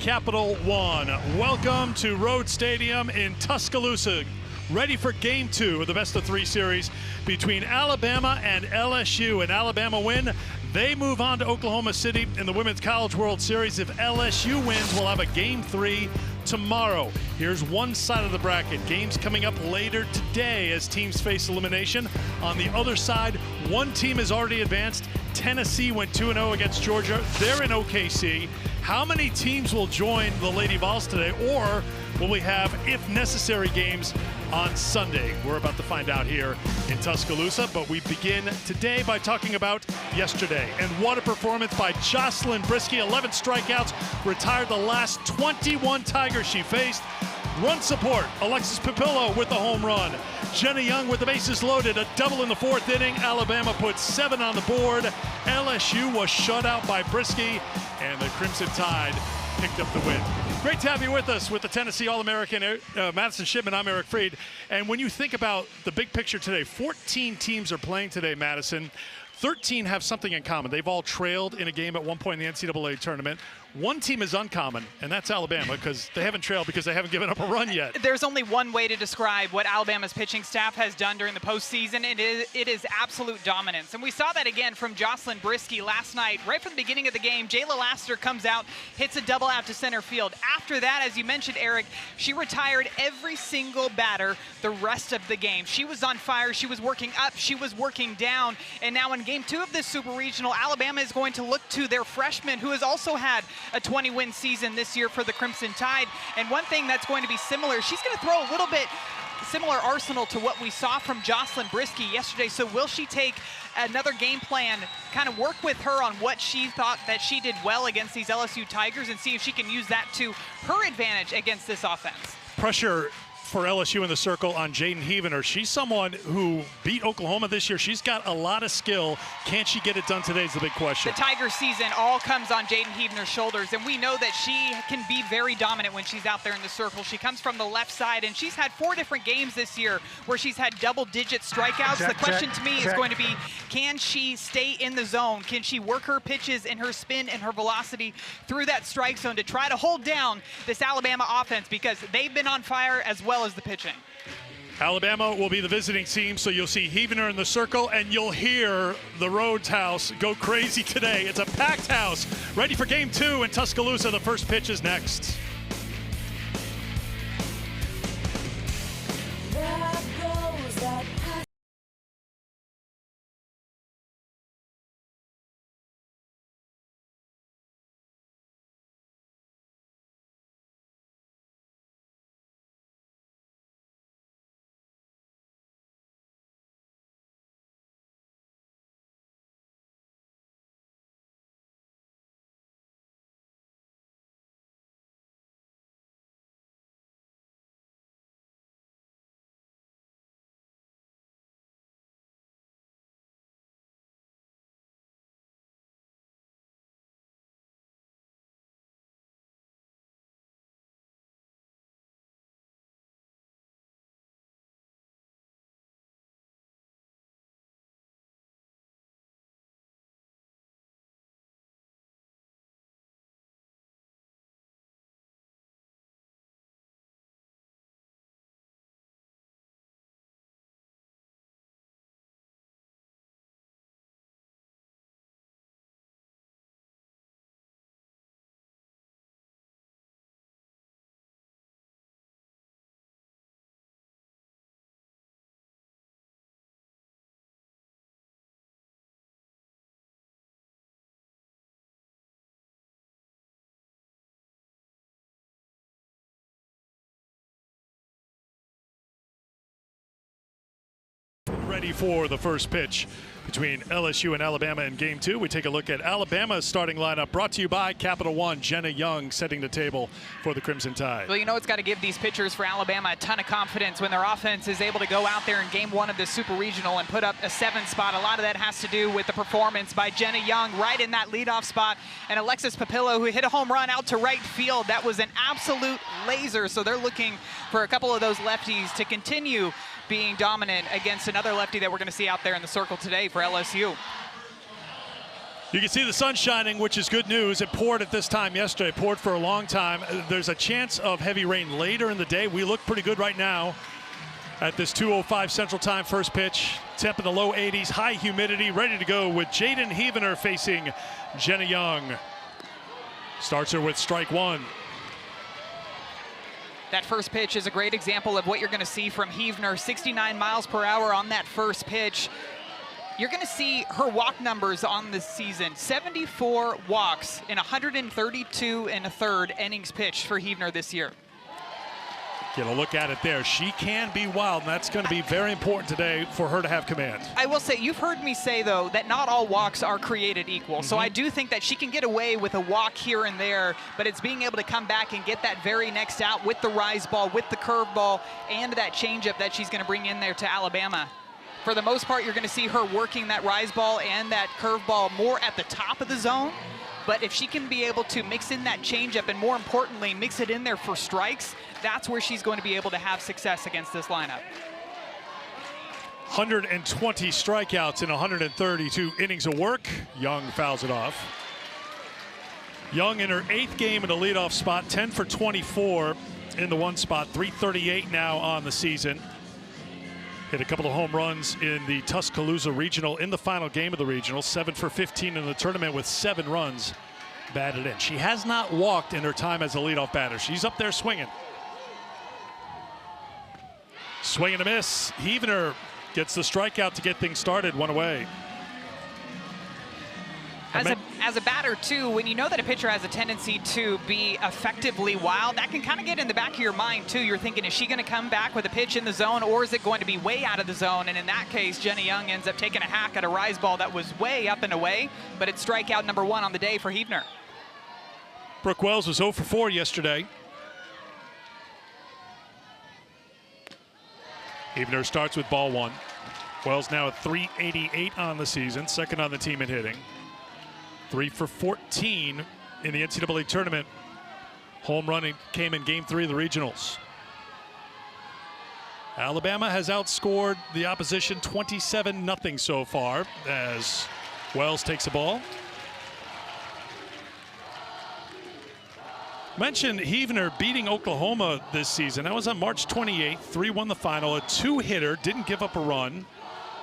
Capital One. Welcome to Road Stadium in Tuscaloosa. Ready for Game 2 of the best-of-3 series between Alabama and LSU. An Alabama win, they move on to Oklahoma City in the Women's College World Series. If LSU wins, we'll have a Game 3 tomorrow. Here's one side of the bracket. Games coming up later today as teams face elimination. On the other side, one team is already advanced. Tennessee went 2-0 against Georgia. They're in OKC. How many teams will join the Lady Vols today, or will we have, if necessary, games on Sunday? We're about to find out here in Tuscaloosa, but we begin today by talking about yesterday. And what a performance by Jocelyn Brisky. 11 strikeouts, retired the last 21 Tigers she faced. Run support, Alexis Papillo with the home run. Jenna Young with the bases loaded, a double in the fourth inning. Alabama put 7 on the board. LSU was shut out by Brisky, and the Crimson Tide picked up the win. Great to have you with us with the Tennessee All-American Madison Shipman. I'm Eric Freed. And when you think about the big picture today, 14 teams are playing today, Madison. 13 have something in common. They've all trailed in a game at one point in the NCAA tournament. One team is uncommon, and that's Alabama, because they haven't trailed because they haven't given up a run yet. There's only one way to describe what Alabama's pitching staff has done during the postseason. It is absolute dominance. And we saw that again from Jocelyn Brisky last night. Right from the beginning of the game, Jayla Laster comes out, hits a double out to center field. After that, as you mentioned, Eric, she retired every single batter the rest of the game. She was on fire. She was working up. She was working down. And now in Game 2 of this Super Regional, Alabama is going to look to their freshman, who has also had a 20-win season this year for the Crimson Tide. And one thing that's going to be similar, she's going to throw a little bit similar arsenal to what we saw from Jocelyn Brisky yesterday. So will she take another game plan, kind of work with her on what she thought that she did well against these LSU Tigers, and see if she can use that to her advantage against this offense? Pressure for LSU in the circle on Jaden Heavener. She's someone who beat Oklahoma this year. She's got a lot of skill. Can she get it done today is the big question. The Tiger season all comes on Jaden Heavener's shoulders, and we know that she can be very dominant when she's out there in the circle. She comes from the left side, and she's had 4 different games this year where she's had double-digit strikeouts. The question to me is going to be, can she stay in the zone? Can she work her pitches and her spin and her velocity through that strike zone to try to hold down this Alabama offense, because they've been on fire as well as the pitching. Alabama will be the visiting team, so you'll see Heavener in the circle, and you'll hear the Rhodes house go crazy today. It's a packed house, ready for Game 2 in Tuscaloosa. The first pitch is next. Ready for the first pitch between LSU and Alabama in Game 2. We take a look at Alabama's starting lineup, brought to you by Capital One. Jenna Young setting the table for the Crimson Tide. Well, you know, it's got to give these pitchers for Alabama a ton of confidence when their offense is able to go out there in Game 1 of the Super Regional and put up a 7 spot. A lot of that has to do with the performance by Jenna Young right in that leadoff spot, and Alexis Papillo, who hit a home run out to right field. That was an absolute laser, so they're looking for a couple of those lefties to continue being dominant against another lefty that we're going to see out there in the circle today for LSU. You can see the sun shining, which is good news. It poured at this time yesterday. It poured for a long time. There's a chance of heavy rain later in the day. We look pretty good right now at this 2:05 Central Time first pitch. Temp in the low 80s, high humidity, ready to go with Jaden Heavener facing Jenna Young. Starts her with strike one. That first pitch is a great example of what you're going to see from Heavener. 69 miles per hour on that first pitch. You're going to see her walk numbers on this season. 74 walks in 132 1/3 innings pitched for Heavener this year. Get a look at it there. She can be wild, and that's going to be very important today for her to have command. I will say, you've heard me say, though, that not all walks are created equal. So I do think that she can get away with a walk here and there, but it's being able to come back and get that very next out with the rise ball, with the curve ball, and that changeup that she's going to bring in there to Alabama. For the most part, you're going to see her working that rise ball and that curve ball more at the top of the zone. But if she can be able to mix in that changeup and, more importantly, mix it in there for strikes, that's where she's going to be able to have success against this lineup. 120 strikeouts in 132 innings of work. Young fouls it off. Young in her 8th game in the leadoff spot, 10 for 24 in the one spot, 338 now on the season. Hit a couple of home runs in the Tuscaloosa Regional in the final game of the Regional. 7 for 15 in the tournament with 7 runs batted in. She has not walked in her time as a leadoff batter. She's up there swinging. Swing and a miss. Heavener gets the strikeout to get things started. One away. As a batter, too, when you know that a pitcher has a tendency to be effectively wild, that can kind of get in the back of your mind, too. You're thinking, is she going to come back with a pitch in the zone, or is it going to be way out of the zone? And in that case, Jenna Young ends up taking a hack at a rise ball that was way up and away, but it's strikeout number 1 on the day for Heavener. Brooke Wells was 0 for 4 yesterday. Heavener starts with ball 1. Wells now at 388 on the season, second on the team in hitting. 3 for 14 in the NCAA tournament. Home run came in game 3 of the regionals. Alabama has outscored the opposition 27-0 so far as Wells takes the ball. Mentioned Heavener beating Oklahoma this season. That was on March 28th. 3-1 the final. A 2-hitter, didn't give up a run.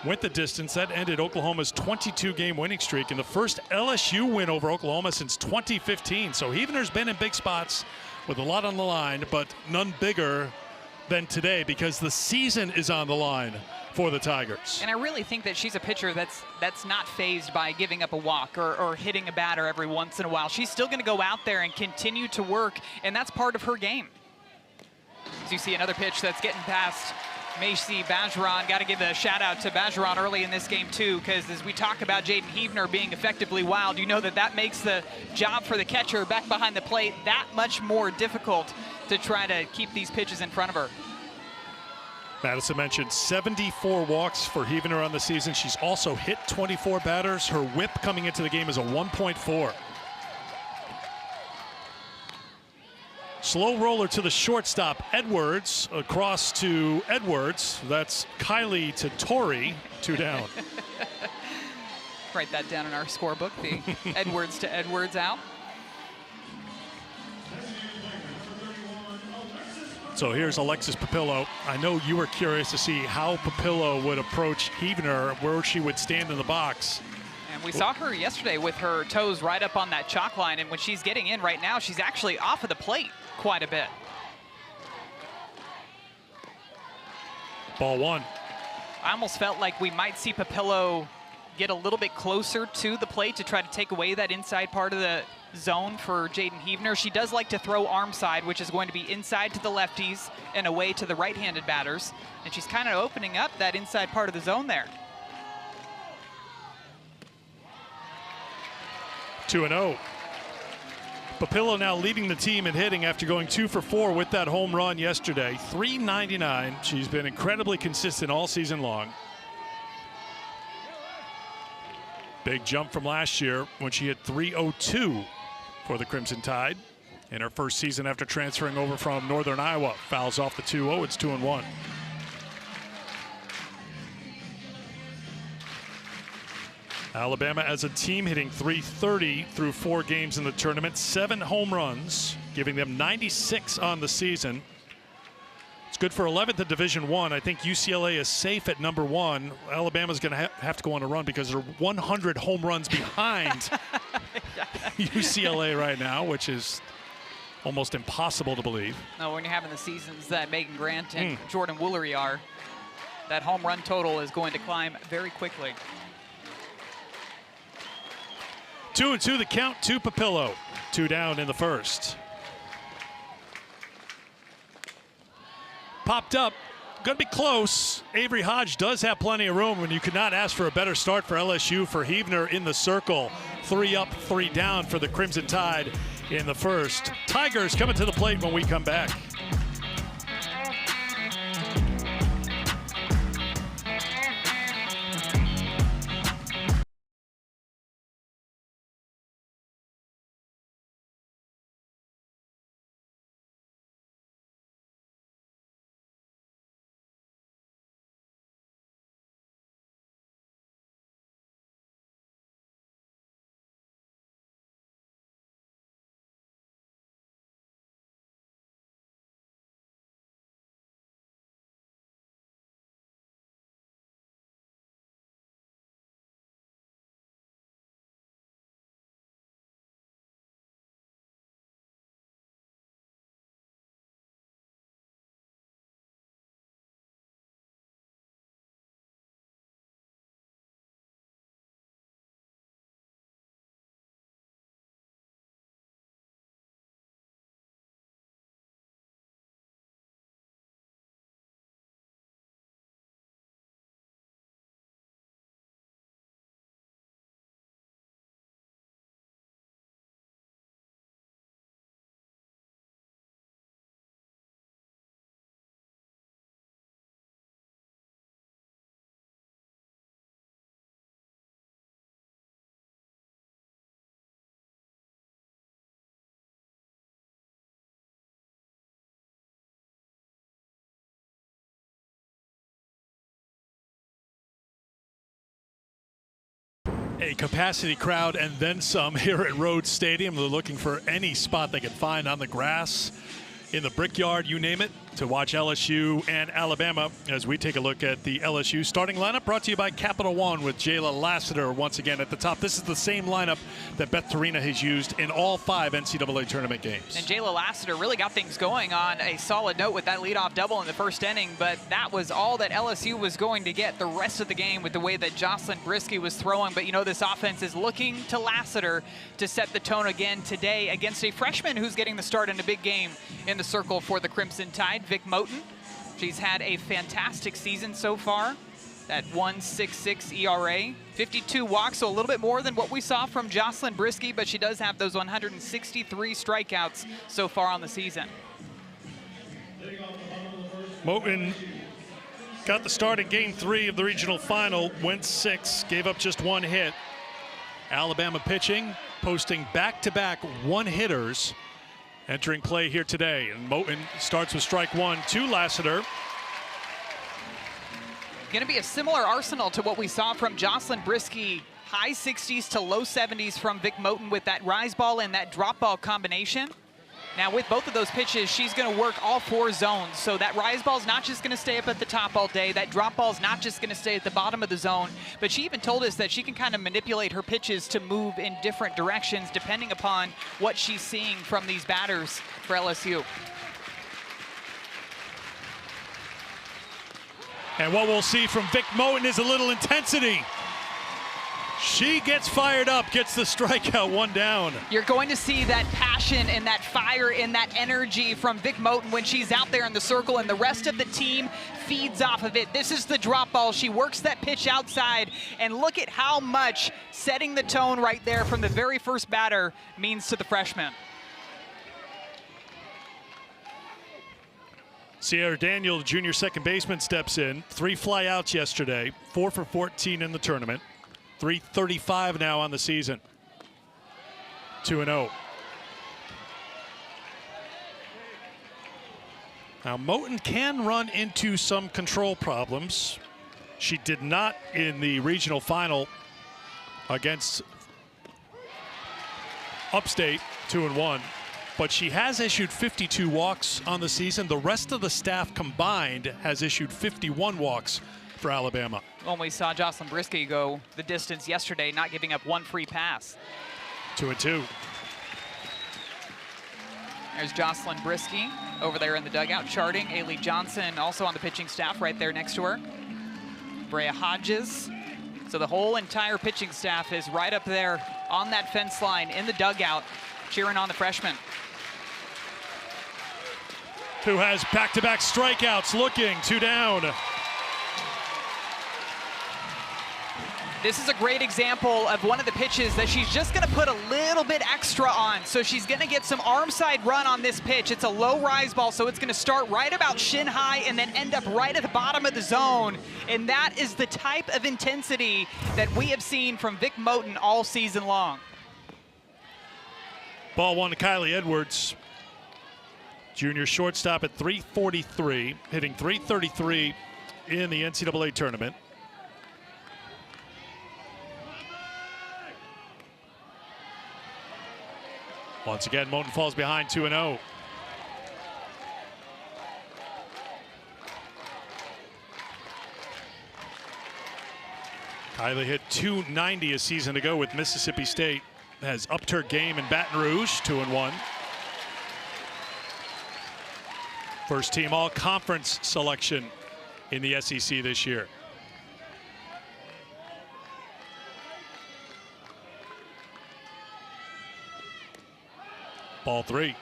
Went the distance. That ended Oklahoma's 22-game winning streak and the first LSU win over Oklahoma since 2015. So Heavener's been in big spots with a lot on the line, but none bigger than today because the season is on the line for the Tigers. And I really think that she's a pitcher that's not fazed by giving up a walk or hitting a batter every once in a while. She's still going to go out there and continue to work, and that's part of her game. As you see another pitch that's getting past Macy Bajoran. Got to give a shout out to Bajoran early in this game too, because as we talk about Jaden Heavener being effectively wild, you know that makes the job for the catcher back behind the plate that much more difficult to try to keep these pitches in front of her. Madison mentioned 74 walks for Heavener on the season. She's also hit 24 batters. Her whip coming into the game is a 1.4. Slow roller to the shortstop, Edwards, across to Edwards. That's Kylie to Torrey, 2 down. Write that down in our scorebook, the Edwards to Edwards out. So here's Alexis Papillo. I know you were curious to see how Papillo would approach Heavener, where she would stand in the box. And we saw her yesterday with her toes right up on that chalk line, and when she's getting in right now, she's actually off of the plate quite a bit. Ball 1. I almost felt like we might see Papillo get a little bit closer to the plate to try to take away that inside part of the zone for Jaden Heavener. She does like to throw arm side, which is going to be inside to the lefties and away to the right-handed batters. And she's kind of opening up that inside part of the zone there. 2-0. Papillo now leading the team in hitting after going 2 for 4 with that home run yesterday. 399. She's been incredibly consistent all season long. Big jump from last year when she hit 302 for the Crimson Tide in her first season after transferring over from Northern Iowa. Fouls off the 2-0. It's 2-1. Alabama as a team hitting .330 through 4 games in the tournament, 7 home runs, giving them 96 on the season. It's good for 11th in Division I. I think UCLA is safe at number 1. Alabama's going to have to go on a run because they're 100 home runs behind UCLA right now, which is almost impossible to believe. No, when you're having the seasons that Megan Grant and Jordan Woolery are, that home run total is going to climb very quickly. 2-2 the count to Papillo. 2 down in the first. Popped up. Going to be close. Avery Hodge does have plenty of room, and you could not ask for a better start for LSU for Heavner in the circle. 3 up, 3 down for the Crimson Tide in the first. Tigers coming to the plate when we come back. A capacity crowd and then some here at Rhodes Stadium. They're looking for any spot they can find on the grass, in the Brickyard, you name it, to watch LSU and Alabama as we take a look at the LSU starting lineup, brought to you by Capital One with Jayla Lassiter once again at the top. This is the same lineup that Beth Torina has used in all 5 NCAA tournament games. And Jayla Lassiter really got things going on a solid note with that leadoff double in the first inning, but that was all that LSU was going to get the rest of the game with the way that Jocelyn Brisky was throwing. But you know, this offense is looking to Lassiter to set the tone again today against a freshman who's getting the start in a big game in the circle for the Crimson Tide, Vic Moten. She's had a fantastic season so far. That 1.66 ERA, 52 walks, so a little bit more than what we saw from Jocelyn Brisky, but she does have those 163 strikeouts so far on the season. Moten got the start in Game 3 of the regional final, went 6, gave up just 1 hit. Alabama pitching, posting back-to-back one-hitters entering play here today. And Moten starts with strike 1 to Lassiter. Going to be a similar arsenal to what we saw from Jocelyn Brisky. High 60s to low 70s from Vic Moten with that rise ball and that drop ball combination. Now with both of those pitches, she's going to work all 4 zones. So that rise ball's not just going to stay up at the top all day. That drop ball's not just going to stay at the bottom of the zone. But she even told us that she can kind of manipulate her pitches to move in different directions depending upon what she's seeing from these batters for LSU. And what we'll see from Vic Moten is a little intensity. She gets fired up, gets the strikeout, 1 down. You're going to see that passion and that fire and that energy from Vic Moten when she's out there in the circle, and the rest of the team feeds off of it. This is the drop ball. She works that pitch outside, and look at how much setting the tone right there from the very first batter means to the freshman. Sierra Daniel, junior second baseman, steps in. 3 flyouts yesterday, 4 for 14 in the tournament. 335 now on the season. 2-0. Now Moten can run into some control problems. She did not in the regional final against Upstate, 2-1. But she has issued 52 walks on the season. The rest of the staff combined has issued 51 walks for Alabama. Well, we saw Jocelyn Brisky go the distance yesterday, not giving up one free pass. 2-2. There's Jocelyn Brisky over there in the dugout charting. Ailey Johnson also on the pitching staff right there next to her. Brea Hodges. So the whole entire pitching staff is right up there on that fence line in the dugout cheering on the freshman. Who has back-to-back strikeouts, looking 2 down. This is a great example of one of the pitches that she's just going to put a little bit extra on. So she's going to get some arm side run on this pitch. It's a low rise ball, so it's going to start right about shin high and then end up right at the bottom of the zone. And that is the type of intensity that we have seen from Vic Moten all season long. Ball one to Kylie Edwards. Junior shortstop at 343, hitting 333 in the NCAA tournament. Once again, Moten falls behind 2-0. Kylie hit .290 a season ago with Mississippi State. Has upped her game in Baton Rouge, 2-1. First team all-conference selection in the SEC this year. Ball 3.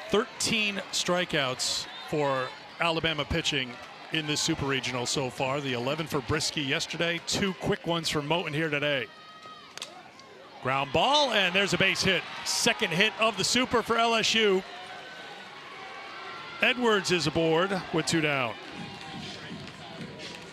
13 strikeouts for Alabama pitching in this Super Regional so far. The 11 for Brisky yesterday, 2 quick ones for Moten here today. Ground ball, and there's a base hit. Second hit of the Super for LSU. Edwards is aboard with 2 down.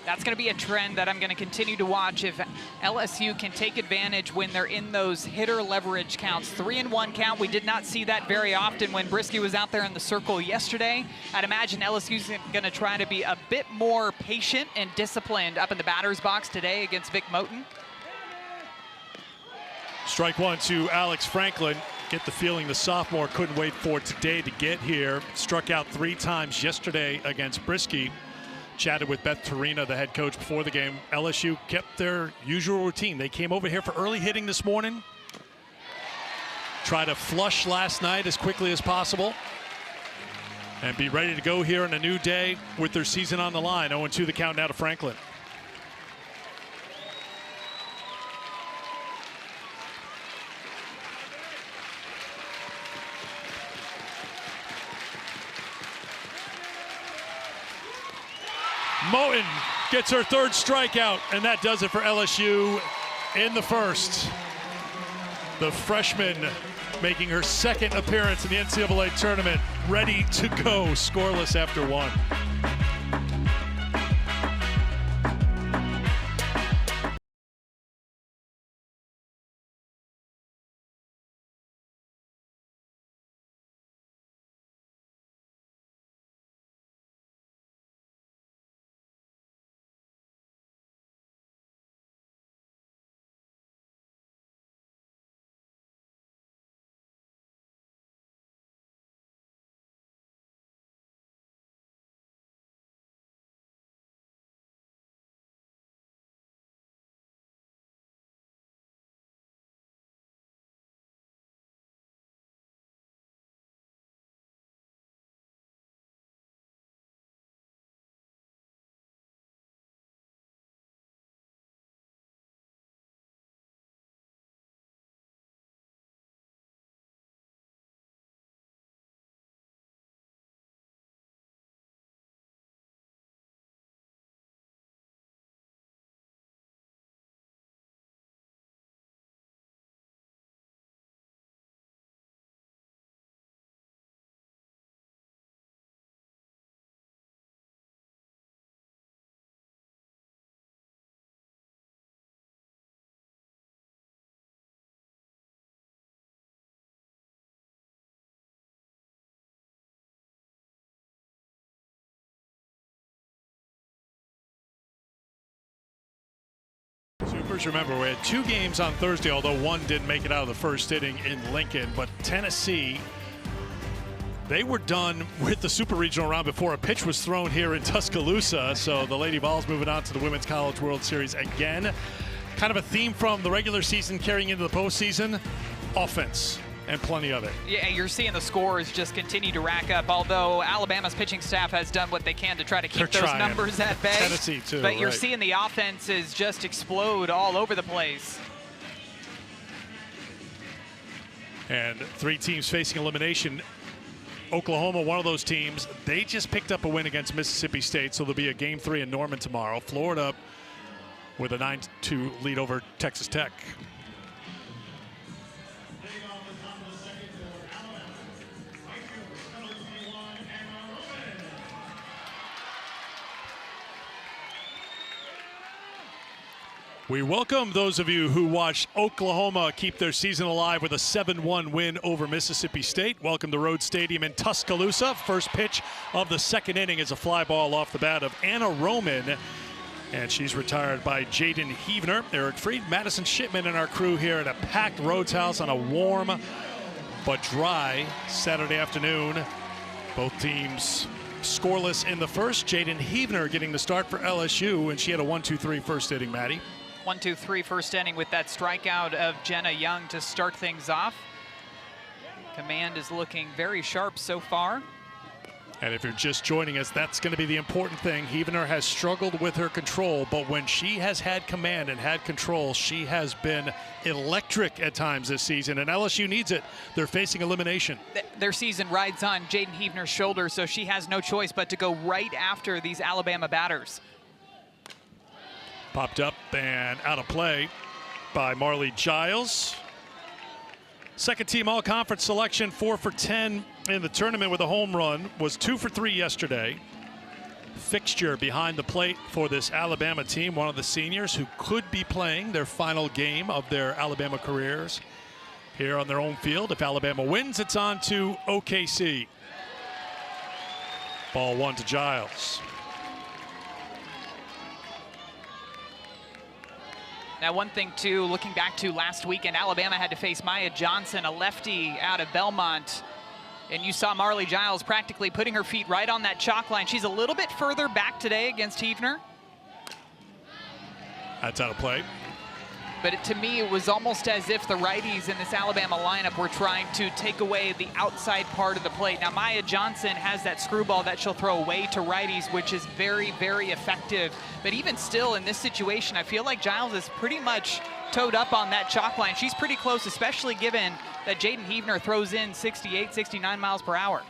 That's going to be a trend that I'm going to continue to watch if LSU can take advantage when they're in those hitter leverage counts. 3-1 count, we did not see that very often when Brisky was out there in the circle yesterday. I'd imagine LSU's going to try to be a bit more patient and disciplined up in the batter's box today against Vic Moten. Strike one to Alex Franklin. Get the feeling the sophomore couldn't wait for today to get here. Struck out 3 times yesterday against Brisky. Chatted with Beth Torina, the head coach, before the game. LSU kept their usual routine. They came over here for early hitting this morning. Try to flush last night as quickly as possible. And be ready to go here on a new day with their season on the line. 0-2 the count now to Franklin. Moten gets her 3rd strikeout, and that does it for LSU in the first. The freshman making her 2nd appearance in the NCAA tournament, ready to go, scoreless after 1. always remember we had 2 games on Thursday, although one didn't make it out of the first inning in Lincoln. But Tennessee, they were done with the Super Regional round before a pitch was thrown here in Tuscaloosa. So the Lady Vols moving on to the Women's College World Series again. Kind of a theme from the regular season carrying into the postseason: offense, and plenty of it. Yeah, you're seeing the scores just continue to rack up, although Alabama's pitching staff has done what they can to try to keep those numbers at bay. Tennessee too, but you're seeing the offenses just explode all over the place. And 3 teams facing elimination. Oklahoma, one of those teams, they just picked up a win against Mississippi State, so there'll be a Game 3 in Norman tomorrow. Florida with a 9-2 lead over Texas Tech. We welcome those of you who watched Oklahoma keep their season alive with a 7-1 win over Mississippi State. Welcome to Rhodes Stadium in Tuscaloosa. First pitch of the second inning is a fly ball off the bat of Anna Roman, and she's retired by Jaden Heavner. Eric Freed, Madison Shipman, and our crew here at a packed Rhodes House on a warm but dry Saturday afternoon. Both teams scoreless in the first. Jaden Heavner getting the start for LSU, and she had a 1-2-3 first inning, Maddie. 1-2-3 first inning with that strikeout of Jenna Young to start things off. Command is looking very sharp so far. And if you're just joining us, that's going to be the important thing. Heavner has struggled with her control, but when she has had command and had control, she has been electric at times this season, and LSU needs it. They're facing elimination. Their season rides on Jaden Heavner's shoulders, so she has no choice but to go right after these Alabama batters. Popped up and out of play by Marley Giles. Second team all-conference selection, 4 for 10 in the tournament with a home run, was 2 for 3 yesterday. Fixture behind the plate for this Alabama team, one of the seniors who could be playing their final game of their Alabama careers here on their own field. If Alabama wins, it's on to OKC. Ball 1 to Giles. Now, one thing, too, looking back to last weekend, Alabama had to face Maya Johnson, a lefty out of Belmont. And you saw Marley Giles practically putting her feet right on that chalk line. She's a little bit further back today against Heavner. That's out of play. But to me, it was almost as if the righties in this Alabama lineup were trying to take away the outside part of the plate. Now, Maya Johnson has that screwball that she'll throw away to righties, which is very, very effective. But even still, in this situation, I feel like Giles is pretty much towed up on that chalk line. She's pretty close, especially given that Jaden Heavner throws in 68, 69 miles per hour.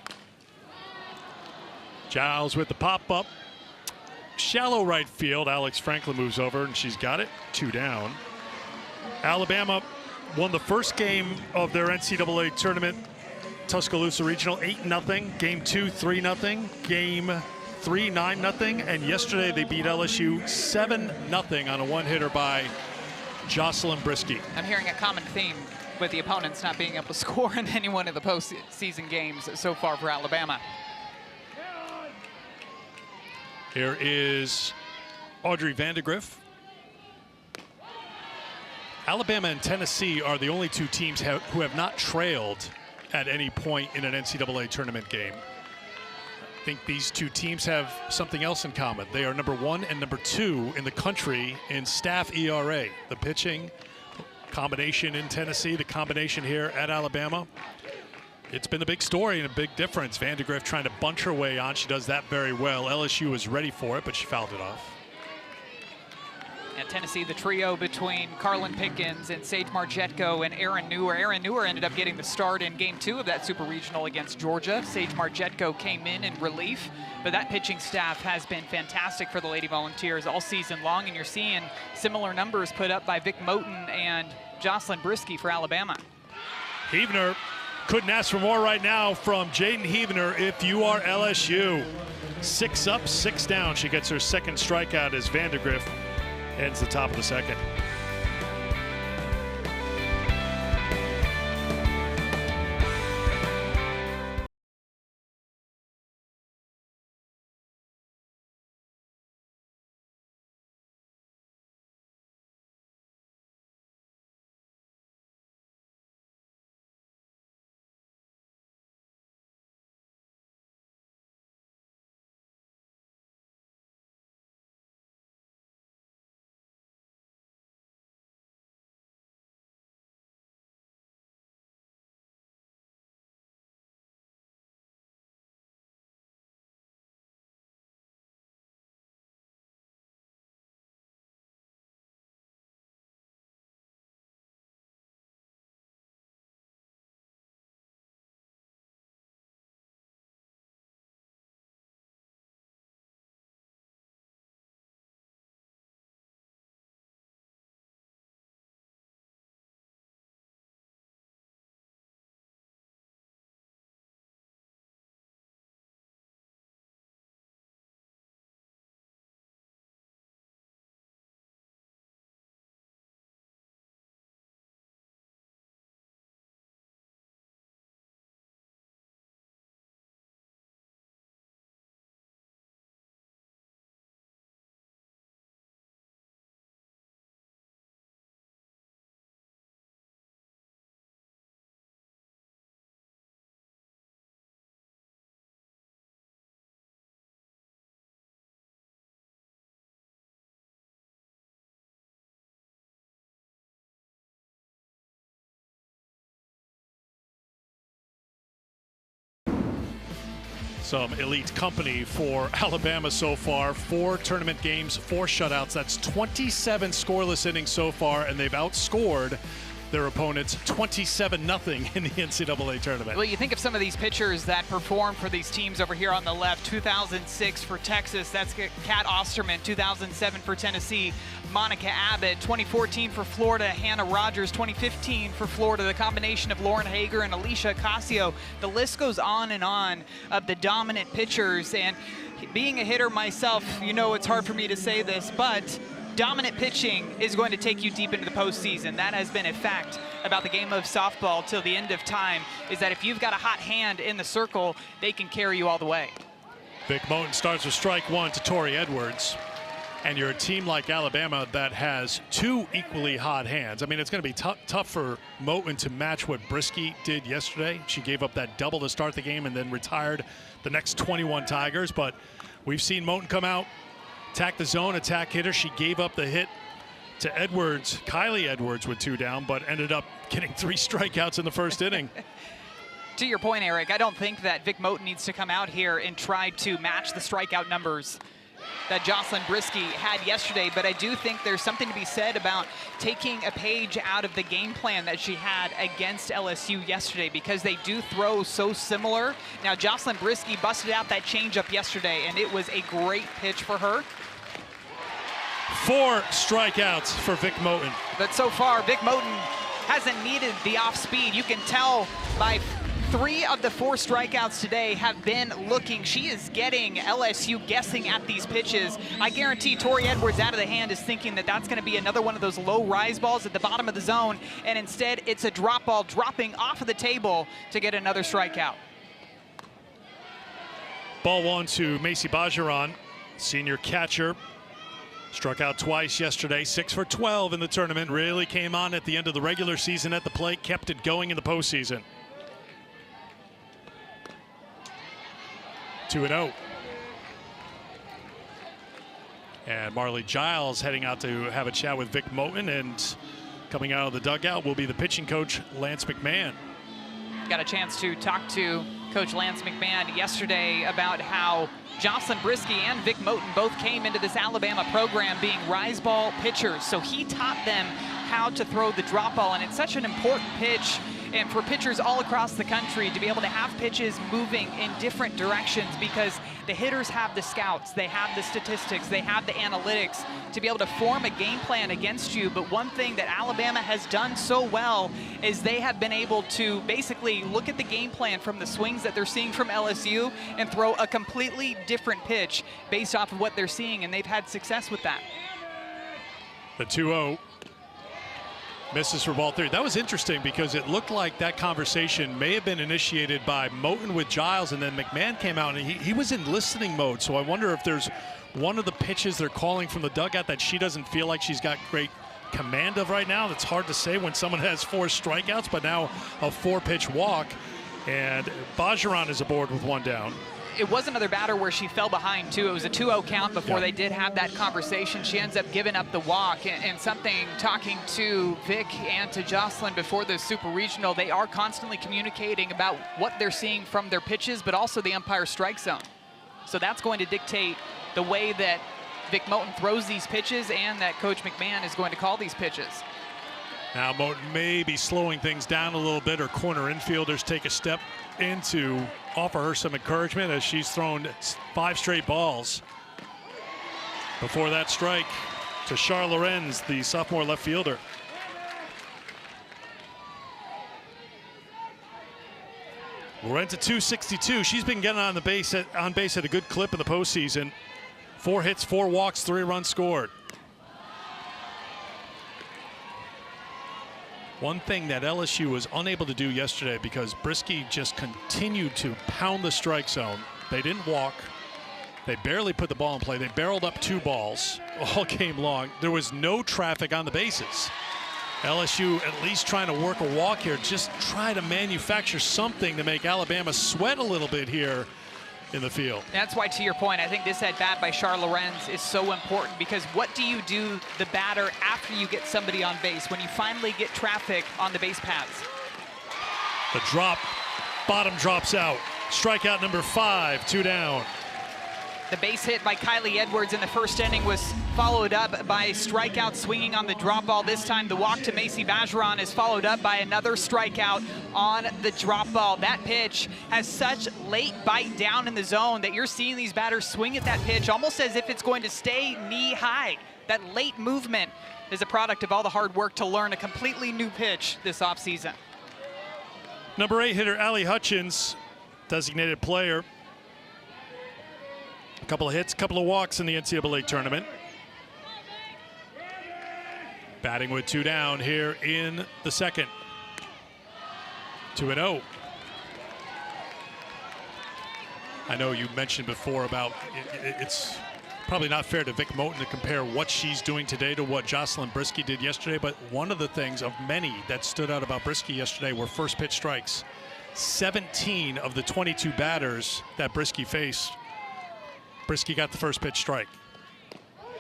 Giles with the pop-up. Shallow right field. Alex Franklin moves over, and she's got it. 2 down. Alabama won the first game of their NCAA tournament, Tuscaloosa Regional, 8-0. Game 2, 3-0. Game 3, 9-0. And yesterday they beat LSU 7-0 on a one-hitter by Jocelyn Brisky. I'm hearing a common theme with the opponents not being able to score in any one of the postseason games so far for Alabama. Here is Audrey Vandegrift. Alabama and Tennessee are the only 2 teams who have not trailed at any point in an NCAA tournament game. I think these 2 teams have something else in common. They are number 1 and number 2 in the country in staff ERA. The pitching combination in Tennessee, the combination here at Alabama. It's been a big story and a big difference. Vandegrift trying to bunch her way on. She does that very well. LSU was ready for it, but she fouled it off. At Tennessee, the trio between Carlin Pickens and Sage Margetko and Aaron Newer. Aaron Newer ended up getting the start in Game 2 of that Super Regional against Georgia. Sage Margetko came in relief, but that pitching staff has been fantastic for the Lady Volunteers all season long, and you're seeing similar numbers put up by Vic Moten and Jocelyn Brisky for Alabama. Heavner couldn't ask for more right now from Jaden Heavner if you are LSU. 6 up, 6 down. She gets her second strikeout as Vandegrift ends the top of the second. some elite company for Alabama so far. 4 tournament games, 4 shutouts. That's 27 scoreless innings so far, and they've outscored their opponents 27-0 in the NCAA tournament. Well, you think of some of these pitchers that performed for these teams over here on the left. 2006 for Texas, that's Kat Osterman. 2007 for Tennessee, Monica Abbott. 2014 for Florida, Hannah Rogers. 2015 for Florida, the combination of Lauren Hager and Alicia Ocasio. The list goes on and on of the dominant pitchers. And being a hitter myself, you know it's hard for me to say this, but dominant pitching is going to take you deep into the postseason. That has been a fact about the game of softball till the end of time, is that if you've got a hot hand in the circle, they can carry you all the way. Vic Moten starts with strike 1 to Tori Edwards. And you're a team like Alabama that has 2 equally hot hands. I mean, it's going to be tough for Moten to match what Brisky did yesterday. She gave up that double to start the game and then retired the next 21 Tigers. But we've seen Moten come out, attack the zone, attack hitter. She gave up the hit to Edwards, Kylie Edwards with 2 down, but ended up getting 3 strikeouts in the first inning. To your point, Eric, I don't think that Vic Moten needs to come out here and try to match the strikeout numbers that Jocelyn Brisky had yesterday, but I do think there's something to be said about taking a page out of the game plan that she had against LSU yesterday, because they do throw so similar. Now, Jocelyn Brisky busted out that changeup yesterday, and it was a great pitch for her. 4 strikeouts for Vic Moten. But so far, Vic Moten hasn't needed the off speed. You can tell by 3 of the 4 strikeouts today have been looking. She is getting LSU guessing at these pitches. I guarantee Tori Edwards out of the hand is thinking that that's going to be another one of those low rise balls at the bottom of the zone, and instead it's a drop ball dropping off of the table to get another strikeout. Ball 1 to Macy Bajaran, senior catcher. Struck out twice yesterday, 6 for 12 in the tournament. Really came on at the end of the regular season at the plate, kept it going in the postseason. 2-0. And Marley Giles heading out to have a chat with Vic Moten, and coming out of the dugout will be the pitching coach, Lance McMahon. Got a chance to talk to Coach Lance McMahon yesterday about how Jocelyn Brisky and Vic Moten both came into this Alabama program being rise ball pitchers. So he taught them how to throw the drop ball, and it's such an important pitch, and for pitchers all across the country to be able to have pitches moving in different directions, because the hitters have the scouts, they have the statistics, they have the analytics to be able to form a game plan against you. But one thing that Alabama has done so well is they have been able to basically look at the game plan from the swings that they're seeing from LSU and throw a completely different pitch based off of what they're seeing, and they've had success with that. The 2-0. Misses for ball 3. That was interesting because it looked like that conversation may have been initiated by Moten with Giles, and then McMahon came out and he was in listening mode. So I wonder if there's one of the pitches they're calling from the dugout that she doesn't feel like she's got great command of right now. It's hard to say when someone has 4 strikeouts, but now a 4-pitch walk, and Bajaran is aboard with 1 down. It was another batter where she fell behind too. It was a 2-0 count before they did have that conversation. She ends up giving up the walk, and something, talking to Vic and to Jocelyn before the Super Regional, they are constantly communicating about what they're seeing from their pitches, but also the umpire strike zone. So that's going to dictate the way that Vic Moten throws these pitches and that Coach McMahon is going to call these pitches. Now Moten may be slowing things down a little bit. Her corner infielders take a step in to offer her some encouragement as she's thrown 5 straight balls. Before that strike to Char Lorenz, the sophomore left fielder. Lorenz at 262. She's been getting on base at a good clip in the postseason. 4 hits, 4 walks, 3 runs scored. One thing that LSU was unable to do yesterday, because Brisky just continued to pound the strike zone. They didn't walk. They barely put the ball in play. They barreled up 2 balls all game long. There was no traffic on the bases. LSU at least trying to work a walk here, just try to manufacture something to make Alabama sweat a little bit here in the field. That's why, to your point, I think this at-bat by Char Lorenz is so important, because what do you do, the batter, after you get somebody on base, when you finally get traffic on the base paths? The drop, bottom drops out. Strikeout number 5, 2 down. The base hit by Kylie Edwards in the first inning was followed up by a strikeout swinging on the drop ball. This time the walk to Macy Bajeron is followed up by another strikeout on the drop ball. That pitch has such late bite down in the zone that you're seeing these batters swing at that pitch almost as if it's going to stay knee high. That late movement is a product of all the hard work to learn a completely new pitch this offseason. Number 8 hitter Allie Hutchins, designated player. A couple of hits, a couple of walks in the NCAA tournament. Batting with 2 down here in the second. 2-0. I know you mentioned before about it's probably not fair to Vic Moten to compare what she's doing today to what Jocelyn Brisky did yesterday, but one of the things of many that stood out about Brisky yesterday were first pitch strikes. 17 of the 22 batters that Brisky faced, Brisky got the first pitch strike.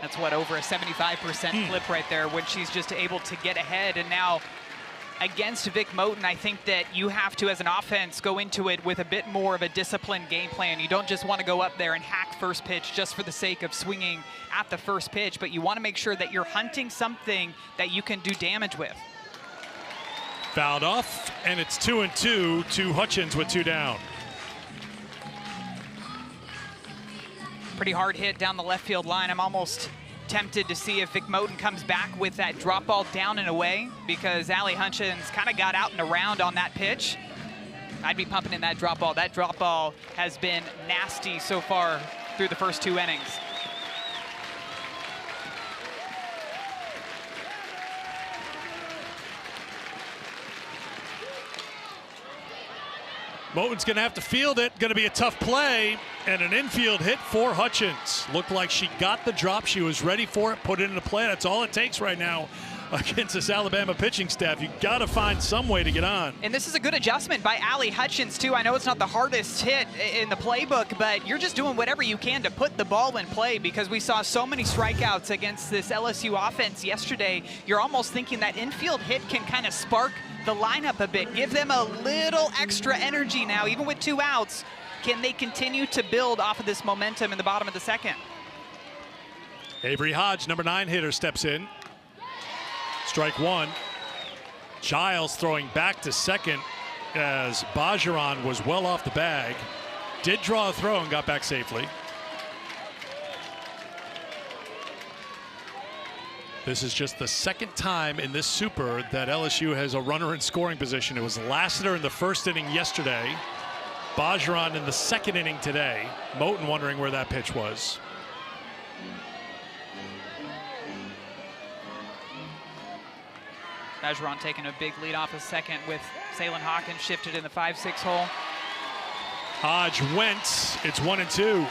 That's what, over a 75% flip right there when she's just able to get ahead. And now against Vic Moten, I think that you have to, as an offense, go into it with a bit more of a disciplined game plan. You don't just want to go up there and hack first pitch just for the sake of swinging at the first pitch, but you want to make sure that you're hunting something that you can do damage with. Fouled off, and it's 2-2 to Hutchins with 2 down. Pretty hard hit down the left field line. I'm almost tempted to see if Vic Moten comes back with that drop ball down and away, because Allie Hutchins kind of got out and around on that pitch. I'd be pumping in that drop ball. That drop ball has been nasty so far through the first 2 innings. Moten's going to have to field it. Going to be a tough play, and an infield hit for Hutchins. Looked like she got the drop. She was ready for it, put it into play. That's all it takes right now against this Alabama pitching staff. You got to find some way to get on. And this is a good adjustment by Allie Hutchins, too. I know it's not the hardest hit in the playbook, but you're just doing whatever you can to put the ball in play, because we saw so many strikeouts against this LSU offense yesterday. You're almost thinking that infield hit can kind of spark the lineup a bit, give them a little extra energy now, even with 2 outs. Can they continue to build off of this momentum in the bottom of the second? Avery Hodge, number 9 hitter, steps in. Strike 1. Giles throwing back to second as Bajeron was well off the bag. Did draw a throw and got back safely. This is just the second time in this super that LSU has a runner in scoring position. It was Lassiter in the first inning yesterday, Bajeron in the second inning today. Moten wondering where that pitch was. Bajeron taking a big lead off a second with Salem Hawkins shifted in the 5-6 hole. Hodge went. It's 1-2.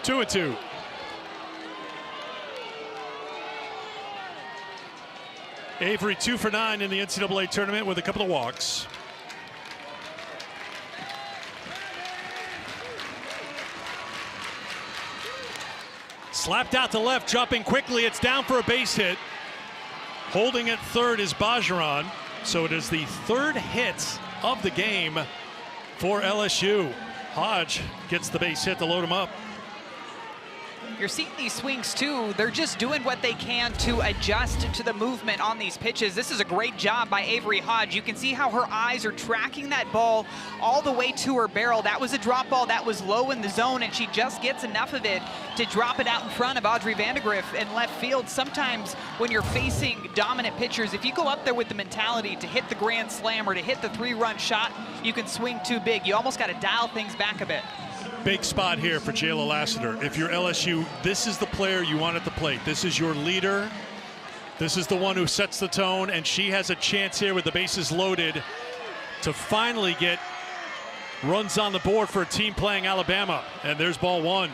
Two and 2. Avery 2 for 9 in the NCAA tournament with a couple of walks. Slapped out to left, dropping quickly. It's down for a base hit. Holding at third is Bajeron. So it is the 3rd hit of the game for LSU. Hodge gets the base hit to load him up. You're seeing these swings too. They're just doing what they can to adjust to the movement on these pitches. This is a great job by Avery Hodge. You can see how her eyes are tracking that ball all the way to her barrel. That was a drop ball that was low in the zone, and she just gets enough of it to drop it out in front of Audrey Vandegrift in left field. Sometimes when you're facing dominant pitchers, if you go up there with the mentality to hit the grand slam or to hit the 3-run shot, you can swing too big. You almost got to dial things back a bit. Big spot here for Jayla Lassiter. If you're LSU, this is the player you want at the plate. This is your leader. This is the one who sets the tone, and she has a chance here with the bases loaded to finally get runs on the board for a team playing Alabama. And there's ball 1.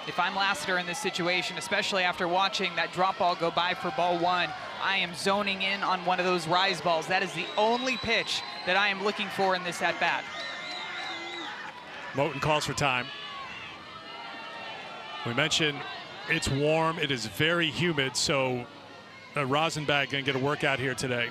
If I'm Lassiter in this situation, especially after watching that drop ball go by for ball 1, I am zoning in on one of those rise balls. That is the only pitch that I am looking for in this at-bat. Moten calls for time. We mentioned it's warm, it is very humid, so Rosenbach gonna get a workout here today.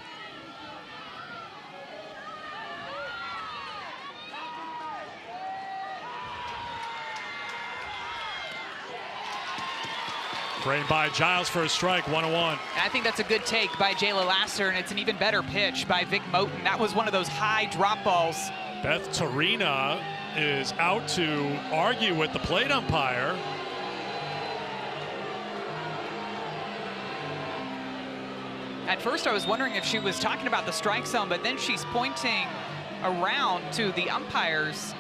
Framed by Giles for a strike, 1-1. I think that's a good take by Jayla Lasser, and it's an even better pitch by Vic Moten. That was one of those high drop balls. Beth Torina is out to argue with the plate umpire. At first I was wondering if she was talking about the strike zone, but then she's pointing around to the umpires.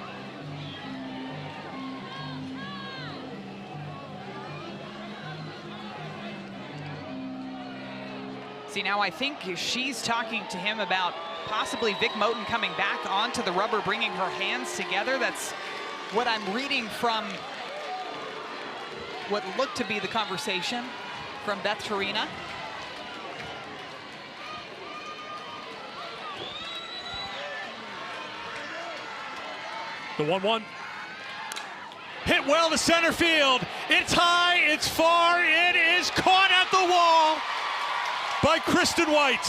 See, now I think she's talking to him about possibly Vic Moten coming back onto the rubber, bringing her hands together. That's what I'm reading from what looked to be the conversation from Beth Torina. The 1-1. Hit well to center field. It's high, it's far, it is caught at the wall by Kristen White.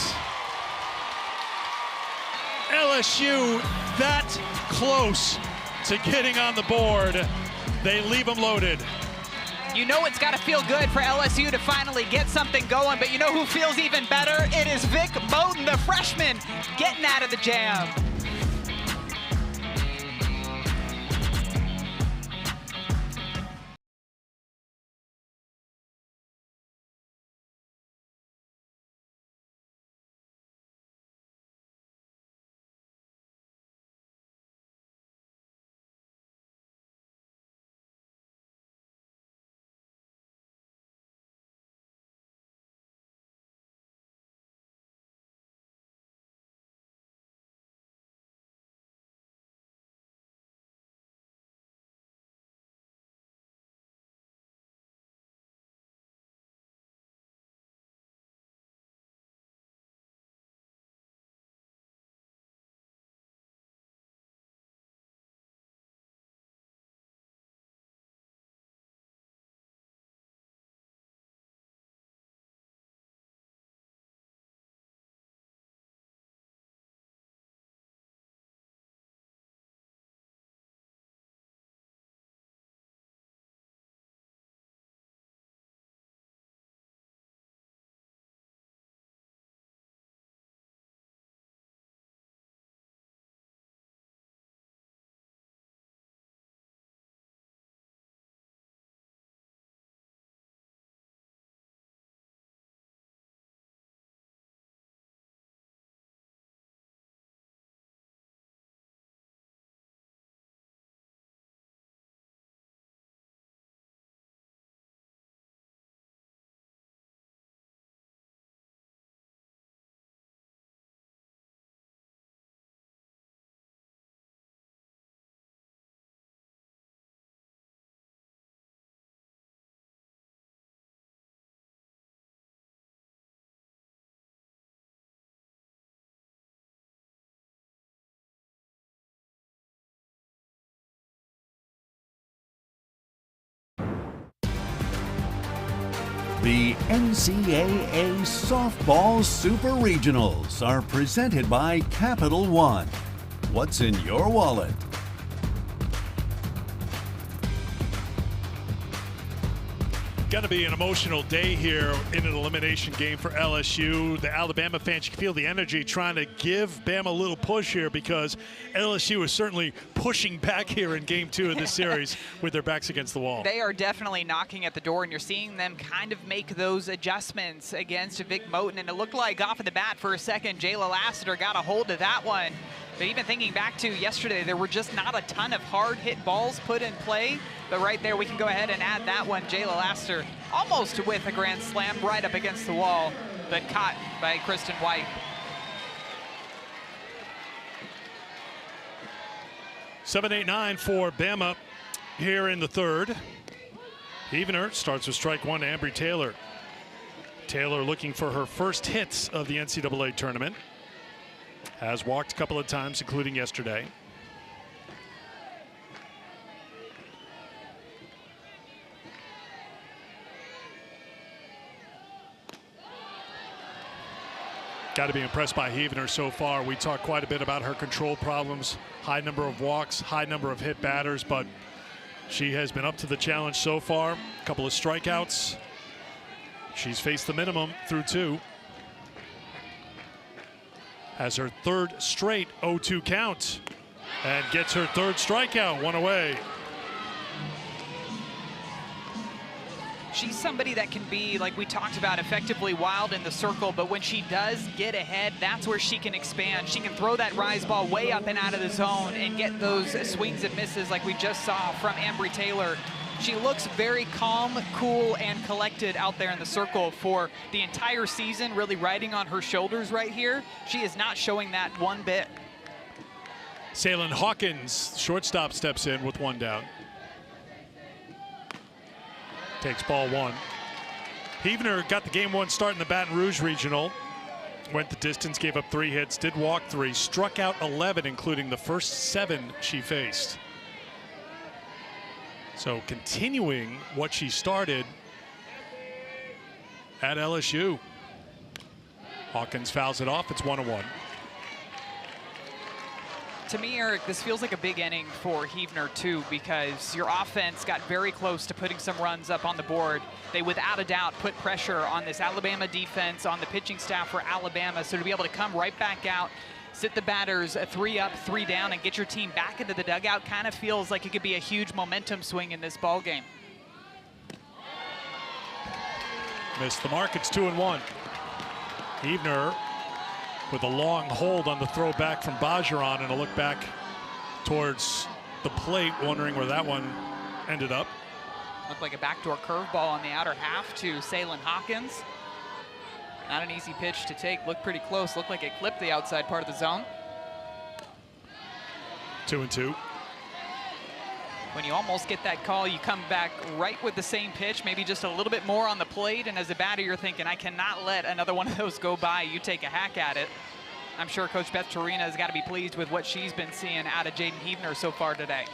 LSU that close to getting on the board. They leave them loaded. You know it's got to feel good for LSU to finally get something going, but you know who feels even better? It is Vic Moten, the freshman, getting out of the jam. The NCAA Softball Super Regionals are presented by Capital One. What's in your wallet? Going to be an emotional day here in an elimination game for LSU. The Alabama fans, you can feel the energy trying to give Bama a little push here because LSU is certainly pushing back here in game 2 of this series with their backs against the wall. They are definitely knocking at the door, and you're seeing them kind of make those adjustments against Vic Moten. And it looked like off of the bat for a second, Jayla Lassiter got a hold of that one. But even thinking back to yesterday, there were just not a ton of hard hit balls put in play. But right there, we can go ahead and add that one. Jayla Lassiter almost with a grand slam right up against the wall, but caught by Kristen White. (7-8-9) for Bama here in the third. Evener starts with strike 1 to Ambry Taylor. Taylor looking for her first hits of the NCAA tournament. Has walked a couple of times, including yesterday. Got to be impressed by Heavener so far. We talked quite a bit about her control problems, high number of walks, high number of hit batters, but she has been up to the challenge so far. A couple of strikeouts. She's faced the minimum through 2. Has her third straight 0-2 count and gets her third strikeout, 1 away. She's somebody that can be, like we talked about, effectively wild in the circle, but when she does get ahead, that's where she can expand. She can throw that rise ball way up and out of the zone and get those swings and misses like we just saw from Ambry Taylor. She looks very calm, cool, and collected out there in the circle for the entire season, really riding on her shoulders right here. She is not showing that one bit. Salyn Hawkins, shortstop, steps in with 1 down. Takes ball 1. Heavener got the game 1 start in the Baton Rouge Regional. Went the distance, gave up 3 hits, did walk 3, struck out 11, including the first 7 she faced. So continuing what she started at LSU. Hawkins fouls it off. It's 1-1. To me, Eric, this feels like a big inning for Heavener too, because your offense got very close to putting some runs up on the board. They without a doubt put pressure on this Alabama defense, on the pitching staff for Alabama. So to be able to come right back out, sit the batters 3 up, 3 down, and get your team back into the dugout kind of feels like it could be a huge momentum swing in this ball game. Missed the mark. It's 2-1. Heavener with a long hold on the throw back from Bajaran and a look back towards the plate, wondering where that one ended up. Looked like a backdoor curveball on the outer half to Salyn Hawkins. Not an easy pitch to take. Looked pretty close. Looked like it clipped the outside part of the zone. 2-2. When you almost get that call, you come back right with the same pitch, maybe just a little bit more on the plate, and as a batter, you're thinking, I cannot let another one of those go by. You take a hack at it. I'm sure Coach Beth Torina has got to be pleased with what she's been seeing out of Jaden Heavener so far today.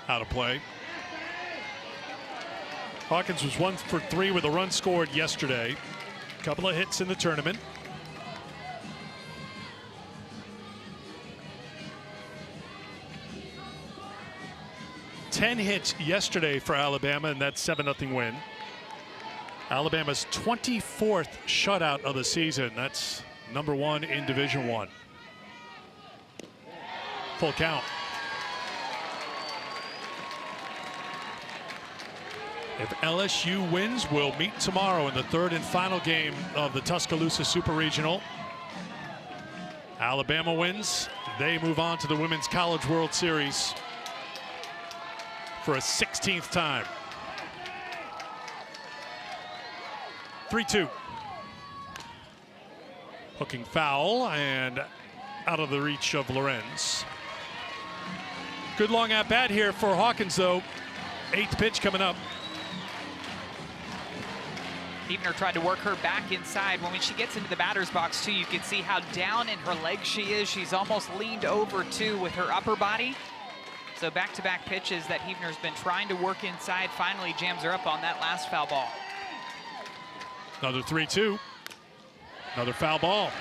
Out of play. Hawkins was 1 for 3 with a run scored yesterday. Couple of hits in the tournament. Ten hits yesterday for Alabama in that 7-0 win. Alabama's 24th shutout of the season. That's #1 in Division I. Full count. If LSU wins, we'll meet tomorrow in the 3rd and final game of the Tuscaloosa Super Regional. Alabama wins, they move on to the Women's College World Series for a 16th time. 3-2. Hooking foul and out of the reach of Lorenz. Good long at bat here for Hawkins though. 8th pitch coming up. Heavener tried to work her back inside. When she gets into the batter's box too, you can see how down in her legs she is. She's almost leaned over too with her upper body. So back-to-back pitches that Heavener's been trying to work inside, finally jams her up on that last foul ball. Another 3-2. Another foul ball.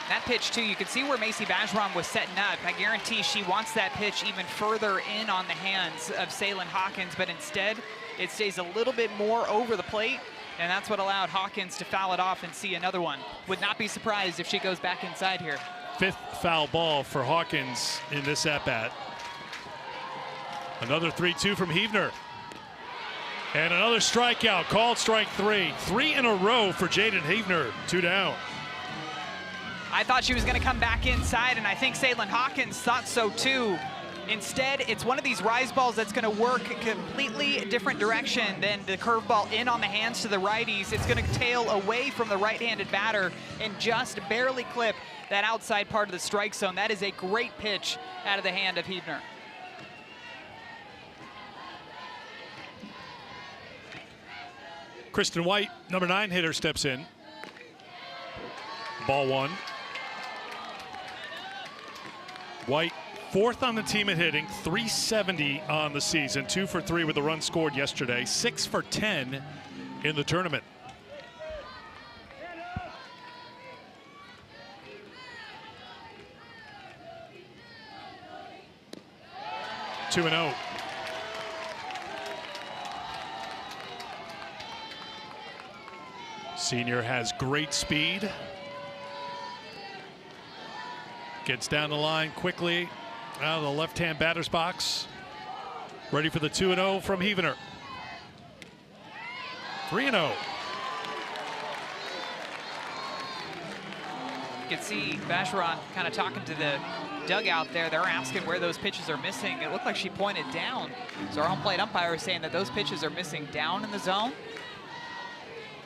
That pitch too, you can see where Macy Bajaran was setting up. I guarantee she wants that pitch even further in on the hands of Salyn Hawkins, but instead it stays a little bit more over the plate. And that's what allowed Hawkins to foul it off and see another one. Would not be surprised if she goes back inside here. 5th foul ball for Hawkins in this at-bat. Another 3-2 from Heavener. And another strikeout, called strike 3. 3 in a row for Jaden Heavener, 2 down. I thought she was gonna come back inside, and I think Salyn Hawkins thought so too. Instead, it's one of these rise balls that's going to work a completely different direction than the curveball in on the hands to the righties. It's going to tail away from the right-handed batter and just barely clip that outside part of the strike zone. That is a great pitch out of the hand of Huebner. Kristen White, number 9 hitter, steps in. Ball 1. White, 4th on the team at hitting, 370 on the season, 2 for 3 with a run scored yesterday, 6 for 10 in the tournament. Two and 0. Senior has great speed. Gets down the line quickly out of the left-hand batter's box. Ready for the 2-0 from Huebner. 3-0. You can see Bacheron kind of talking to the dugout there. They're asking where those pitches are missing. It looked like she pointed down. So our home plate umpire is saying that those pitches are missing down in the zone.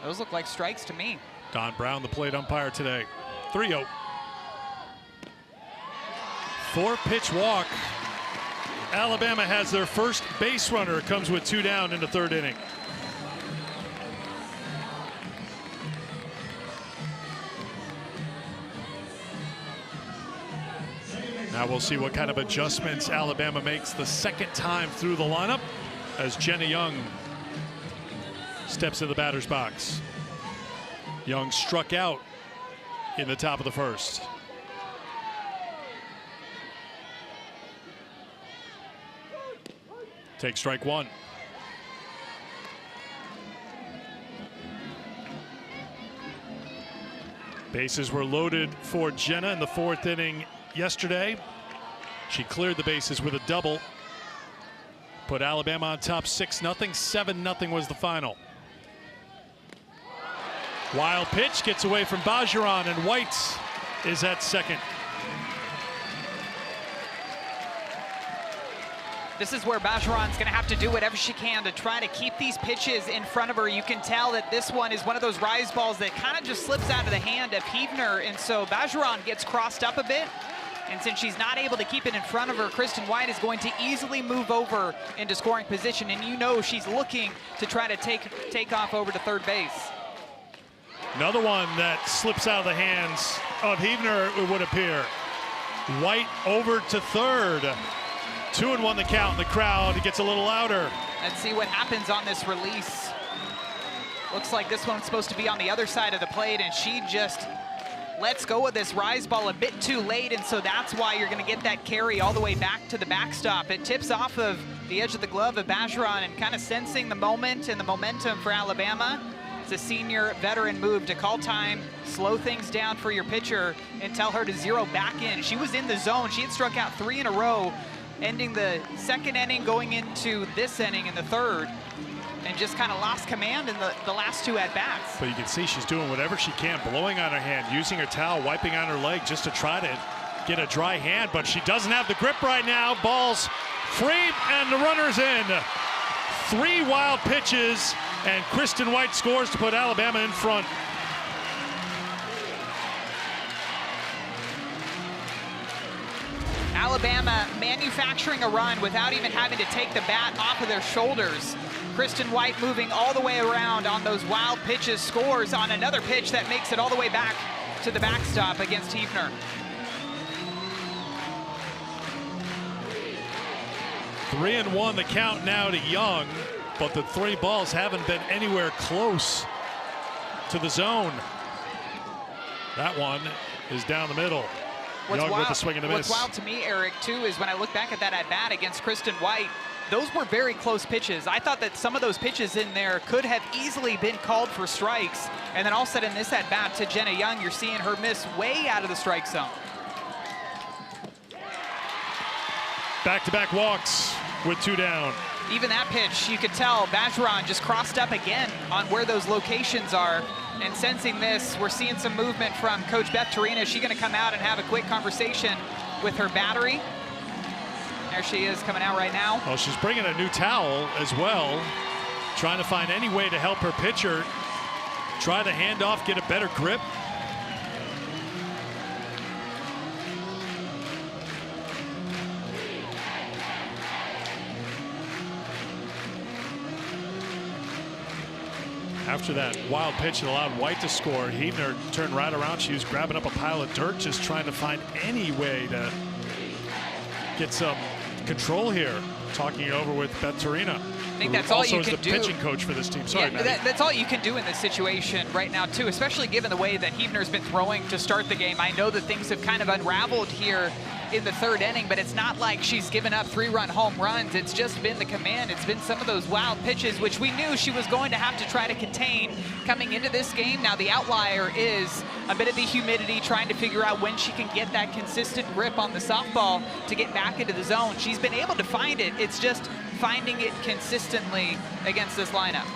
Those look like strikes to me. Don Brown, the plate umpire today. 3-0. 4-pitch walk. Alabama has their first base runner. Comes with 2 down in the 3rd inning. Now we'll see what kind of adjustments Alabama makes the 2nd time through the lineup as Jenna Young steps in the batter's box. Young struck out in the top of the 1st. Take strike 1. Bases were loaded for Jenna in the 4th inning yesterday. She cleared the bases with a double. Put Alabama on top 6-0. 7-0 was the final. Wild pitch gets away from Bacheron, and White is at second. This is where Bacheron's going to have to do whatever she can to try to keep these pitches in front of her. You can tell that this one is one of those rise balls that kind of just slips out of the hand of Huebner, and so Bacheron gets crossed up a bit. And since she's not able to keep it in front of her, Kristen White is going to easily move over into scoring position, and you know she's looking to try to take off over to third base. Another one that slips out of the hands of Huebner, it would appear. White over to third. 2-1 the count. The crowd gets a little louder. Let's see what happens on this release. Looks like this one's supposed to be on the other side of the plate, and she just lets go of this rise ball a bit too late, and so that's why you're going to get that carry all the way back to the backstop. It tips off of the edge of the glove of Bacheron, and kind of sensing the moment and the momentum for Alabama. It's a senior veteran move to call time, slow things down for your pitcher, and tell her to zero back in. She was in the zone. She had struck out 3 in a row, ending the 2nd inning, going into this inning in the 3rd, and just kind of lost command in the last 2 at-bats. But you can see she's doing whatever she can, blowing on her hand, using her towel, wiping on her leg just to try to get a dry hand, but she doesn't have the grip right now. Ball's free, and the runner's in. 3 wild pitches, and Kristen White scores to put Alabama in front. Alabama manufacturing a run without even having to take the bat off of their shoulders. Kristen White moving all the way around on those wild pitches, scores on another pitch that makes it all the way back to the backstop against Huebner. Three and one the count now to Young, but the 3 balls haven't been anywhere close to the zone. That one is down the middle. Young with a swing and a miss. What's wild to me, Eric, too, is when I look back at that at-bat against Kristen White, those were very close pitches. I thought that some of those pitches in there could have easily been called for strikes. And then all of a sudden, this at-bat to Jenna Young, you're seeing her miss way out of the strike zone. Back-to-back walks with 2 down. Even that pitch, you could tell Bacheron just crossed up again on where those locations are. And sensing this, we're seeing some movement from Coach Beth Torina. Is she going to come out and have a quick conversation with her battery? There she is coming out right now. Well, she's bringing a new towel as well, trying to find any way to help her pitcher try the handoff, get a better grip. After that wild pitch that allowed White to score, Huebner turned right around. She was grabbing up a pile of dirt, just trying to find any way to get some control here. Talking it over with Beth Torina. I think that's all you can do. Also is the pitching coach for this team. Sorry, yeah, that's all you can do in this situation right now, too, especially given the way that Huebner's been throwing to start the game. I know that things have kind of unraveled here in the third inning, but it's not like she's given up 3-run home runs. It's just been the command. It's been some of those wild pitches, which we knew she was going to have to try to contain coming into this game. Now, the outlier is a bit of the humidity, trying to figure out when she can get that consistent grip on the softball to get back into the zone. She's been able to find it. It's just finding it consistently against this lineup.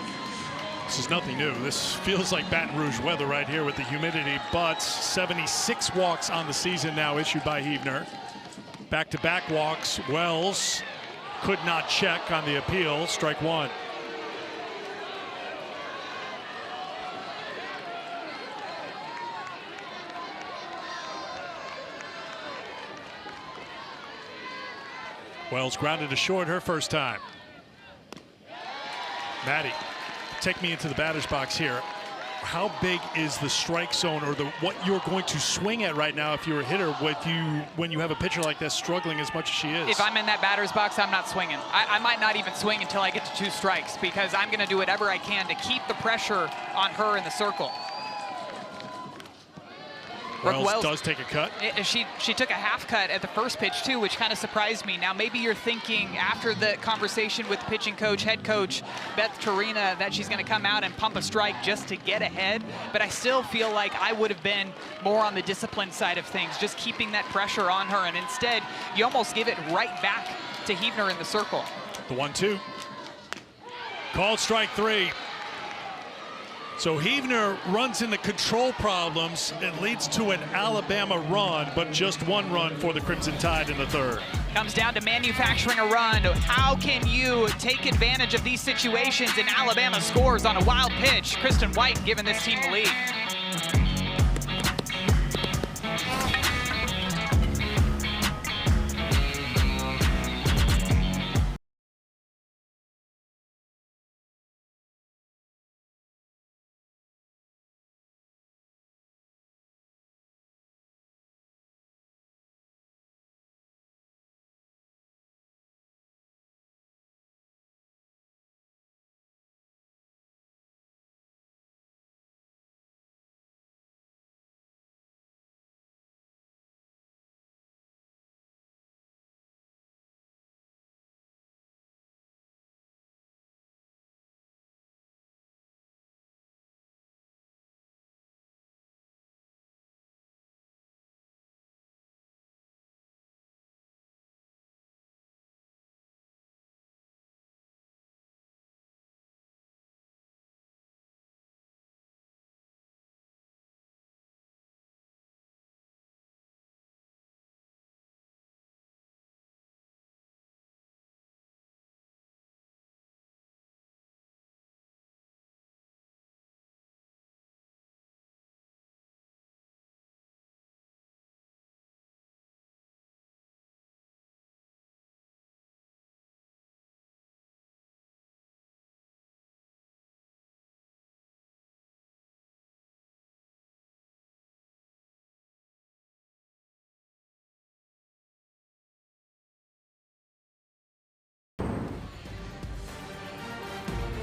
This is nothing new. This feels like Baton Rouge weather right here with the humidity, but 76 walks on the season now issued by Huebner. Back-to-back walks. Wells could not check on the appeal. Strike one. Wells grounded to short her first time. Maddie, take me into the batter's box here. How big is the strike zone, or what you're going to swing at right now if you're a hitter when you have a pitcher like this struggling as much as she is? If I'm in that batter's box, I'm not swinging. I might not even swing until I get to 2 strikes, because I'm going to do whatever I can to keep the pressure on her in the circle. Wells does take a cut. She took a half cut at the first pitch too, which kind of surprised me. Now maybe you're thinking after the conversation with pitching coach, head coach Beth Torina, that she's going to come out and pump a strike just to get ahead, but I still feel like I would have been more on the discipline side of things, just keeping that pressure on her, and instead you almost give it right back to Huebner in the circle. The 1-2. Called strike 3. So Huebner runs into control problems. It leads to an Alabama run, but just 1 run for the Crimson Tide in the third. Comes down to manufacturing a run. How can you take advantage of these situations? And Alabama scores on a wild pitch. Kristen White giving this team the lead.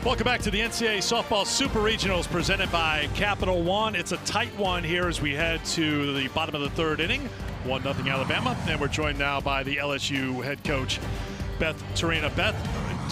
Welcome back to the NCAA Softball Super Regionals presented by Capital One. It's a tight one here as we head to the bottom of the third inning. 1-0 Alabama. And we're joined now by the LSU head coach, Beth Torina. Beth,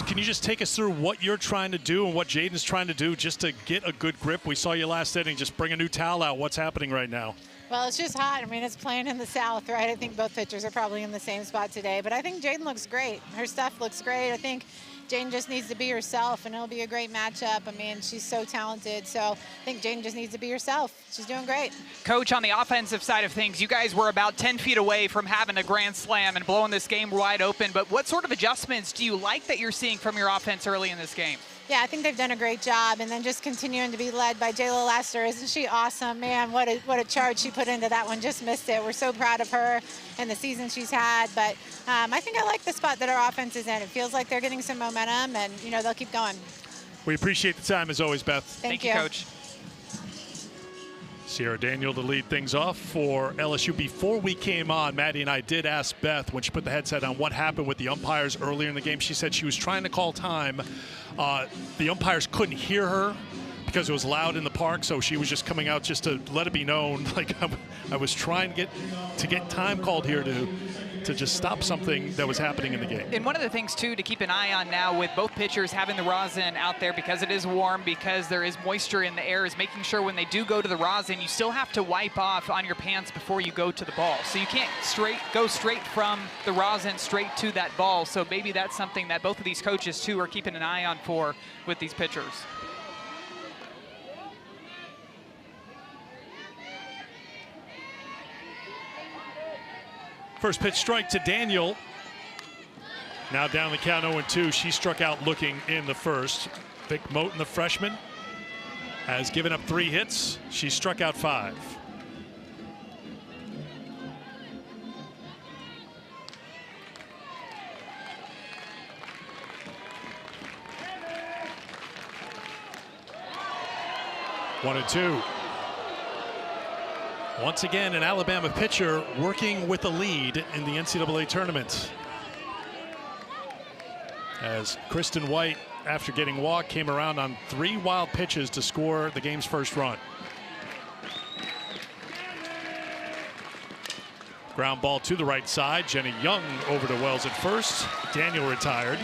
can you just take us through what you're trying to do and what Jaden's trying to do just to get a good grip? We saw you last inning. Just bring a new towel out. What's happening right now? Well, it's just hot. I mean, it's playing in the south, right? I think both pitchers are probably in the same spot today. But I think Jaden looks great. Her stuff looks great. I think Jane just needs to be herself, and it'll be a great matchup. I mean, she's so talented, so I think Jane just needs to be herself. She's doing great. Coach, on the offensive side of things, you guys were about 10 feet away from having a grand slam and blowing this game wide open, but what sort of adjustments do you like that you're seeing from your offense early in this game? Yeah, I think they've done a great job, and then just continuing to be led by Jayla Laster. Isn't she awesome? Man, what a charge she put into that one. Just missed it. We're so proud of her and the season she's had, but I think I like the spot that our offense is in. It feels like they're getting some momentum, and, you know, they'll keep going. We appreciate the time as always, Beth. Thank you, Coach. Sierra Daniel to lead things off for LSU. Before we came on, Maddie and I did ask Beth when she put the headset on what happened with the umpires earlier in the game. She said she was trying to call time. The umpires couldn't hear her because it was loud in the park, so she was just coming out just to let it be known. Like, I was trying to get time called here to just stop something that was happening in the game. And one of the things, too, to keep an eye on now with both pitchers having the rosin out there because it is warm, because there is moisture in the air, is making sure when they do go to the rosin, you still have to wipe off on your pants before you go to the ball. So you can't go straight from the rosin straight to that ball. So maybe that's something that both of these coaches, too, are keeping an eye on for with these pitchers. First pitch strike to Daniel. Now down the count 0-2. She struck out looking in the first. Vic Moten, the freshman, has given up 3 hits. She struck out 5. One and two. Once again, an Alabama pitcher working with a lead in the NCAA tournament. As Kristen White, after getting walked, came around on 3 wild pitches to score the game's first run. Ground ball to the right side. Jenny Young over to Wells at first. Daniel retired.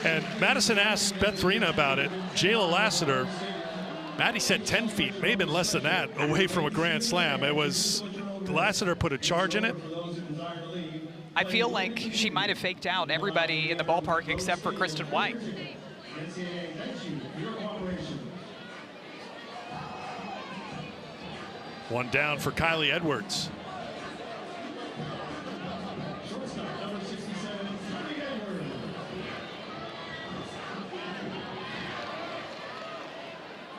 And Madison asked Beth Farina about it. Jayla Lassiter, Maddie said 10 feet, may have been less than that, away from a grand slam. It was, Lassiter put a charge in it. I feel like she might have faked out everybody in the ballpark except for Kristen White. One down for Kylie Edwards.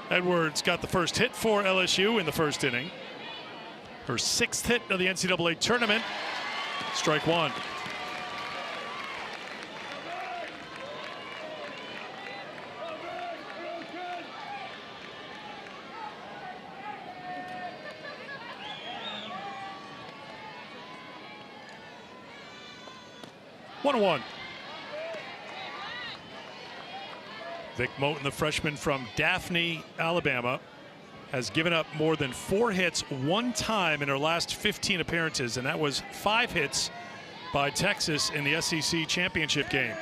Edwards got the first hit for LSU in the first inning. Her 6th hit of the NCAA tournament. Strike 1. One. Vic Moten, the freshman from Daphne, Alabama, has given up more than 4 hits 1 time in her last 15 appearances, and that was 5 hits by Texas in the SEC championship game.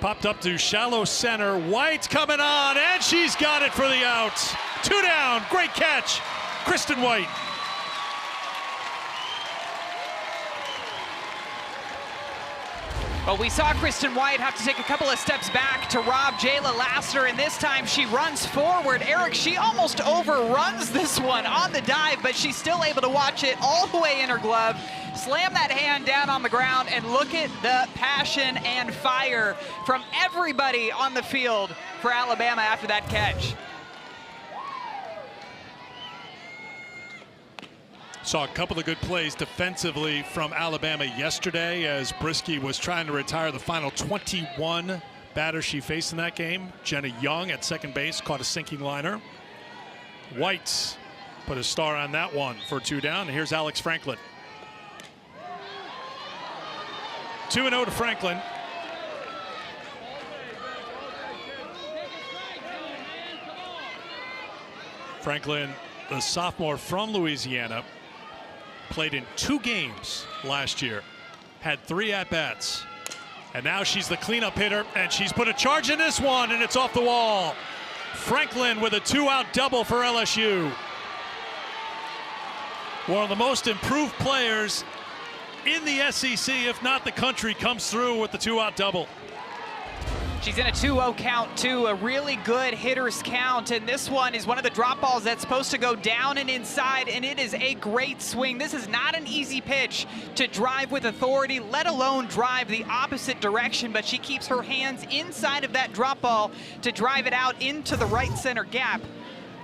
Popped up to shallow center. White coming on, and she's got it for the out. 2 down. Great catch, Kristen White. Well, we saw Kristen White have to take a couple of steps back to rob Jayla Lassiter, and this time she runs forward. Eric, she almost overruns this one on the dive, but she's still able to watch it all the way in her glove, slam that hand down on the ground, and look at the passion and fire from everybody on the field for Alabama after that catch. Saw a couple of good plays defensively from Alabama yesterday as Brisky was trying to retire the final 21 batters she faced in that game. Jenna Young at second base caught a sinking liner. White put a star on that one for 2 down. And here's Alex Franklin. 2-0 to Franklin. Franklin, the sophomore from Louisiana, played in 2 games last year, had 3 at-bats, and now she's the cleanup hitter, and she's put a charge in this one, and it's off the wall. Franklin with a 2-out double for LSU. One of the most improved players in the SEC, if not the country, comes through with the 2-out double. She's in a 2-0 count, too, a really good hitter's count, and this one is one of the drop balls that's supposed to go down and inside, and it is a great swing. This is not an easy pitch to drive with authority, let alone drive the opposite direction, but she keeps her hands inside of that drop ball to drive it out into the right center gap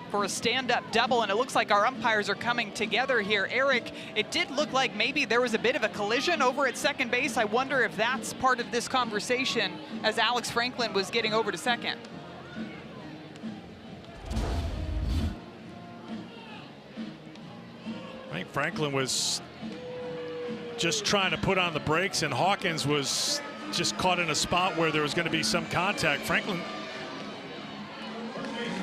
for a stand-up double, and it looks like our umpires are coming together here. Eric, it did look like maybe there was a bit of a collision over at second base. I wonder if that's part of this conversation as Alex Franklin was getting over to second. I think Franklin was just trying to put on the brakes, and Hawkins was just caught in a spot where there was going to be some contact. Franklin,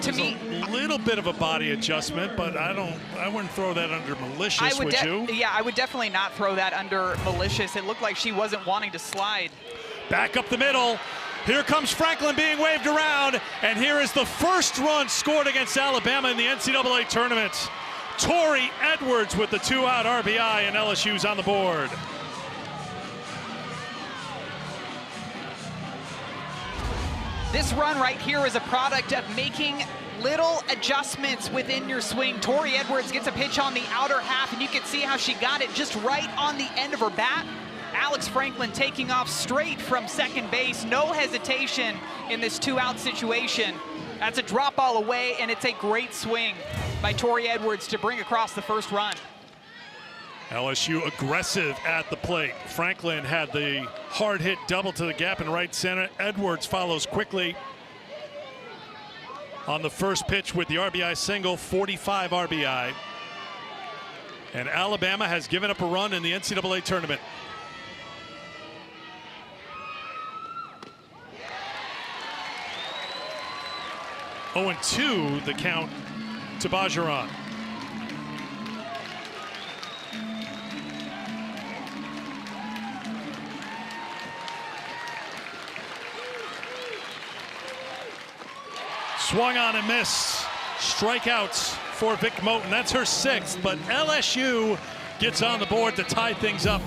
to me, a little bit of a body adjustment, but I wouldn't throw that under malicious, would you? Yeah, I would definitely not throw that under malicious. It looked like she wasn't wanting to slide. Back up the middle. Here comes Franklin being waved around, and here is the first run scored against Alabama in the NCAA tournament. Tori Edwards with the 2-out RBI, and LSU's on the board. This run right here is a product of making little adjustments within your swing. Tori Edwards gets a pitch on the outer half, and you can see how she got it just right on the end of her bat. Alex Franklin taking off straight from second base. No hesitation in this 2-out situation. That's a drop ball away, and it's a great swing by Tori Edwards to bring across the first run. LSU aggressive at the plate. Franklin had the hard hit double to the gap in right center. Edwards follows quickly on the first pitch with the RBI single, 45 RBI. And Alabama has given up a run in the NCAA tournament. Oh, and 2 the count to Bajaran. Swung on and missed. Strikeouts for Vic Moten. That's her 6th, but LSU gets on the board to tie things up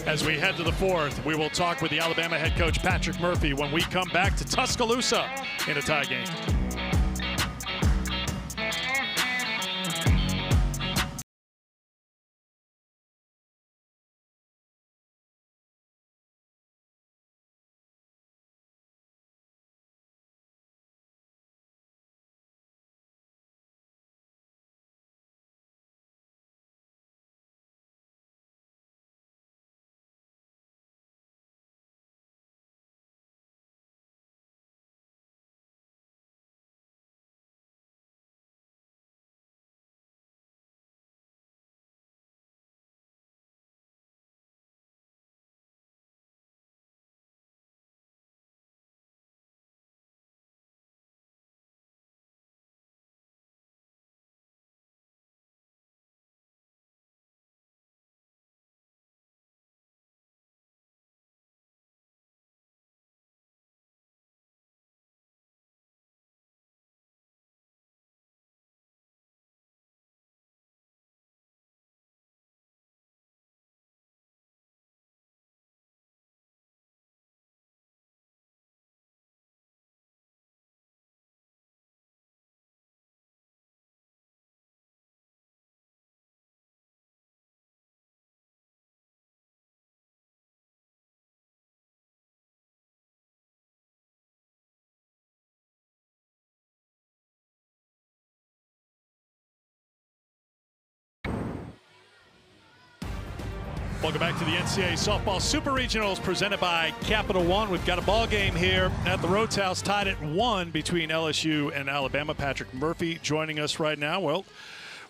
as we head to the 4th. We will talk with the Alabama head coach Patrick Murphy when we come back to Tuscaloosa in a tie game. Welcome back to the NCAA Softball Super Regionals presented by Capital One. We've got a ball game here at the Rhodes House, tied at 1 between LSU and Alabama. Patrick Murphy joining us right now. Well,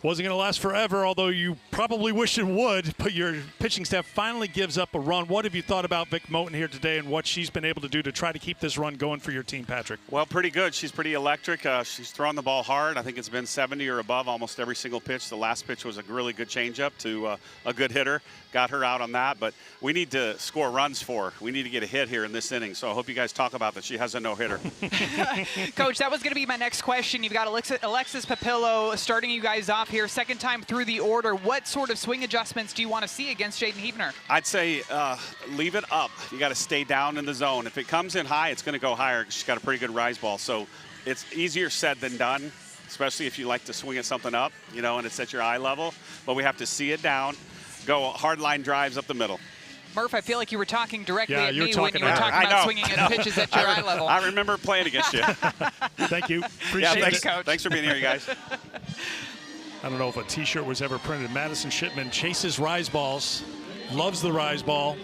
wasn't going to last forever, although you probably wish it would, but your pitching staff finally gives up a run. What have you thought about Vic Moten here today and what she's been able to do to try to keep this run going for your team, Patrick? Well, pretty good. She's pretty electric. She's throwing the ball hard. I think it's been 70 or above almost every single pitch. The last pitch was a really good changeup to a good hitter. Got her out on that, but we need to score runs for her. We need to get a hit here in this inning, so I hope you guys talk about that. She has a no-hitter. Coach, that was going to be my next question. You've got Alexis Papillo starting you guys off here, second time through the order. What sort of swing adjustments do you want to see against Jaden Huebner? I'd say leave it up. You got to stay down in the zone. If it comes in high, it's going to go higher because she's got a pretty good rise ball. So it's easier said than done, especially if you like to swing at something up, you know, and it's at your eye level. But we have to see it down, go hard line drives up the middle. Murph, I feel like you were talking directly at me when you were talking I about know. swinging at pitches at your eye level. I remember playing against you. Thank you. Appreciate thanks, it. Coach. Thanks for being here, you guys. I don't know if a T-shirt was ever printed. Madison Shipman chases rise balls, loves the rise ball,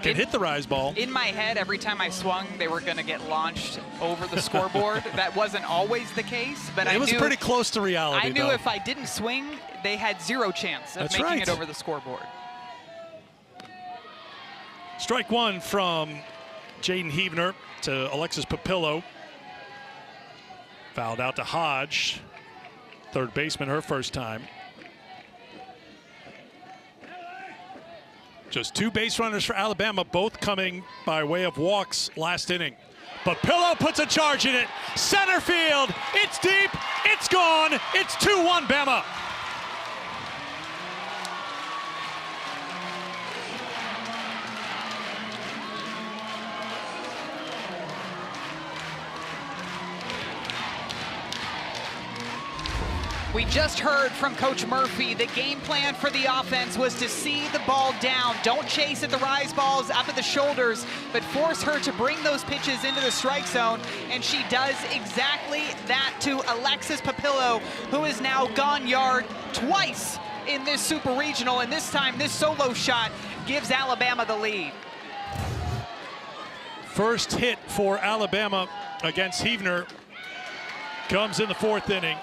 can hit the rise ball. In my head, every time I swung, they were going to get launched over the scoreboard. That wasn't always the case, but It was knew, pretty close to reality, I knew though. if I didn't swing, they had zero chance of That's making right. it over the scoreboard. Strike one from Jaden Huebner to Alexis Papillo. Fouled out to Hodge, third baseman, her first time. Just two base runners for Alabama, both coming by way of walks last inning. Papillo puts a charge in it. Center field. It's deep. It's gone. It's 2-1 Bama. We just heard from Coach Murphy. The game plan for the offense was to see the ball down. Don't chase at the rise balls up at the shoulders, but force her to bring those pitches into the strike zone. And she does exactly that to Alexis Papillo, who has now gone yard twice in this Super Regional. And this time, this solo shot gives Alabama the lead. First hit for Alabama against Huebner comes in the fourth inning,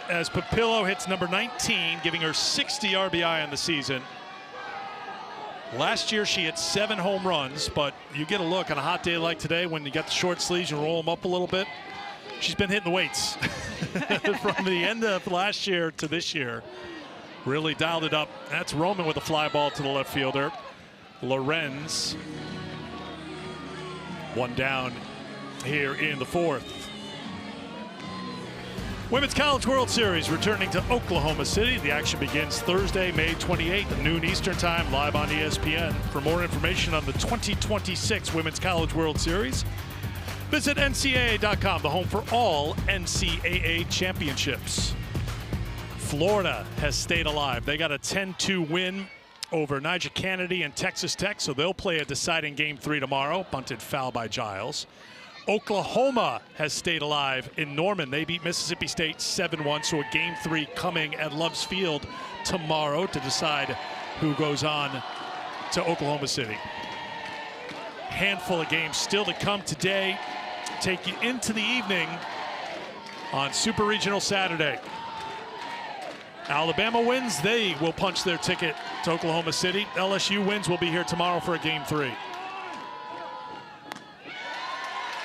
as Papillo hits number 19, giving her 60 RBI on the season. Last year she hit 7 home runs, but you get a look on a hot day like today when you got the short sleeves and roll them up a little bit. She's been hitting the weights from the end of last year to this year. Really dialed it up. That's Roman with a fly ball to the left fielder. Lorenz, one down here in the fourth. Women's College World Series returning to Oklahoma City. The action begins Thursday, May 28th, noon Eastern Time, live on ESPN. For more information on the 2026 Women's College World Series, visit NCAA.com, the home for all NCAA championships. Florida has stayed alive. They got a 10-2 win over Niger Kennedy and Texas Tech, so they'll play a deciding Game 3 tomorrow. Bunted foul by Giles. Oklahoma has stayed alive in Norman. They beat Mississippi State 7-1, so a Game 3 coming at Love's Field tomorrow to decide who goes on to Oklahoma City. Handful of games still to come today. Take you into the evening on Super Regional Saturday. Alabama wins, they will punch their ticket to Oklahoma City. LSU wins, will be here tomorrow for a Game 3.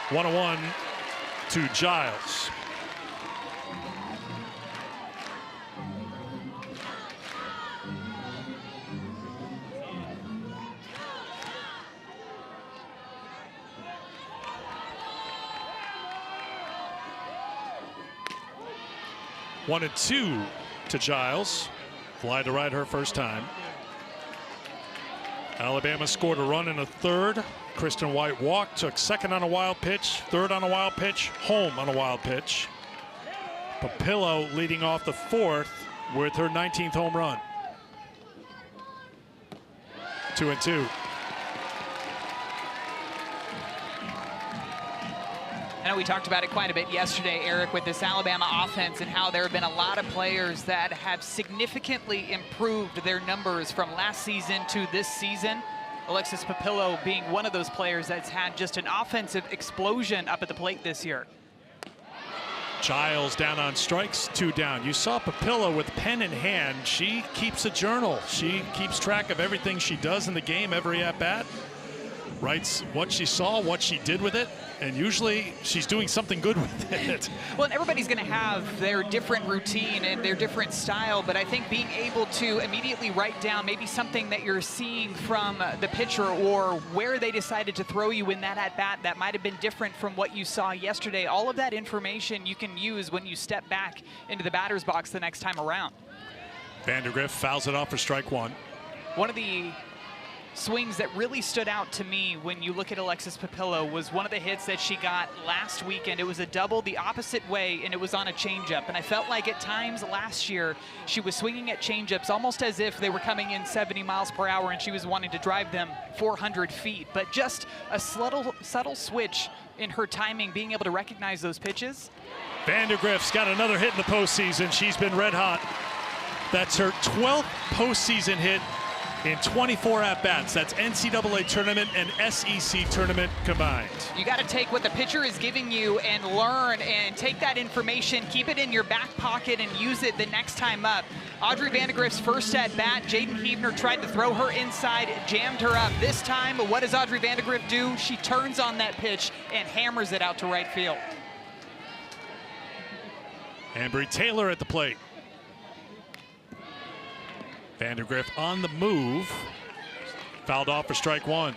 1-1 to Giles. One and two to Giles. Fly to right her first time. Alabama scored a run in the third. Kristen White walked, took second on a wild pitch, third on a wild pitch, home on a wild pitch. Papillo leading off the fourth with her 19th home run. 2-2. I know we talked about it quite a bit yesterday, Eric, with this Alabama offense and how there have been a lot of players that have significantly improved their numbers from last season to this season. Alexis Papillo being one of those players that's had just an offensive explosion up at the plate this year. Giles down on strikes, 2 down. You saw Papillo with pen in hand. She keeps a journal. She keeps track of everything she does in the game, every at-bat. writes what she saw, what she did with it, and usually she's doing something good with it. Well, and everybody's going to have their different routine and their different style, but I think being able to immediately write down maybe something that you're seeing from the pitcher or where they decided to throw you in that at-bat that might have been different from what you saw yesterday, all of that information you can use when you step back into the batter's box the next time around. Vandergrift fouls it off for strike one. One of the swings that really stood out to me when you look at Alexis Papillo was one of the hits that she got last weekend. It was a double the opposite way, and it was on a changeup. And I felt like at times last year she was swinging at changeups almost as if they were coming in 70 miles per hour and she was wanting to drive them 400 feet. But just a subtle switch in her timing, being able to recognize those pitches. Vandergrift's got another hit in the postseason. She's been red hot. That's her 12th postseason hit in 24 at-bats. That's NCAA tournament and SEC tournament combined. You got to take what the pitcher is giving you and learn and take that information, keep it in your back pocket and use it the next time up. Audrey Vandergrift's first at-bat, Jaden Heavner tried to throw her inside, jammed her up. This time, what does Audrey Vandergrift do? She turns on that pitch and hammers it out to right field. Ambry Taylor at the plate. Vandergrift on the move. Fouled off for strike one.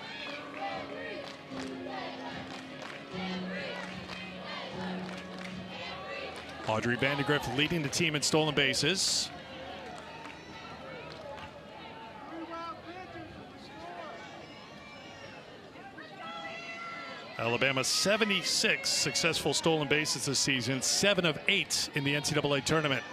Audrey Vandergrift leading the team in stolen bases. Alabama 76 successful stolen bases this season, 7 of 8 in the NCAA tournament.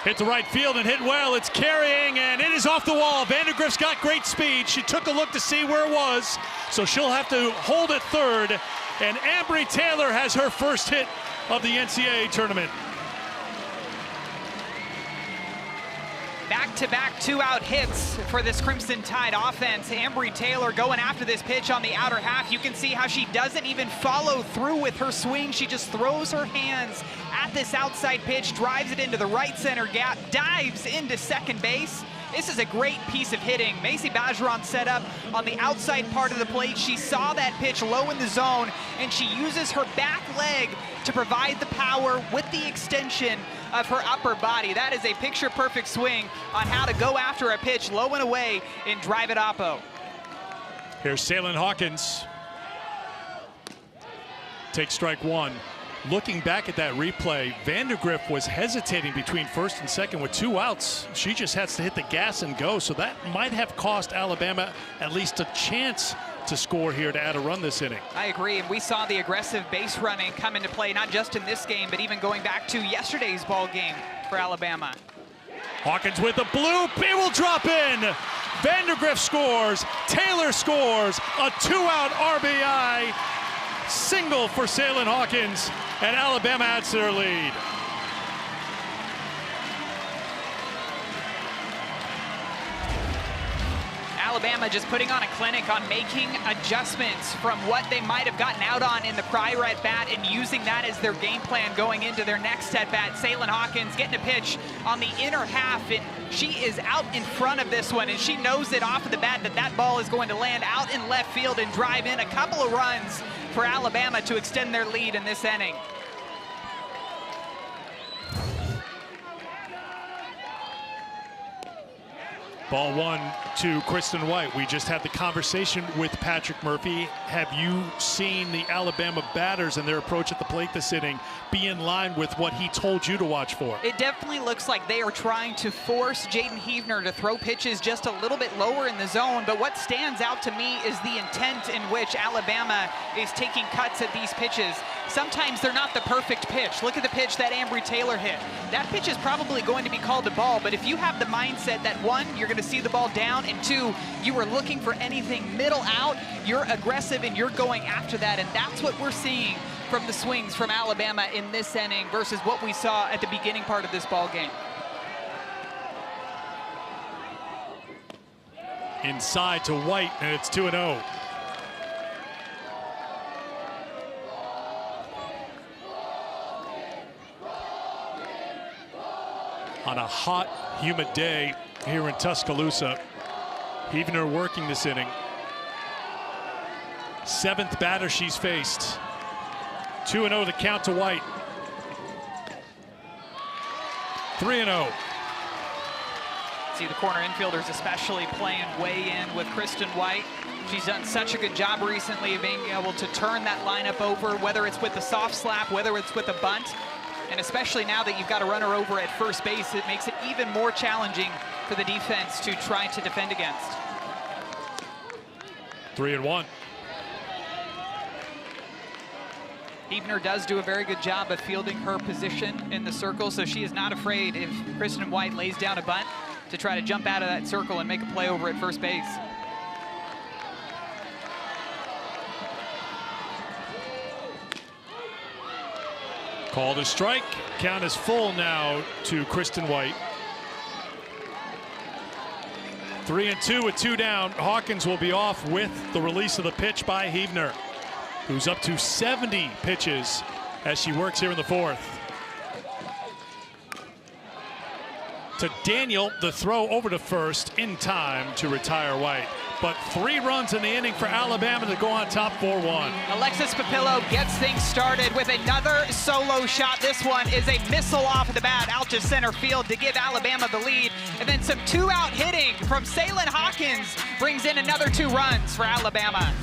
Hit to right field and hit well. It's carrying and it is off the wall. Vandergrift's got great speed. She took a look to see where it was, so she'll have to hold it third. And Ambry Taylor has her first hit of the NCAA tournament. Back-to-back two-out hits for this Crimson Tide offense. Ambry Taylor going after this pitch on the outer half. You can see how she doesn't even follow through with her swing. She just throws her hands at this outside pitch, drives it into the right center gap, dives into second base. This is a great piece of hitting. Macy Bergeron set up on the outside part of the plate. She saw that pitch low in the zone, and she uses her back leg to provide the power with the extension of her upper body. That is a picture-perfect swing on how to go after a pitch low and away and drive it oppo. Here's Saylin Hawkins. Take strike one. Looking back at that replay, Vandergrift was hesitating between first and second with 2 outs. She just has to hit the gas and go, so that might have cost Alabama at least a chance to score here to add a run this inning. I agree, and we saw the aggressive base running come into play, not just in this game, but even going back to yesterday's ball game for Alabama. Hawkins with the blue, it will drop in. Vandergrift scores, Taylor scores, a 2-out RBI single for Saylin Hawkins, and Alabama adds to their lead. Alabama just putting on a clinic on making adjustments from what they might have gotten out on in the prior at-bat and using that as their game plan going into their next at-bat. Saylin Hawkins getting a pitch on the inner half, and she is out in front of this one, and she knows it off of the bat that that ball is going to land out in left field and drive in a couple of runs for Alabama to extend their lead in this inning. Ball one to Kristen White. We just had the conversation with Patrick Murphy. Have you seen the Alabama batters and their approach at the plate this inning be in line with what he told you to watch for? It definitely looks like they are trying to force Jaden Heavner to throw pitches just a little bit lower in the zone, but what stands out to me is the intent in which Alabama is taking cuts at these pitches. Sometimes they're not the perfect pitch. Look at the pitch that Ambry Taylor hit. That pitch is probably going to be called a ball, but if you have the mindset that one, you're going to see the ball down, and two, you are looking for anything middle out, you're aggressive and you're going after that, and that's what we're seeing from the swings from Alabama in this inning versus what we saw at the beginning part of this ball game. Inside to White, and it's 2-0. On a hot, humid day here in Tuscaloosa. Huebner working this inning. 7th batter she's faced. 2-0 the count to White. 3-0. See the corner infielders especially playing way in with Kristen White. She's done such a good job recently of being able to turn that lineup over, whether it's with the soft slap, whether it's with a bunt. And especially now that you've got a runner over at first base, it makes it even more challenging for the defense to try to defend against. 3-1. Huebner does do a very good job of fielding her position in the circle, so she is not afraid if Kristen White lays down a bunt to try to jump out of that circle and make a play over at first base. Called a strike. Count is full now to Kristen White. 3-2 with 2 down. Hawkins will be off with the release of the pitch by Huebner, who's up to 70 pitches as she works here in the 4th. To Daniel, the throw over to first in time to retire White. But 3 runs in the inning for Alabama to go on top 4-1. Alexis Papillo gets things started with another solo shot. This one is a missile off of the bat out to center field to give Alabama the lead. And then some 2-out hitting from Salyn Hawkins brings in another 2 runs for Alabama.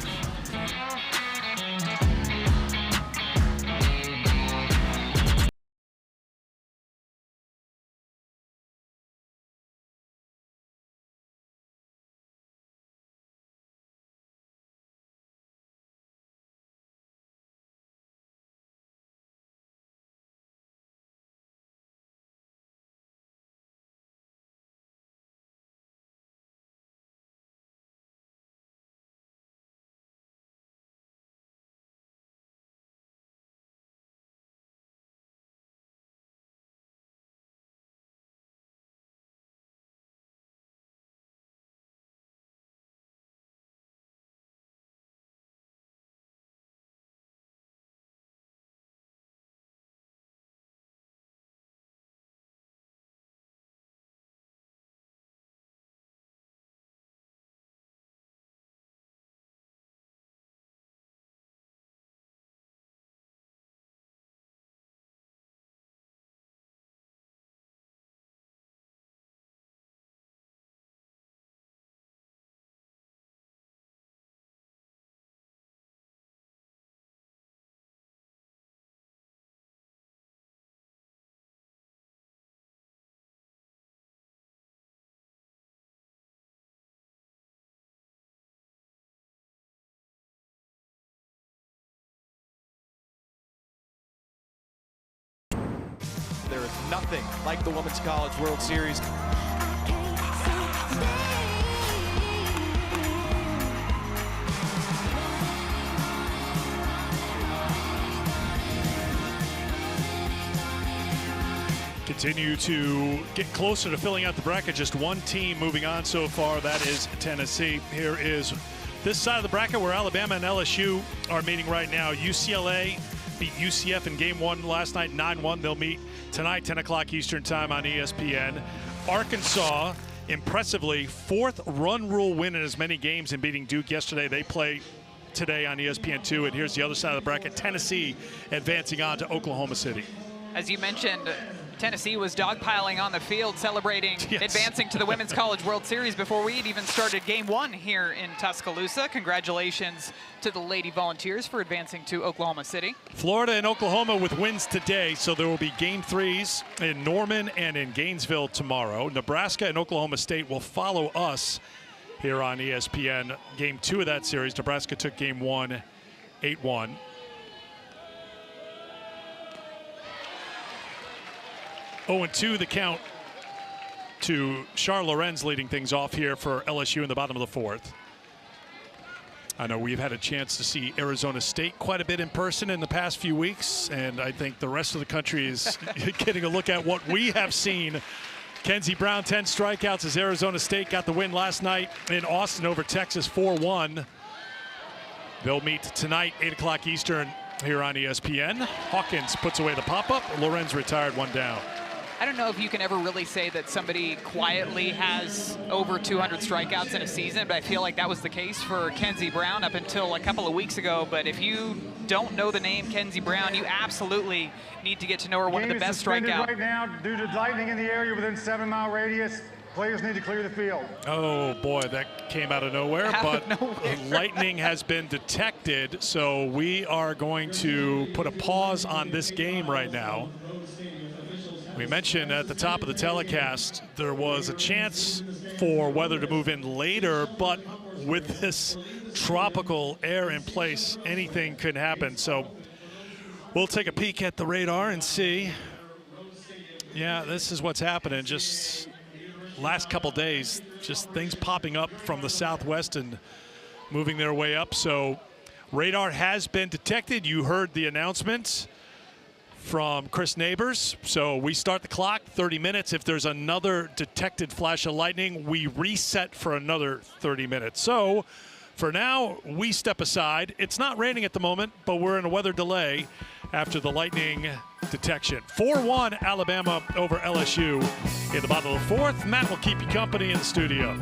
There is nothing like the Women's College World Series. Continue to get closer to filling out the bracket. Just 1 team moving on so far. That is Tennessee. Here is this side of the bracket where Alabama and LSU are meeting right now. UCLA beat UCF in game 1 last night, 9-1. They'll meet tonight, 10 o'clock Eastern time on ESPN. Arkansas, impressively, 4th run rule win in as many games in beating Duke yesterday. They play today on ESPN2. And here's the other side of the bracket. Tennessee advancing on to Oklahoma City. As you mentioned, Tennessee was dogpiling on the field, celebrating advancing to the Women's College World Series before we had even started game 1 here in Tuscaloosa. Congratulations to the Lady Volunteers for advancing to Oklahoma City. Florida and Oklahoma with wins today, so there will be game 3s in Norman and in Gainesville tomorrow. Nebraska and Oklahoma State will follow us here on ESPN. Game 2 of that series, Nebraska took game 1, 8-1. 0-2 the count to Char Lorenz leading things off here for LSU in the bottom of the 4th. I know we've had a chance to see Arizona State quite a bit in person in the past few weeks, and I think the rest of the country is getting a look at what we have seen. Kenzie Brown, 10 strikeouts as Arizona State got the win last night in Austin over Texas 4-1. They'll meet tonight, 8 o'clock Eastern here on ESPN. Hawkins puts away the pop-up. Lorenz retired, 1 down. I don't know if you can ever really say that somebody quietly has over 200 strikeouts in a season, but I feel like that was the case for Kenzie Brown up until a couple of weeks ago. But if you don't know the name Kenzie Brown, you absolutely need to get to know her. One of the best strikeout. Right now, due to lightning in the area within 7-mile radius, players need to clear the field. Oh boy, that came out of nowhere, but lightning has been detected, so we are going to put a pause on this game right now. We mentioned at the top of the telecast there was a chance for weather to move in later, but with this tropical air in place, anything could happen. So we'll take a peek at the radar and see. Yeah, this is what's happening. Just last couple days, just things popping up from the southwest and moving their way up. So radar has been detected. You heard the announcement from Chris Neighbors. So we start the clock, 30 minutes. If there's another detected flash of lightning, we reset for another 30 minutes. So for now, we step aside. It's not raining at the moment, but we're in a weather delay after the lightning detection. 4-1 Alabama over LSU in the bottom of the fourth. Matt will keep you company in the studio.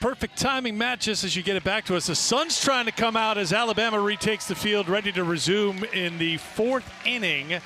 perfect timing, Matt, just as you get it back to us. The sun's trying to come out as Alabama retakes the field, ready to resume in the 4th inning,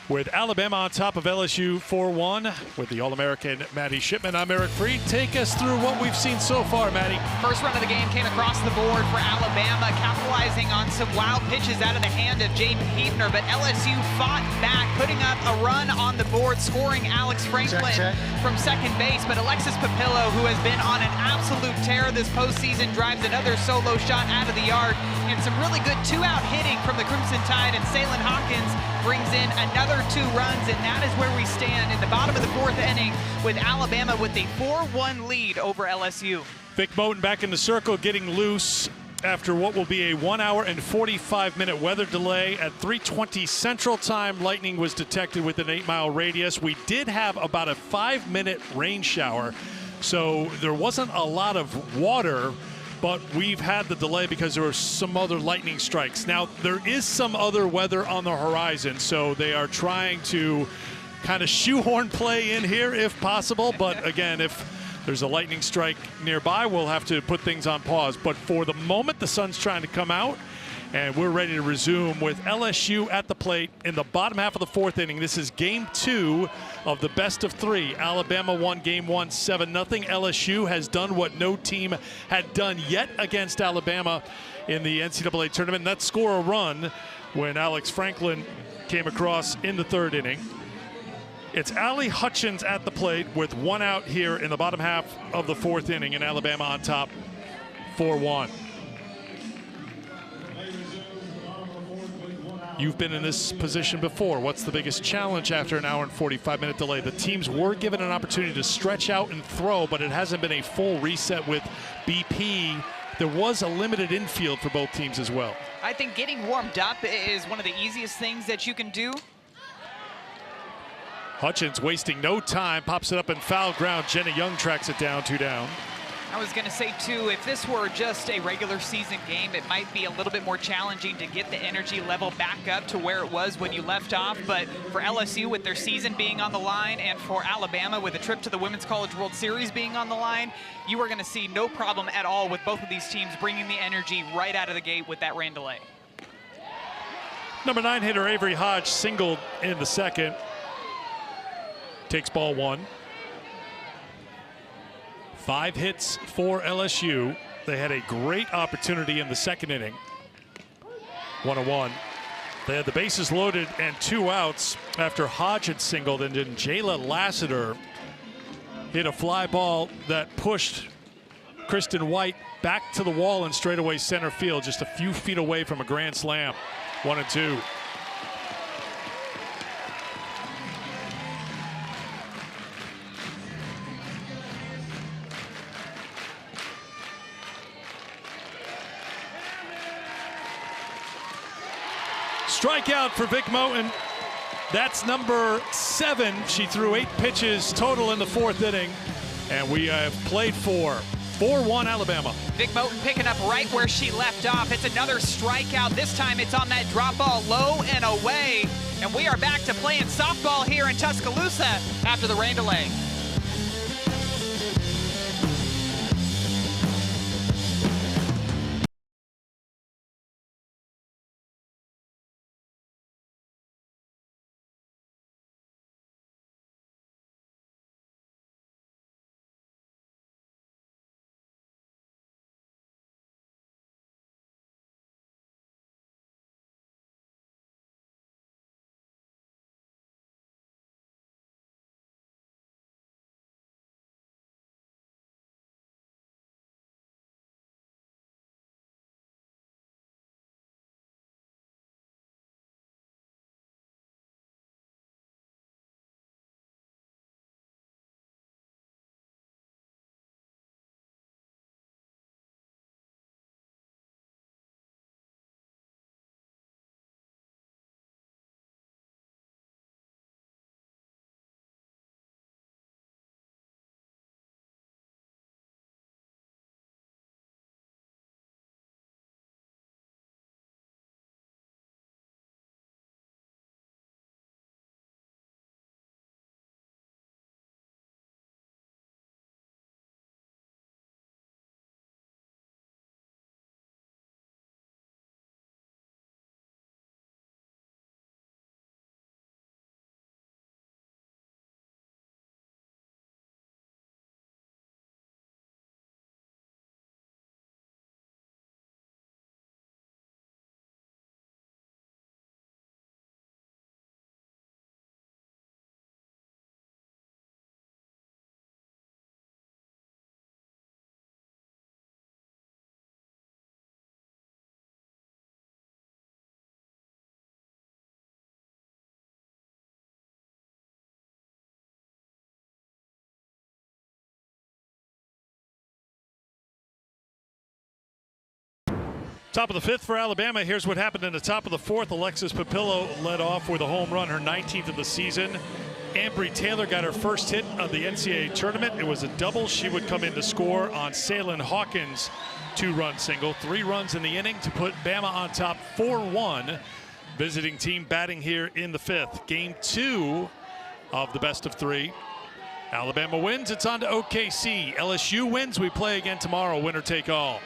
with Alabama on top of LSU 4-1 with the All-American Maddie Shipman. I'm Eric Freed. Take us through what we've seen so far, Maddie. First run of the game came across the board for Alabama, capitalizing on some wild pitches out of the hand of Jaden Heebner, but LSU fought back, putting up a run on the board, scoring Alex Franklin from second base. But Alexis Papillo, who has been on an absolute tear this postseason, drives another solo shot out of the yard, and some really good two-out hitting from the Crimson Tide, and Salen Hawkins brings in another 2 runs, and that is where we stand in the bottom of the 4th inning with Alabama with a 4-1 lead over LSU. Vic Moten back in the circle, getting loose after what will be a 1 hour and 45-minute weather delay. At 3:20 Central Time, lightning was detected within an 8-mile radius. We did have about a 5-minute rain shower, so there wasn't a lot of water, but we've had the delay because there were some other lightning strikes. Now, there is some other weather on the horizon, so they are trying to kind of shoehorn play in here if possible. But again, if there's a lightning strike nearby, we'll have to put things on pause. But for the moment, the sun's trying to come out, and we're ready to resume with LSU at the plate in the bottom half of the 4th inning. This is game 2 of the best of 3. Alabama won game 1 7-0. LSU has done what no team had done yet against Alabama in the NCAA tournament, and that's score a run when Alex Franklin came across in the 3rd inning. It's Allie Hutchins at the plate with 1 out here in the bottom half of the 4th inning, and Alabama on top 4-1. You've been in this position before. What's the biggest challenge after an hour and 45-minute delay? The teams were given an opportunity to stretch out and throw, but it hasn't been a full reset with BP. There was a limited infield for both teams as well. I think getting warmed up is one of the easiest things that you can do. Hutchins wasting no time, pops it up in foul ground. Jenna Young tracks it down, 2 down. I was going to say, too, if this were just a regular season game, it might be a little bit more challenging to get the energy level back up to where it was when you left off. But for LSU, with their season being on the line, and for Alabama, with a trip to the Women's College World Series being on the line, you are going to see no problem at all with both of these teams bringing the energy right out of the gate with that rain delay. Number 9 hitter Avery Hodge singled in the 2nd. Takes ball 1. 5 hits for LSU. They had a great opportunity in the 2nd inning. 1-1. They had the bases loaded and 2 outs after Hodge had singled, and then Jayla Lassiter hit a fly ball that pushed Kristen White back to the wall in straightaway center field, just a few feet away from a grand slam. 1-2. Strikeout for Vic Moten. That's number 7. She threw 8 pitches total in the 4th inning, and we have played 4-1 Alabama. Vic Moten picking up right where she left off. It's another strikeout. This time it's on that drop ball low and away, and we are back to playing softball here in Tuscaloosa after the rain delay. Top of the fifth for Alabama. Here's what happened in the top of the fourth. Alexis Papillo led off with a home run, her 19th of the season. Ambry Taylor got her first hit of the NCAA tournament. It was a double. She would come in to score on Salyn Hawkins' 2-run single. 3 runs in the inning to put Bama on top 4-1. Visiting team batting here in the fifth. Game 2 of the best of 3. Alabama wins. It's on to OKC. LSU wins. We play again tomorrow. Winner take all.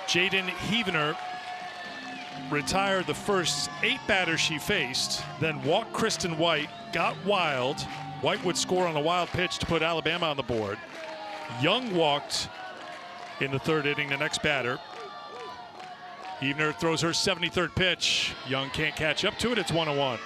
Jaden Heavener retired the first 8 batters she faced, then walked Kristen White, got wild. White would score on a wild pitch to put Alabama on the board. Young walked in the 3rd inning, the next batter. Heavener throws her 73rd pitch. Young can't catch up to it. It's 1-1.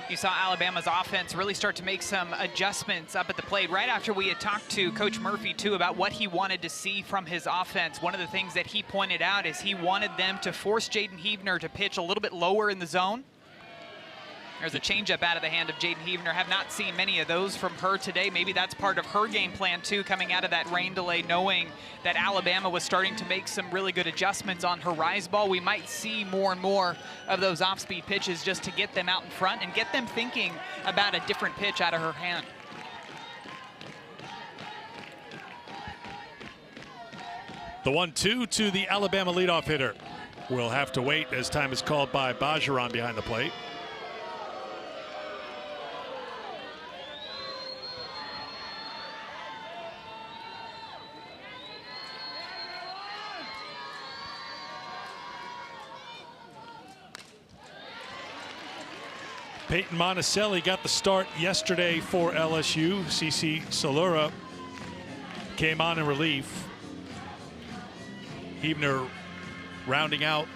You saw Alabama's offense really start to make some adjustments up at the plate right after we had talked to Coach Murphy, too, about what he wanted to see from his offense. One of the things that he pointed out is he wanted them to force Jaden Heavener to pitch a little bit lower in the zone. There's a changeup out of the hand of Jaden Heavener. Have not seen many of those from her today. Maybe that's part of her game plan, too, coming out of that rain delay, knowing that Alabama was starting to make some really good adjustments on her rise ball. We might see more and more of those off-speed pitches just to get them out in front and get them thinking about a different pitch out of her hand. The 1-2 to the Alabama leadoff hitter. We'll have to wait as time is called by Bajaran behind the plate. Peyton Monticelli got the start yesterday for LSU. Cece Salura came on in relief. Heavener rounding out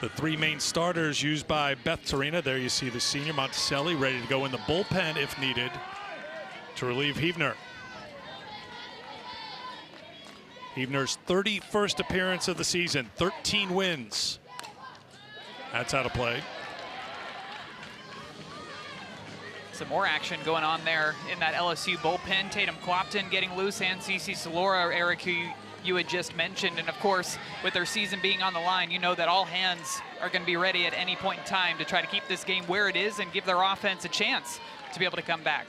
the 3 main starters used by Beth Torina. There you see the senior Monticelli ready to go in the bullpen if needed to relieve Heavener. Heavener's 31st appearance of the season, 13 wins. That's how to play. Some more action going on there in that LSU bullpen. Tatum Clopton getting loose, and Cece Salura, Eric, who you had just mentioned. And of course, with their season being on the line, you know that all hands are going to be ready at any point in time to try to keep this game where it is and give their offense a chance to be able to come back.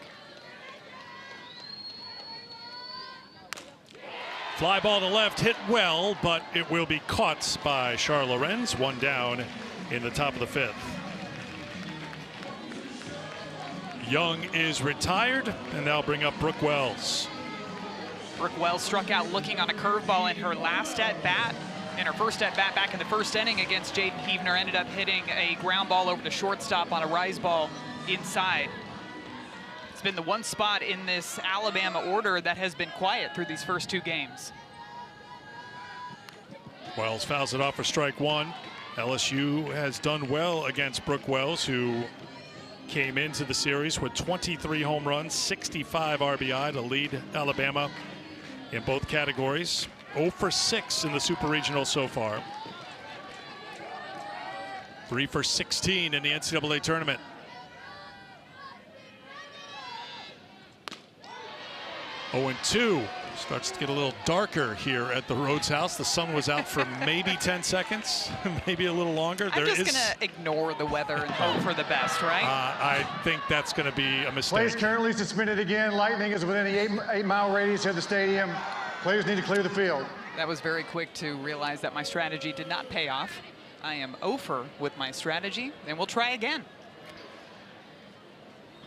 Fly ball to left, hit well, but it will be caught by Char Lorenz. 1 down in the top of the 5th. Young is retired, and they'll bring up Brooke Wells. Brooke Wells struck out looking on a curveball in her last at-bat. In her first at-bat back in the first inning against Jaden Heavener, ended up hitting a ground ball over the shortstop on a rise ball inside. It's been the one spot in this Alabama order that has been quiet through these first 2 games. Wells fouls it off for strike 1. LSU has done well against Brooke Wells, who came into the series with 23 home runs, 65 RBI to lead Alabama in both categories. 0 for 6 in the Super Regional so far. 3 for 16 in the NCAA tournament. Oh, and 2. Starts to get a little darker here at the Rhodes house. The sun was out for maybe 10 seconds, maybe a little longer. I'm just going to ignore the weather and hope for the best, right? I think that's going to be a mistake. Plays currently suspended again. Lightning is within the 8-mile radius of the stadium. Players need to clear the field. That was very quick to realize that my strategy did not pay off. I am over with my strategy, and we'll try again.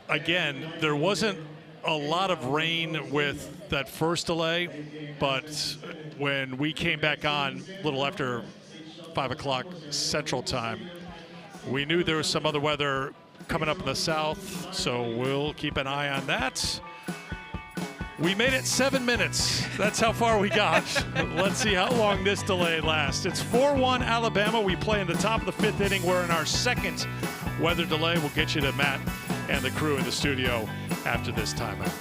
Again, there wasn't a lot of rain with that first delay, but when we came back on a little after 5 o'clock Central Time, we knew there was some other weather coming up in the south, so we'll keep an eye on that. We made it 7 minutes. That's how far we got. Let's see how long this delay lasts. It's 4-1 Alabama. We play in the top of the 5th inning. We're in our 2nd weather delay. We'll get you to Matt and the crew in the studio after this timeout.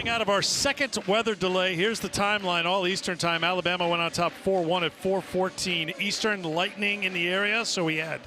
coming out of our second weather delay. Here's the timeline, all Eastern time. Alabama went on top 4-1 at 4:14 Eastern. Lightning in the area, so we had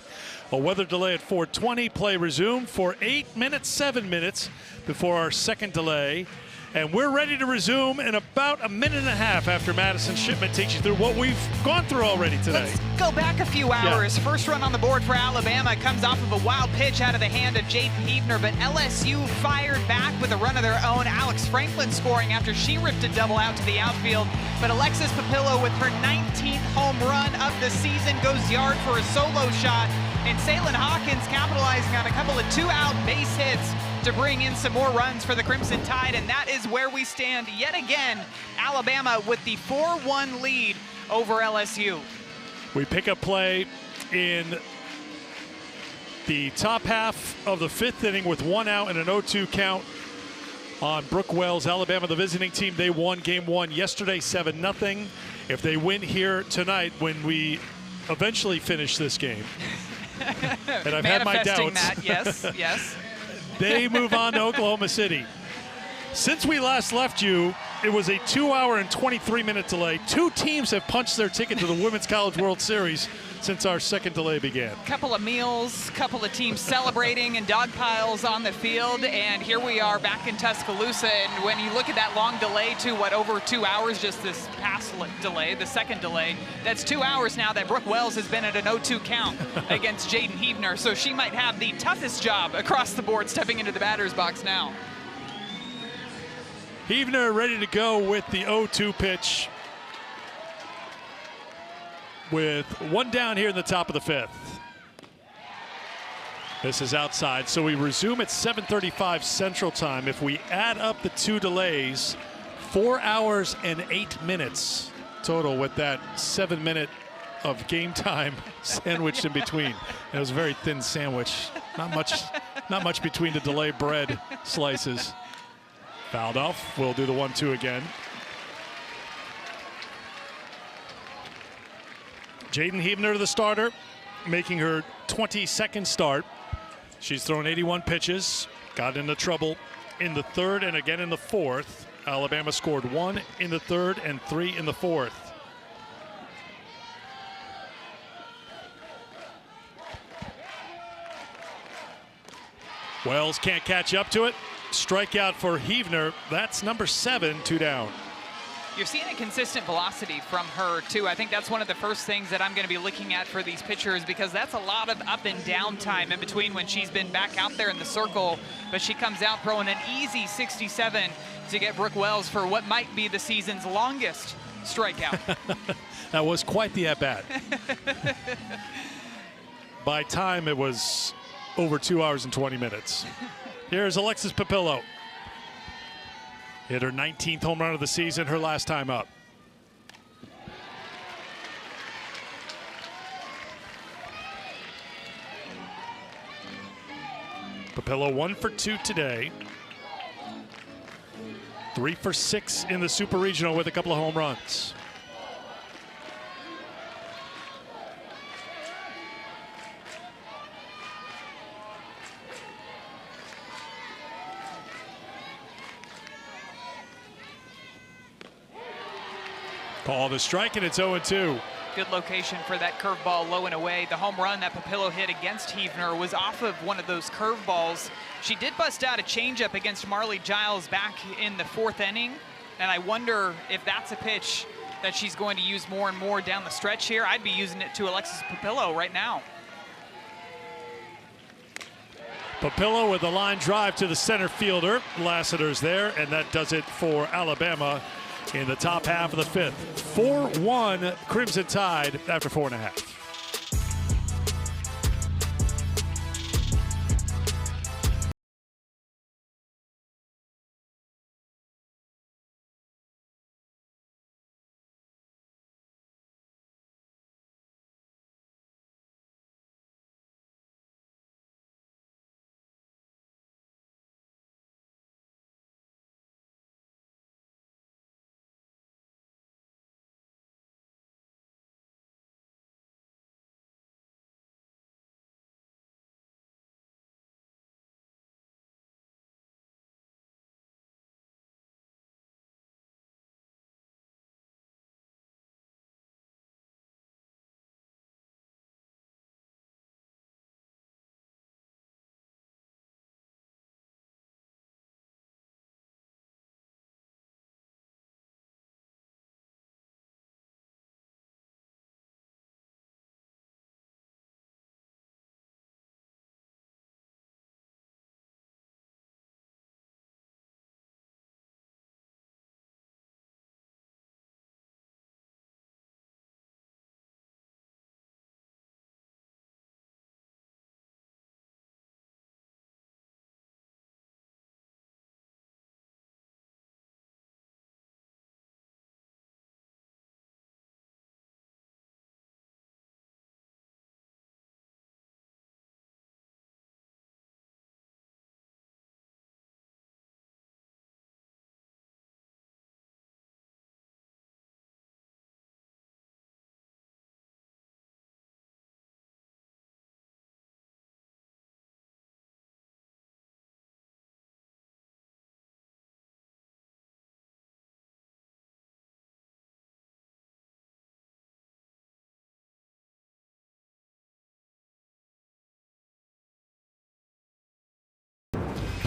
a weather delay at 4:20. Play resumed for 8 minutes, 7 minutes before our second delay. And we're ready to resume in about a minute and a half after Madison Shipman takes you through what we've gone through already today. Let's go back a few hours. Yeah. First run on the board for Alabama comes off of a wild pitch out of the hand of Jaden Heavner, but LSU fired back with a run of their own. Alex Franklin scoring after she ripped a double out to the outfield. But Alexis Papillo with her 19th home run of the season goes yard for a solo shot. And Salyn Hawkins capitalizing on a couple of two-out base hits to bring in some more runs for the Crimson Tide, and that is where we stand yet again. Alabama with the 4-1 lead over LSU. We pick up play in the top half of the fifth inning with 1 out and an 0-2 count on Brooke Wells. Alabama, the visiting team, they won game 1 yesterday 7-0. If they win here tonight when we eventually finish this game, and I've had my doubts. That, yes, yes. They move on to Oklahoma City. Since we last left you, it was a 2-hour and 23-minute delay. 2 teams have punched their ticket to the Women's College World Series since our second delay began. Couple of meals, couple of teams celebrating and dog piles on the field, and here we are back in Tuscaloosa. And when you look at that long delay to over 2 hours, just this past delay, the second delay, that's 2 hours now that Brooke Wells has been at an 0-2 count against Jaden Heavner. So she might have the toughest job across the board stepping into the batter's box now. Heavner ready to go with the 0-2 pitch, with 1 down here in the top of the 5th. This is outside, so we resume at 7:35 Central Time. If we add up the 2 delays, 4 hours and 8 minutes total, with that 7-minute of game time sandwiched in between. It was a very thin sandwich. Not much between the delay bread slices. Fouled off. We'll do the 1-2 again. Jaden Heavner, the starter, making her 22nd start. She's thrown 81 pitches, got into trouble in the 3rd and again in the 4th. Alabama scored 1 in the 3rd and 3 in the 4th. Wells can't catch up to it. Strikeout for Heavner. That's number 7, 2 down. You're seeing a consistent velocity from her, too. I think that's one of the first things that I'm going to be looking at for these pitchers, because that's a lot of up and down time in between when she's been back out there in the circle. But she comes out throwing an easy 67 to get Brooke Wells for what might be the season's longest strikeout. That was quite the at-bat. By time, it was over 2 hours and 20 minutes. Here's Alexis Papillo. Hit her 19th home run of the season, her last time up. Papillo 1 for 2 today. 3 for 6 in the Super Regional with a couple of home runs. Call the strike, and it's 0-2. Good location for that curveball low and away. The home run that Papillo hit against Heavner was off of one of those curveballs. She did bust out a changeup against Marley Giles back in the 4th inning, and I wonder if that's a pitch that she's going to use more and more down the stretch here. I'd be using it to Alexis Papillo right now. Papillo with a line drive to the center fielder. Lassiter's there, and that does it for Alabama in the top half of the 5th. 4-1 Crimson Tide after 4.5.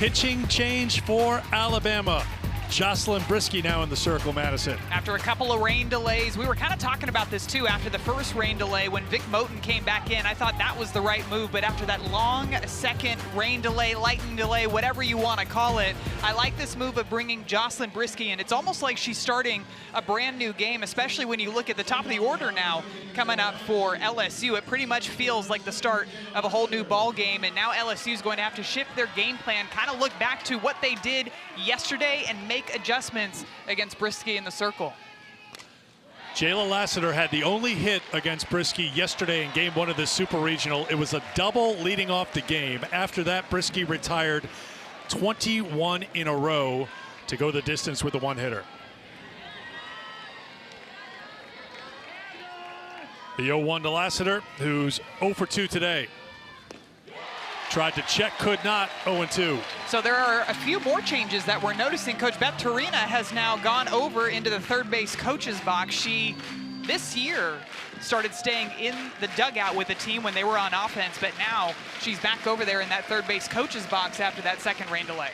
pitching change for Alabama. Jocelyn Brisky now in the circle, Madison. After a couple of rain delays, we were kind of talking about this too after the first rain delay when Vic Moten came back in. I thought that was the right move, but after that long second rain delay, lightning delay, whatever you want to call it, I like this move of bringing Jocelyn Brisky in. It's almost like she's starting a brand new game, especially when you look at the top of the order now coming up for LSU. It pretty much feels like the start of a whole new ball game, and now LSU is going to have to shift their game plan, kind of look back to what they did yesterday and make adjustments against Brisky in the circle. Jayla Lassiter had the only hit against Brisky yesterday in game 1 of this Super Regional. It was a double leading off the game. After that, Brisky retired 21 in a row to go the distance with the one-hitter. The 0-1 to Lassiter, who's 0 for 2 today. Tried to check, could not, 0-2. So there are a few more changes that we're noticing. Coach Beth Torina has now gone over into the third base coach's box. She, this year, started staying in the dugout with the team when they were on offense, but now she's back over there in that third base coach's box after that second rain delay.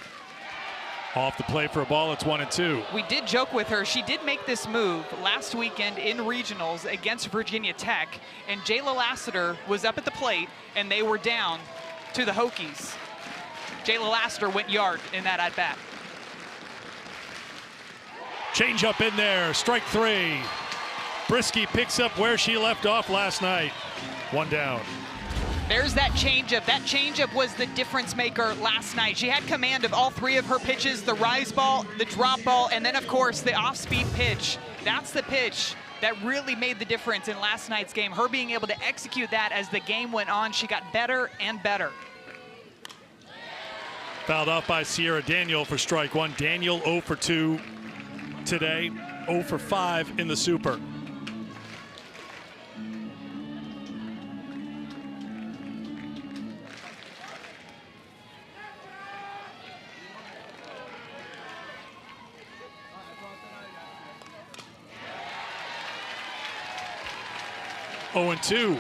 Off the play for a ball, it's 1-2. We did joke with her. She did make this move last weekend in regionals against Virginia Tech, and Jayla Lassiter was up at the plate, and they were down to the Hokies. Jayla Lassiter went yard in that at-bat. Change up in there, strike 3. Brisky picks up where she left off last night. 1 down. There's that changeup. That changeup was the difference maker last night. She had command of all 3 of her pitches, the rise ball, the drop ball, and then of course the off-speed pitch. That's the pitch that really made the difference in last night's game. Her being able to execute that as the game went on, she got better and better. Fouled off by Sierra Daniel for strike 1. Daniel 0 for 2 today, 0 for 5 in the Super. Oh, 2.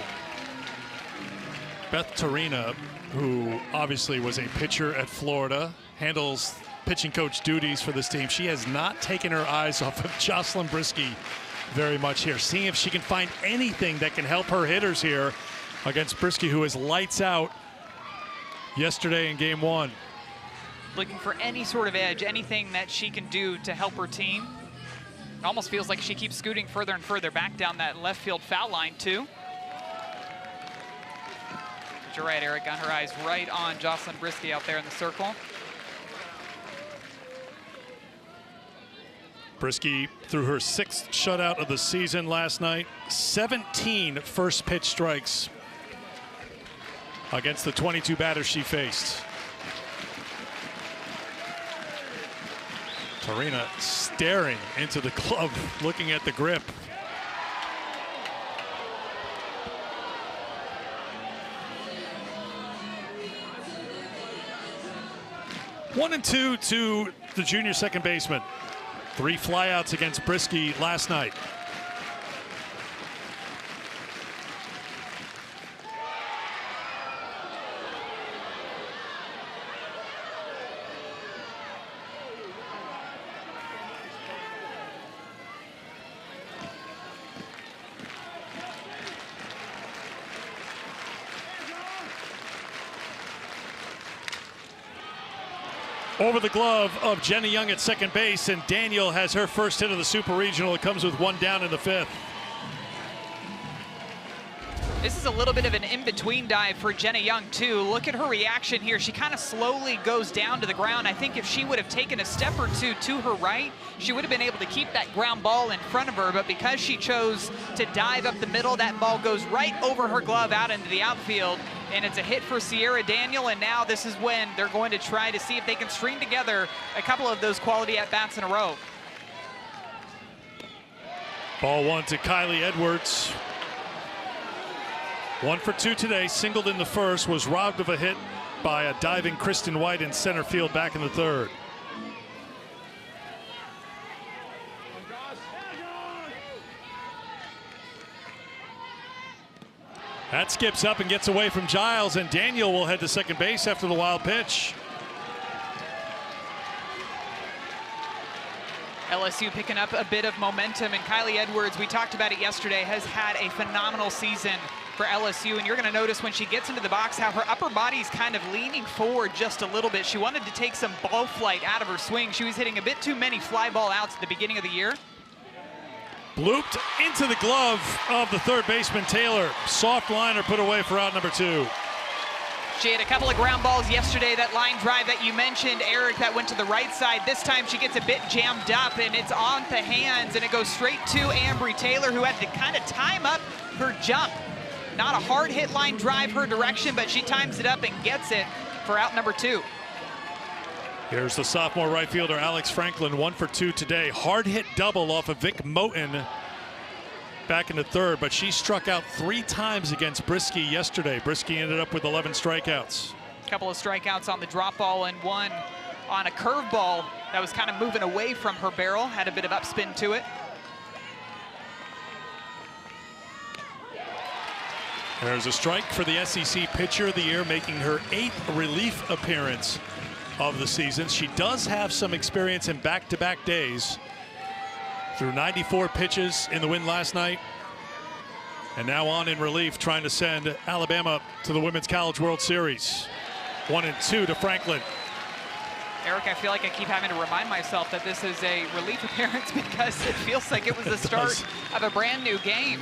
Beth Torina, who obviously was a pitcher at Florida, handles pitching coach duties for this team. She has not taken her eyes off of Jocelyn Brisky very much here, seeing if she can find anything that can help her hitters here against Brisky, who is lights out yesterday in game 1. Looking for any sort of edge, anything that she can do to help her team. It almost feels like she keeps scooting further and further back down that left field foul line too. But you're right, Eric, got her eyes right on Jocelyn Brisky out there in the circle. Brisky threw her 6th shutout of the season last night. 17 first pitch strikes against the 22 batters she faced. Torina staring into the glove, looking at the grip. One and 2 to the junior second baseman. 3 flyouts against Brisky last night. Over the glove of Jenny Young at second base, and Daniel has her first hit of the Super Regional. It comes with 1 down in the 5th. This is a little bit of an in-between dive for Jenny Young too. Look at her reaction here. She kind of slowly goes down to the ground. I think if she would have taken a step or 2 to her right, she would have been able to keep that ground ball in front of her, but because she chose to dive up the middle, that ball goes right over her glove out into the outfield, and it's a hit for Sierra Daniel, and now this is when they're going to try to see if they can string together a couple of those quality at-bats in a row. Ball 1 to Kylie Edwards. 1 for 2 today, singled in the first, was robbed of a hit by a diving Kristen White in center field back in the 3rd. That skips up and gets away from Giles, and Daniel will head to second base after the wild pitch. LSU picking up a bit of momentum, and Kylie Edwards, we talked about it yesterday, has had a phenomenal season for LSU, and you're going to notice when she gets into the box how her upper body's kind of leaning forward just a little bit. She wanted to take some ball flight out of her swing. She was hitting a bit too many fly ball outs at the beginning of the year. Blooped into the glove of the third baseman, Taylor. Soft liner put away for out number 2. She had a couple of ground balls yesterday, that line drive that you mentioned, Eric, that went to the right side. This time she gets a bit jammed up, and it's on the hands, and it goes straight to Ambry Taylor, who had to kind of time up her jump. Not a hard hit line drive her direction, but she times it up and gets it for out number 2. Here's the sophomore right fielder, Alex Franklin, 1 for 2 today. Hard hit double off of Vic Moten back in the third, but she struck out 3 times against Brisky yesterday. Brisky ended up with 11 strikeouts. A couple of strikeouts on the drop ball and one on a curveball that was kind of moving away from her barrel, had a bit of upspin to it. There's a strike for the SEC Pitcher of the Year, making her 8th relief appearance of the season. She does have some experience in back-to-back days. Threw 94 pitches in the win last night, and now on in relief, trying to send Alabama to the Women's College World Series. 1-2 to Franklin. Eric, I feel like I keep having to remind myself that this is a relief appearance because it feels like it was the start of a brand new game.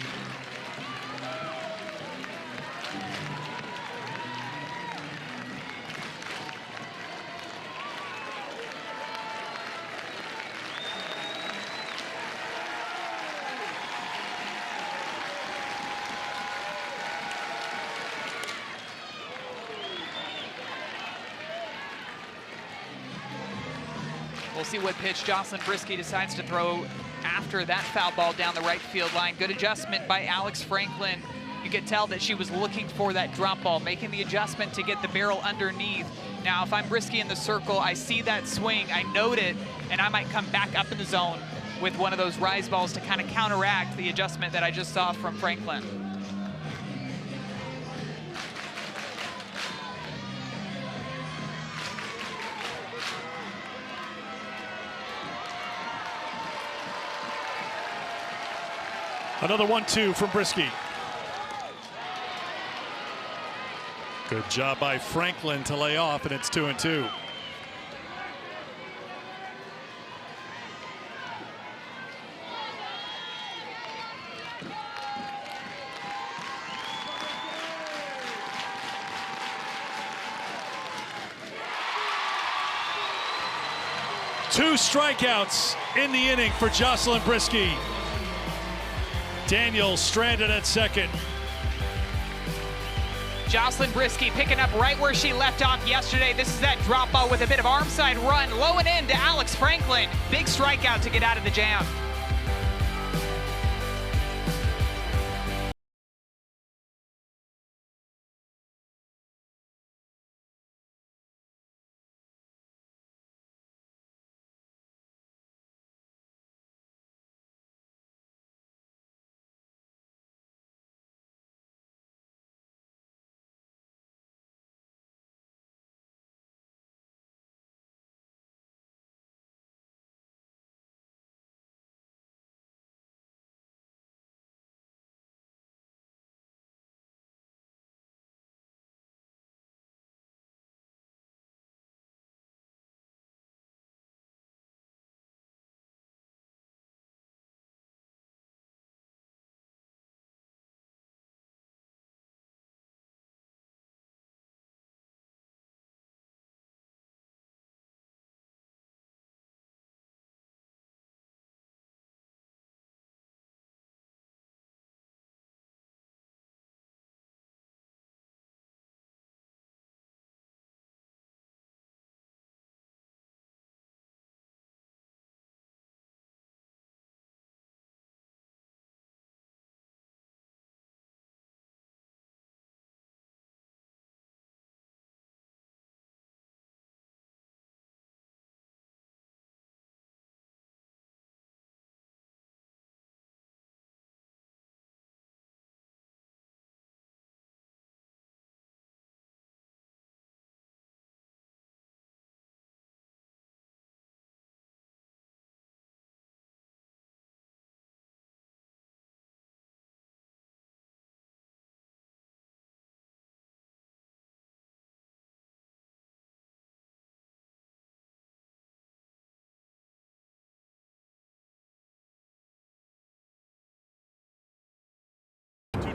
We'll see what pitch Jocelyn Brisky decides to throw after that foul ball down the right field line. Good adjustment by Alex Franklin. You could tell that she was looking for that drop ball, making the adjustment to get the barrel underneath. Now, if I'm Brisky in the circle, I see that swing, I note it, and I might come back up in the zone with one of those rise balls to kind of counteract the adjustment that I just saw from Franklin. Another 1-2 from Brisky. Good job by Franklin to lay off, and it's 2-2. Two strikeouts in the inning for Jocelyn Brisky. Daniels stranded at second. Jocelyn Brisky picking up right where she left off yesterday. This is that drop ball with a bit of arm side run, low and in to Alex Franklin. Big strikeout to get out of the jam.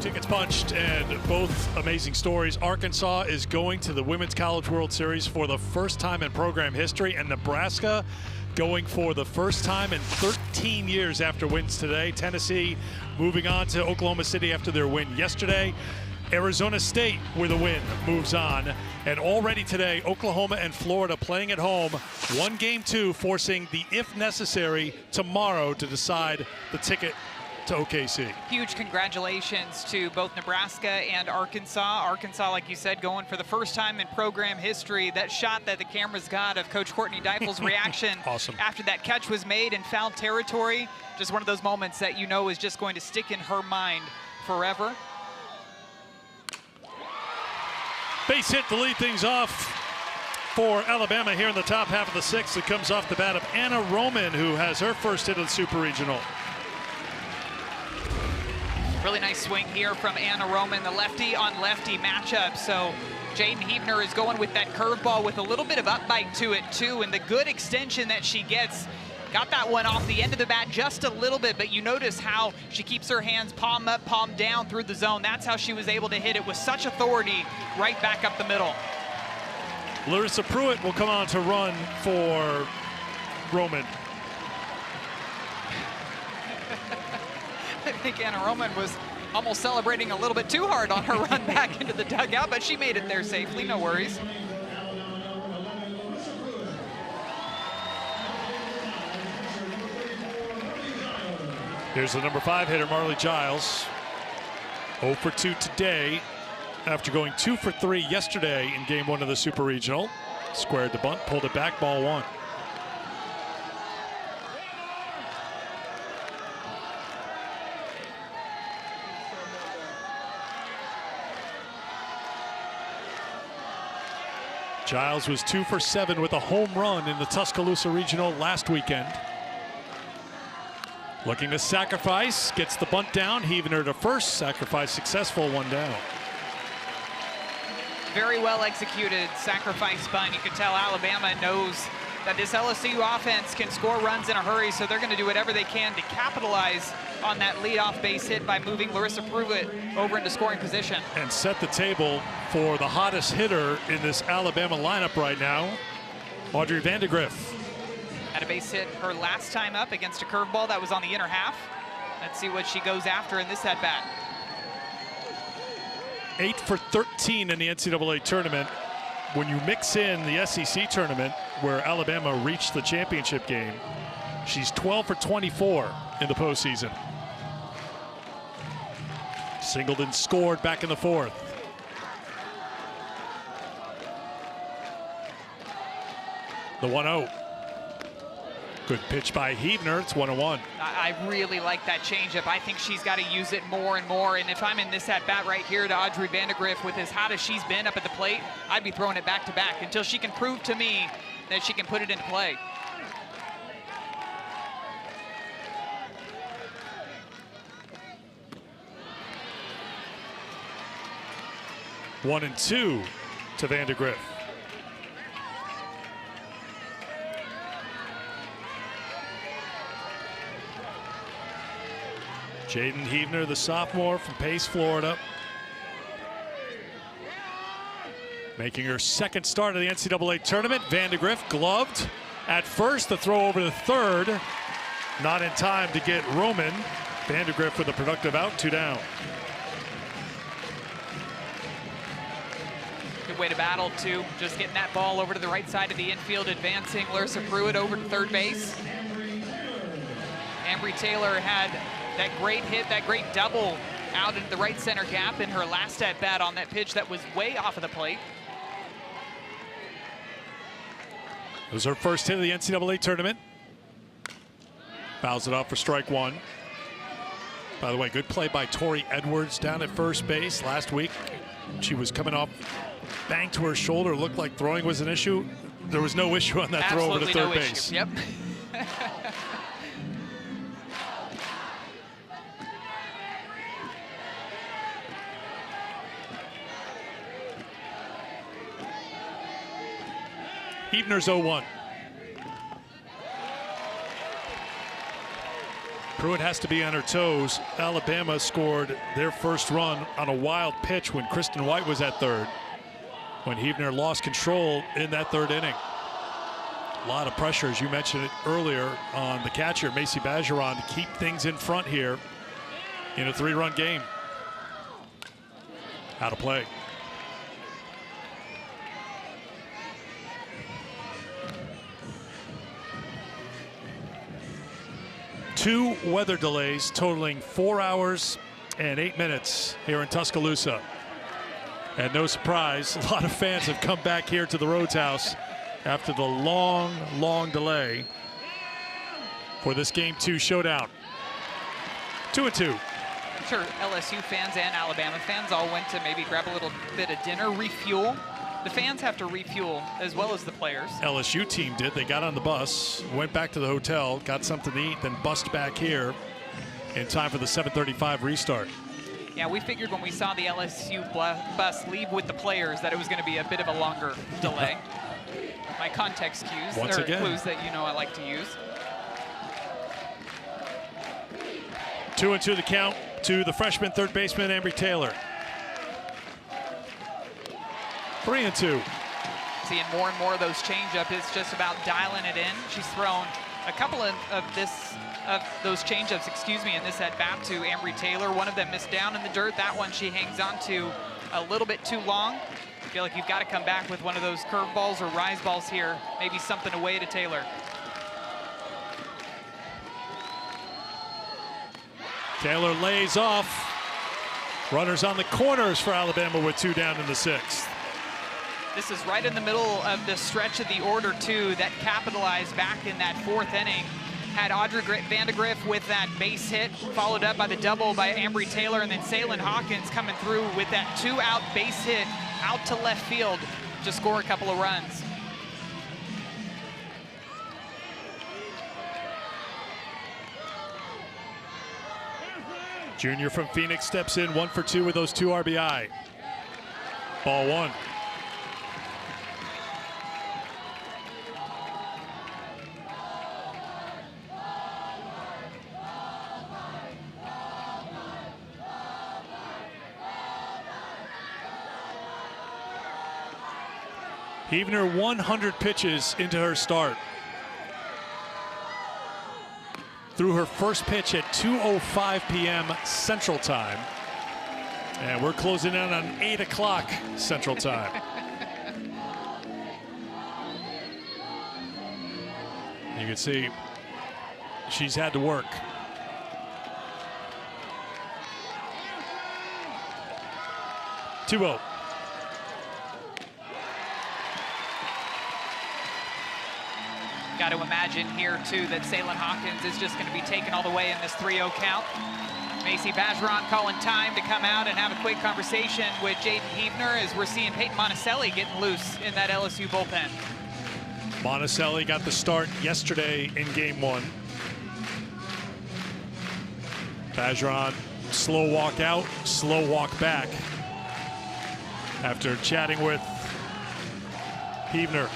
tickets punched and both amazing stories. Arkansas is going to the Women's College World Series for the first time in program history, and Nebraska going for the first time in 13 years after wins today. Tennessee moving on to Oklahoma City after their win yesterday. Arizona State, with a win, moves on. And already today, Oklahoma and Florida playing at home. One game two, forcing the if necessary tomorrow to decide the ticket to OKC. Huge congratulations to both Nebraska and Arkansas. Arkansas, like you said, going for the first time in program history. That shot that the cameras got of Coach Courtney Deifel's reaction awesome. After that catch was made in foul territory, just one of those moments that you know is just going to stick in her mind forever. Base hit to lead things off for Alabama here in the top half of the sixth. It comes off the bat of Anna Roman, who has her first hit of the Super Regional. Really nice swing here from Anna Roman, the lefty on lefty matchup. So Jaden Heebner is going with that curveball with a little bit of upbite to it too, and the good extension that she gets. Got that one off the end of the bat just a little bit, but you notice how she keeps her hands palm up, palm down through the zone. That's how she was able to hit it with such authority right back up the middle. Larissa Pruitt will come on to run for Roman. I think Anna Roman was almost celebrating a little bit too hard on her run back into the dugout, but she made it there safely, no worries. Here's the number 5 hitter, Marley Giles. 0 for 2 today after going 2 for 3 yesterday in game 1 of the Super Regional. Squared the bunt, pulled it back, ball 1. Giles was 2 for 7 with a home run in the Tuscaloosa Regional last weekend. Looking to sacrifice, gets the bunt down, heaving her to first, sacrifice successful, 1 down. Very well executed sacrifice bunt. You can tell Alabama knows that this LSU offense can score runs in a hurry, so they're going to do whatever they can to capitalize on that leadoff base hit by moving Larissa Pruitt over into scoring position. And set the table for the hottest hitter in this Alabama lineup right now, Audrey Vandegrift. Had a base hit her last time up against a curveball that was on the inner half. Let's see what she goes after in this at-bat. 8 for 13 in the NCAA tournament. When you mix in the SEC tournament, where Alabama reached the championship game, she's 12 for 24 in the postseason. Singled and scored back in the 4th. The 1-0. Good pitch by Heebner. It's 1-1. I really like that changeup. I think she's got to use it more and more. And if I'm in this at-bat right here to Audrey Vandegrift, with as hot as she's been up at the plate, I'd be throwing it back to back until she can prove to me that she can put it into play. One and 2 to Vandegrift. Jaden Heebner, the sophomore from Pace, Florida, making her second start of the NCAA tournament. Vandegrift gloved at first, the throw over to third. Not in time to get Roman. Vandegrift with a productive out, 2 down. Good way to battle, too. Just getting that ball over to the right side of the infield, advancing Larissa Pruitt over to third base. Ambry Taylor had that great hit, that great double out into the right center gap in her last at-bat on that pitch that was way off of the plate. It was her first hit of the NCAA tournament. Fouls it off for strike 1. By the way, good play by Tori Edwards down at first base last week. She was coming off, bang to her shoulder, looked like throwing was an issue. There was no issue on that throw over to third base. Yep. Heebner's 0-1. Pruitt has to be on her toes. Alabama scored their first run on a wild pitch when Kristen White was at third, when Heavner lost control in that third inning. A lot of pressure, as you mentioned it earlier, on the catcher, Macy Bergeron, to keep things in front here in a 3-run game. How to play. Two weather delays totaling 4 hours and 8 minutes here in Tuscaloosa. And no surprise, a lot of fans have come back here to the Rhodes House after the long, long delay for this Game 2 showdown. 2-2. I'm sure LSU fans and Alabama fans all went to maybe grab a little bit of dinner, refuel. The fans have to refuel as well as the players. LSU team did. They got on the bus, went back to the hotel, got something to eat, then bussed back here in time for the 7:35 restart. Yeah, we figured when we saw the LSU bus leave with the players that it was going to be a bit of a longer delay. My context cues, Once or again, clues that you know I like to use. 2-2 the count to the freshman third baseman, Ambry Taylor. 3-2. Seeing more and more of those changeup. It's just about dialing it in. She's thrown a couple of those changeups, in this at bat to Ambry Taylor. One of them missed down in the dirt. That one she hangs on to a little bit too long. I feel like you've got to come back with one of those curveballs or rise balls here. Maybe something away to Taylor. Taylor lays off. Runners on the corners for Alabama with 2 down in the 6th. This is right in the middle of the stretch of the order, too, that capitalized back in that 4th inning. Had Audrey Vandegrift with that base hit, followed up by the double by Ambry Taylor, and then Saylin Hawkins coming through with that 2-out base hit out to left field to score a couple of runs. Junior from Phoenix steps in, 1 for 2 with those 2 RBI. Ball 1. Heavner 100 pitches into her start. Threw her first pitch at 2:05 p.m. Central Time. And we're closing in on 8 o'clock Central Time. You can see she's had to work. Two-0. Got to imagine here, too, that Saylin Hawkins is just going to be taken all the way in this 3-0 count. Macy Bergeron calling time to come out and have a quick conversation with Jaden Heavner as we're seeing Peyton Monticelli getting loose in that LSU bullpen. Monticelli got the start yesterday in Game 1. Bergeron, slow walk out, slow walk back after chatting with Heavner.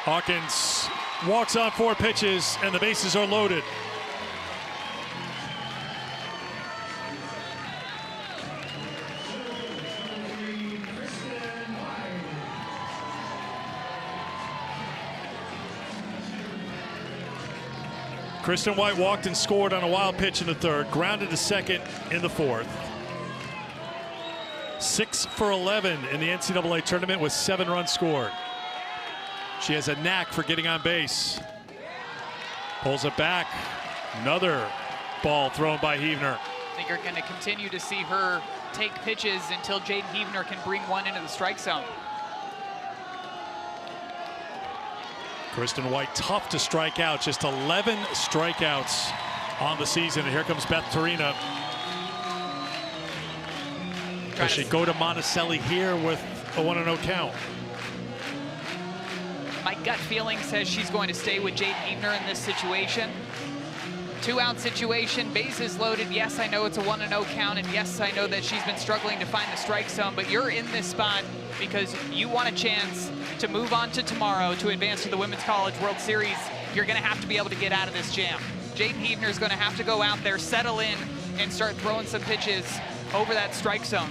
Hawkins walks on 4 pitches, and the bases are loaded. Kristen White walked and scored on a wild pitch in the 3rd, grounded to 2nd in the 4th. 6 for 11 in the NCAA tournament with 7 runs scored. She has a knack for getting on base. Pulls it back. Another ball thrown by Heavner. I think you're going to continue to see her take pitches until Jaden Heavner can bring one into the strike zone. Kristen White tough to strike out. Just 11 strikeouts on the season. And here comes Beth Torina. Does she go to Monticelli here with a 1-0 count? My gut feeling says she's going to stay with Jaden Heavner in this situation. 2-out situation, bases loaded. Yes, I know it's a 1-0 count, and yes, I know that she's been struggling to find the strike zone, but you're in this spot because you want a chance to move on to tomorrow to advance to the Women's College World Series. You're gonna have to be able to get out of this jam. Jaden Heavner's gonna have to go out there, settle in, and start throwing some pitches over that strike zone.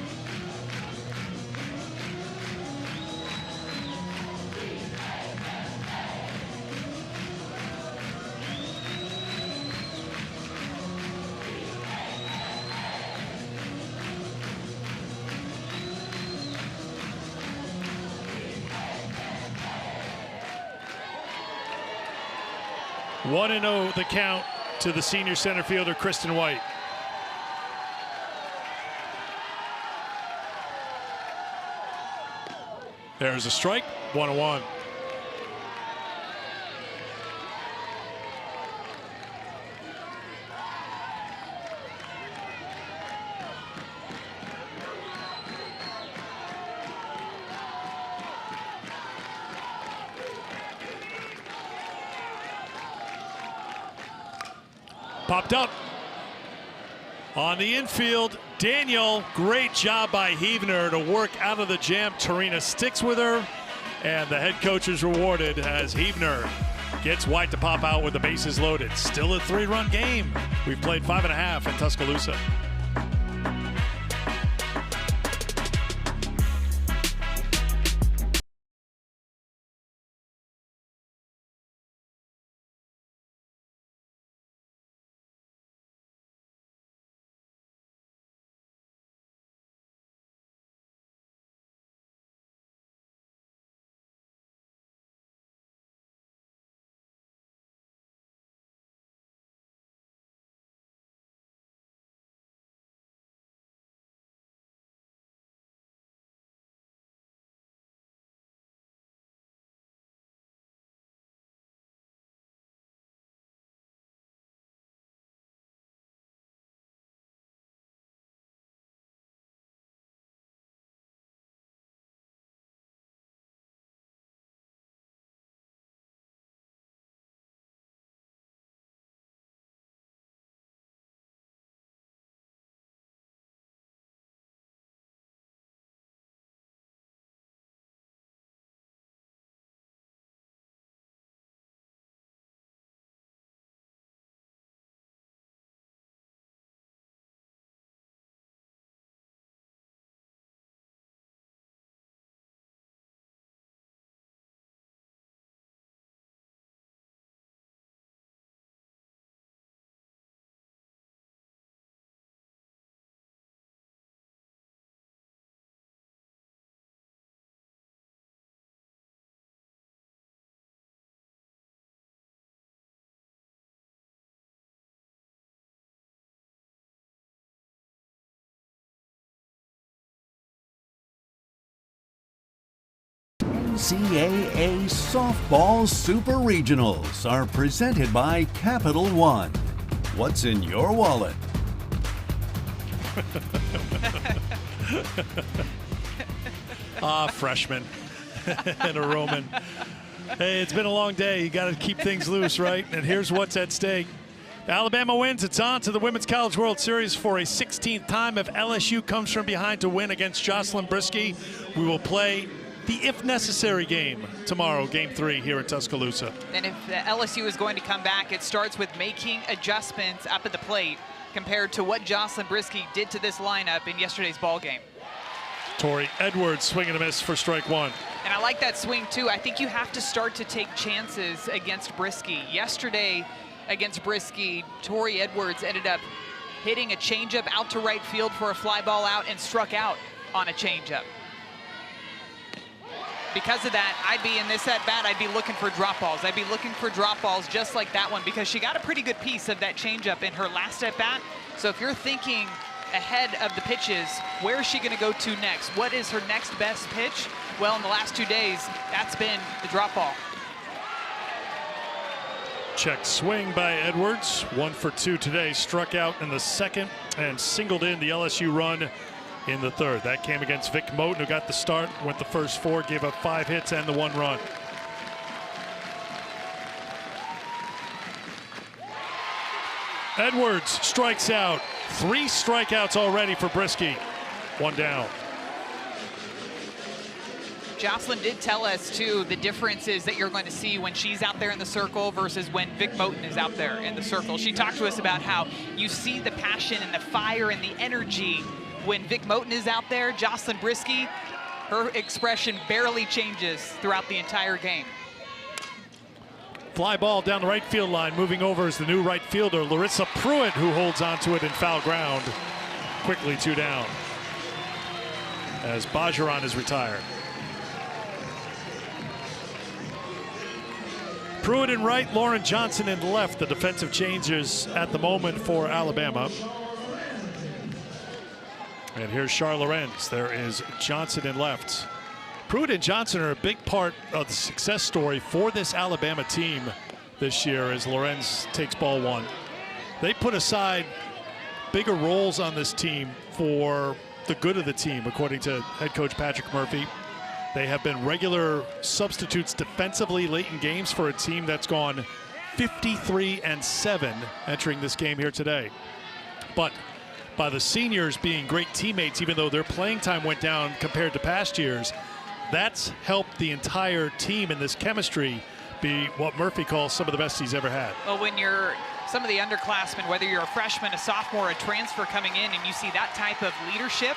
One and 0 the count to the senior center fielder, Kristen White. There's a strike, 1-1. Popped up on the infield. Daniel, great job by Heavner to work out of the jam. Tarina sticks with her, and the head coach is rewarded as Heavner gets White to pop out with the bases loaded. Still a 3-run game. We've played 5.5 in Tuscaloosa. NCAA Softball Super Regionals are presented by Capital One. What's in your wallet? Freshman and a Roman. Hey, it's been a long day. You got to keep things loose, right? And here's what's at stake. Alabama wins. It's on to the Women's College World Series for a 16th time. If LSU comes from behind to win against Jocelyn Brisky, we will play the if necessary game tomorrow, game 3 here in Tuscaloosa. And if LSU is going to come back, it starts with making adjustments up at the plate compared to what Jocelyn Brisky did to this lineup in yesterday's ball game. Tori Edwards swing and a miss for strike 1. And I like that swing too. I think you have to start to take chances against Brisky. Yesterday against Brisky, Tori Edwards ended up hitting a changeup out to right field for a fly ball out and struck out on a changeup. Because of that, I'd be in this at-bat, I'd be looking for drop balls. I'd be looking for drop balls just like that one because she got a pretty good piece of that changeup in her last at-bat. So if you're thinking ahead of the pitches, where is she going to go to next? What is her next best pitch? Well, in the last 2 days, that's been the drop ball. Check swing by Edwards, 1 for 2 today. Struck out in the second and singled in the LSU run in the third. That came against Vic Moten, who got the start, went the first 4, gave up 5 hits and the 1 run. Edwards strikes out. 3 strikeouts already for Brisky. 1 down. Jocelyn did tell us, too, the differences that you're going to see when she's out there in the circle versus when Vic Moten is out there in the circle. She talked to us about how you see the passion and the fire and the energy when Vic Moten is out there. Jocelyn Brisky, her expression barely changes throughout the entire game. Fly ball down the right field line. Moving over is the new right fielder, Larissa Pruitt, who holds onto it in foul ground. Quickly 2 down as Bajaran is retired. Pruitt in right, Lauren Johnson in left, the defensive changes at the moment for Alabama. And here's Char Lorenz. There is Johnson in left. Pruitt and Johnson are a big part of the success story for this Alabama team this year as Lorenz takes ball 1. They put aside bigger roles on this team for the good of the team, according to head coach Patrick Murphy. They have been regular substitutes defensively late in games for a team that's gone 53-7 entering this game here today. But by the seniors being great teammates, even though their playing time went down compared to past years, that's helped the entire team in this chemistry be what Murphy calls some of the best he's ever had. Well, when you're some of the underclassmen, whether you're a freshman, a sophomore, a transfer coming in, and you see that type of leadership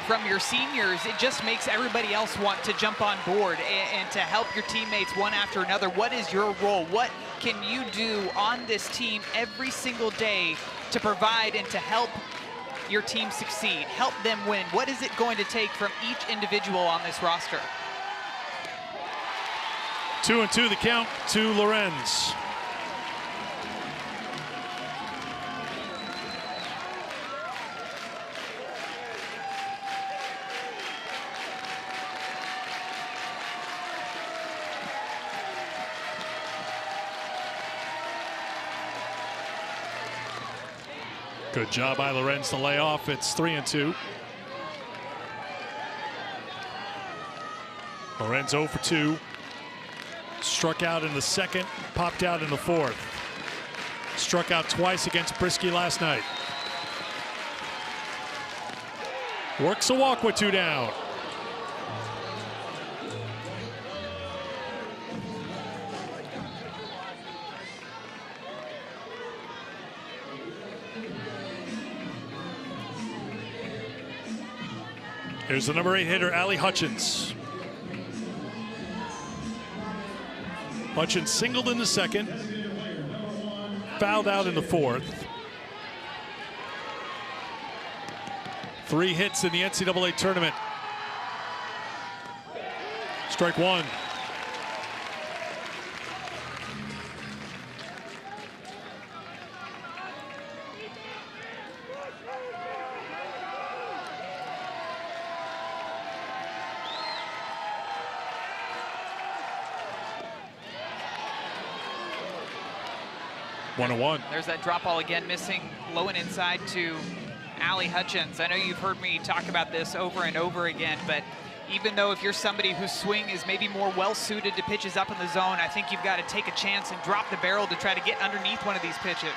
from your seniors, it just makes everybody else want to jump on board and to help your teammates one after another. What is your role? What can you do on this team every single day to provide and to help your team succeed, help them win? What is it going to take from each individual on this roster? 2-2 the count to Lorenz. Good job by Lorenz to lay off. It's 3-2. Lorenz 0 for 2. Struck out in the second, popped out in the fourth. Struck out twice against Brisky last night. Works a walk with 2 down. Here's the number 8 hitter, Allie Hutchins. Hutchins singled in the second, fouled out in the fourth. 3 hits in the NCAA tournament. Strike 1. One. There's that drop ball again, missing low and inside to Allie Hutchins. I know you've heard me talk about this over and over again, but even though if you're somebody whose swing is maybe more well-suited to pitches up in the zone, I think you've got to take a chance and drop the barrel to try to get underneath one of these pitches.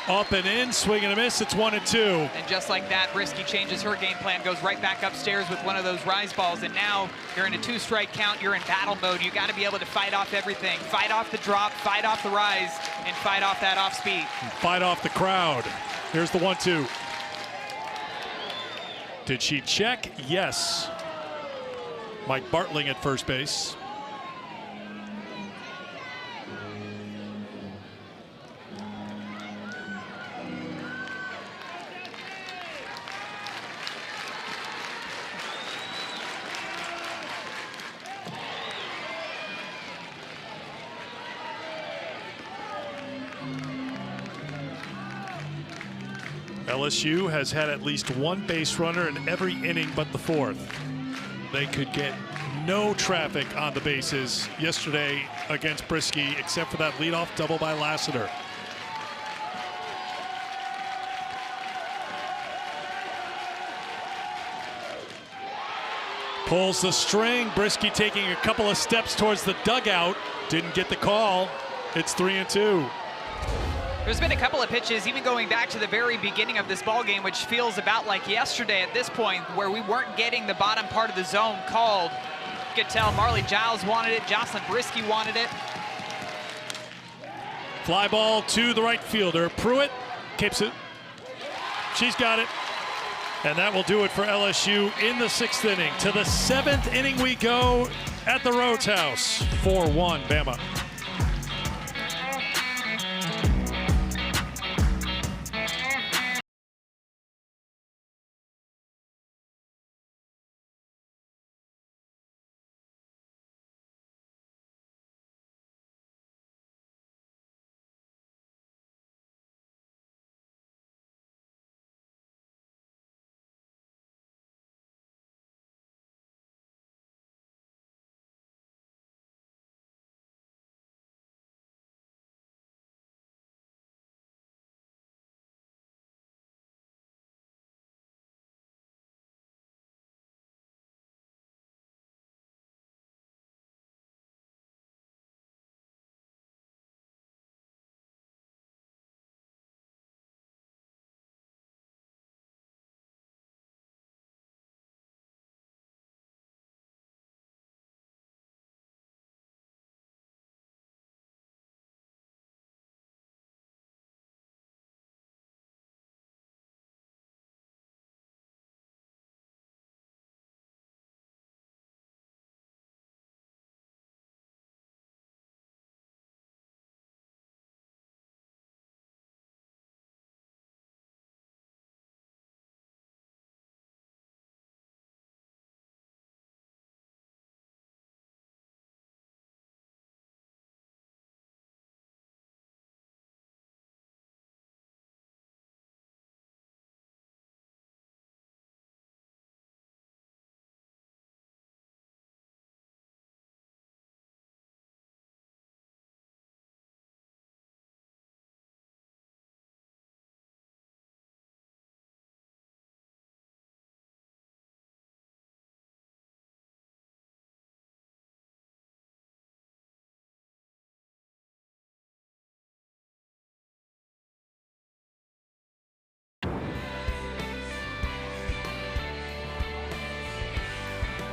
Up and in, swing and a miss, it's 1-2. And just like that, Brisky changes her game plan, goes right back upstairs with one of those rise balls, and now you're in a 2-strike count, you're in battle mode. You got to be able to fight off everything. Fight off the drop, fight off the rise, and fight off that off speed. Fight off the crowd. Here's the 1-2. Did she check? Yes. Mike Bartling at first base. LSU has had at least 1 base runner in every inning but the 4th. They could get no traffic on the bases yesterday against Brisky, except for that leadoff double by Lassiter. Pulls the string. Brisky taking a couple of steps towards the dugout. Didn't get the call. It's 3-2. There's been a couple of pitches, even going back to the very beginning of this ball game, which feels about like yesterday at this point, where we weren't getting the bottom part of the zone called. You could tell Marley Giles wanted it, Jocelyn Brisky wanted it. Fly ball to the right fielder. Pruitt keeps it. She's got it. And that will do it for LSU in the 6th inning. To the 7th inning we go at the Rhodes House. 4-1 Bama.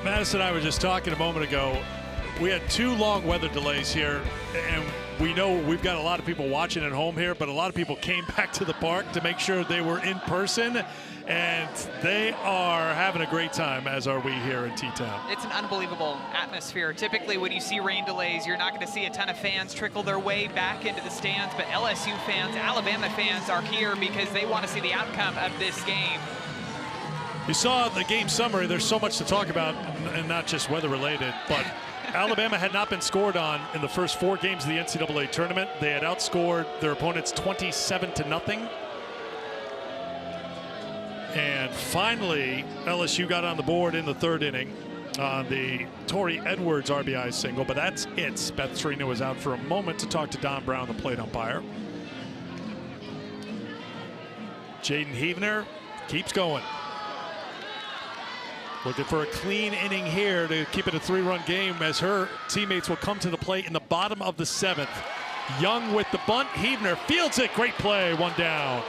Madison and I were just talking a moment ago. We had 2 long weather delays here, and we know we've got a lot of people watching at home here, but a lot of people came back to the park to make sure they were in person, and they are having a great time, as are we here in T-Town. It's an unbelievable atmosphere. Typically, when you see rain delays, you're not going to see a ton of fans trickle their way back into the stands, but LSU fans, Alabama fans are here because they want to see the outcome of this game. You saw the game summary. There's so much to talk about, and not just weather-related, but Alabama had not been scored on in the first 4 games of the NCAA tournament. They had outscored their opponents 27-0. And finally, LSU got on the board in the 3rd inning on the Tori Edwards RBI single, but that's it. Beth Serena was out for a moment to talk to Don Brown, the plate umpire. Jaden Heavner keeps going. Looking for a clean inning here to keep it a 3-run game as her teammates will come to the plate in the bottom of the 7th. Young with the bunt. Heavner fields it. Great play. 1 down.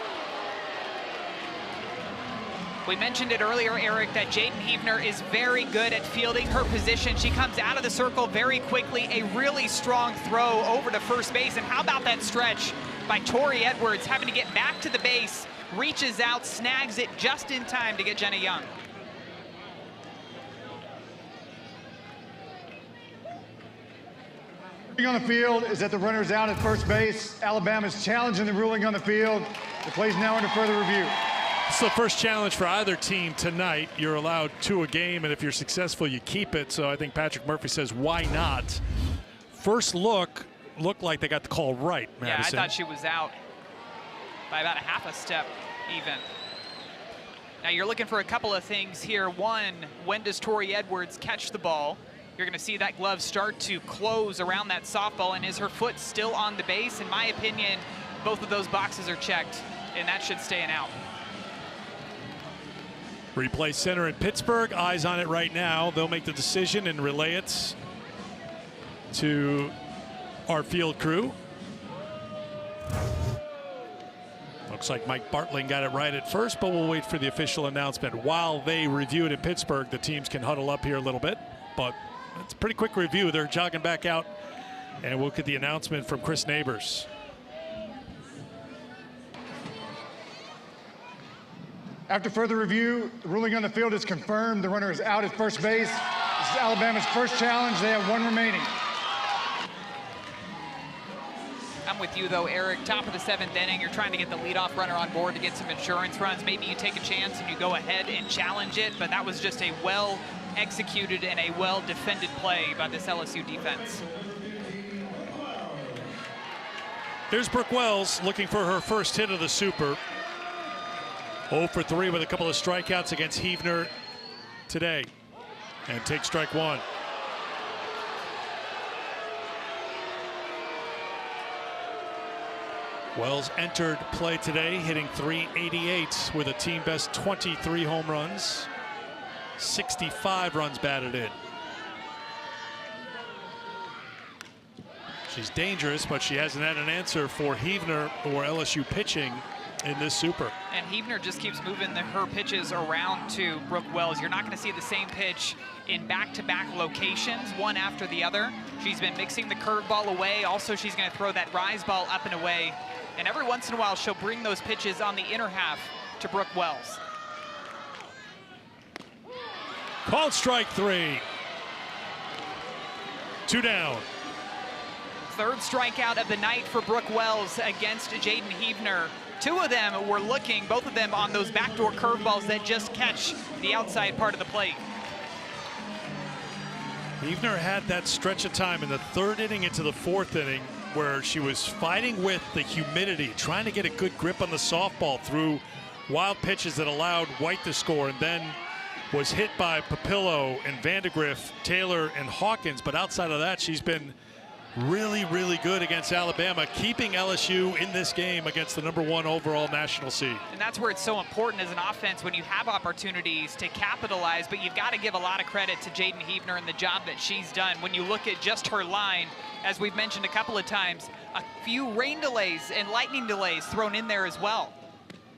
We mentioned it earlier, Eric, that Jaden Heavner is very good at fielding her position. She comes out of the circle very quickly. A really strong throw over to first base. And how about that stretch by Tori Edwards, having to get back to the base, reaches out, snags it just in time to get Jenna Young. On the field is that the runner's out at first base. Alabama's challenging the ruling on the field. The play's now under further review. It's the first challenge for either team tonight. You're allowed 2 a game, and if you're successful, you keep it. So I think Patrick Murphy says, why not? First looked like they got the call right, Madison. Yeah, I thought she was out by about a half a step even. Now you're looking for a couple of things here. One, when does Tori Edwards catch the ball? You're going to see that glove start to close around that softball, and is her foot still on the base? In my opinion, both of those boxes are checked, and that should stay an out. Replay center in Pittsburgh, eyes on it right now. They'll make the decision and relay it to our field crew. Looks like Mike Bartling got it right at first, but we'll wait for the official announcement. While they review it in Pittsburgh, the teams can huddle up here a little bit, but it's a pretty quick review. They're jogging back out, and we'll get the announcement from Chris Neighbors. After further review, the ruling on the field is confirmed. The runner is out at first base. This is Alabama's first challenge. They have one remaining. I'm with you, though, Eric. Top of the 7th inning, you're trying to get the leadoff runner on board to get some insurance runs. Maybe you take a chance and you go ahead and challenge it, but that was just a well-executed and a well-defended play by this LSU defense. Here's Brooke Wells looking for her first hit of the Super. 0 for 3 with a couple of strikeouts against Heavner today, and take strike one. Wells entered play today, hitting .388 with a team best 23 home runs, 65 runs batted in. She's dangerous, but she hasn't had an answer for Heavner or LSU pitching in this Super. And Heavner just keeps moving her pitches around to Brooke Wells. You're not going to see the same pitch in back-to-back locations, one after the other. She's been mixing the curveball away. Also, she's going to throw that rise ball up and away. And every once in a while, she'll bring those pitches on the inner half to Brooke Wells. Called strike 3. 2 down. Third strikeout of the night for Brooke Wells against Jaden Heavner. 2 of them were looking, both of them on those backdoor curveballs that just catch the outside part of the plate. Heavner had that stretch of time in the 3rd inning into the 4th inning where she was fighting with the humidity, trying to get a good grip on the softball through wild pitches that allowed White to score, and then was hit by Papillo and Vandegrift, Taylor, and Hawkins. But outside of that, she's been really, really good against Alabama, keeping LSU in this game against the #1 overall national seed. And that's where it's so important as an offense when you have opportunities to capitalize, but you've got to give a lot of credit to Jaden Heavner and the job that she's done. When you look at just her line, as we've mentioned a couple of times, a few rain delays and lightning delays thrown in there as well.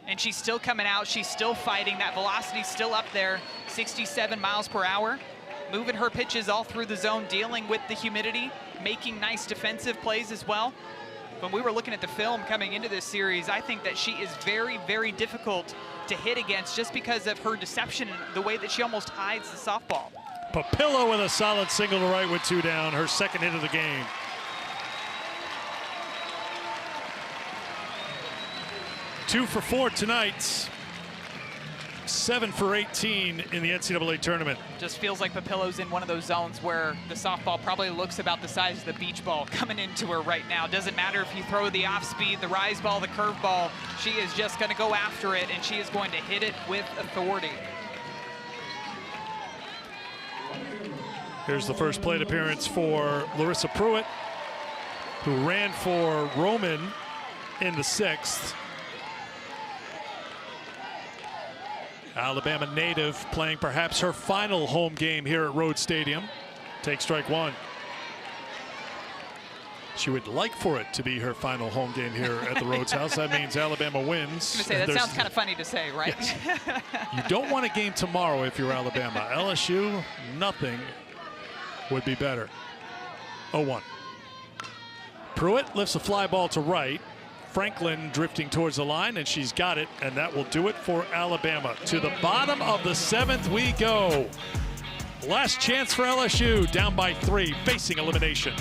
And she's still coming out, she's still fighting, that velocity's still up there, 67 miles per hour. Moving her pitches all through the zone, dealing with the humidity, making nice defensive plays as well. When we were looking at the film coming into this series, I think that she is very, very difficult to hit against just because of her deception and the way that she almost hides the softball. Papillo with a solid single to right with 2 down, her 2nd hit of the game. Two for 4 tonight. 7 for 18 in the NCAA tournament. Just feels like Papillo's in one of those zones where the softball probably looks about the size of the beach ball coming into her right now. Doesn't matter if you throw the off speed, the rise ball, the curve ball, she is just going to go after it, and she is going to hit it with authority. Here's the first plate appearance for Larissa Pruitt, who ran for Roman in the 6th. Alabama native playing perhaps her final home game here at Rhodes Stadium. Take strike 1. She would like for it to be her final home game here at the Rhodes House. That means Alabama wins. I was gonna say, that sounds kind of funny to say, right? Yes. You don't want a game tomorrow if you're Alabama. LSU, nothing would be better. 0-1. Pruitt lifts a fly ball to right. Franklin drifting towards the line, and she's got it, and that will do it for Alabama. To the bottom of the 7th we go. Last chance for LSU, down by 3, facing elimination.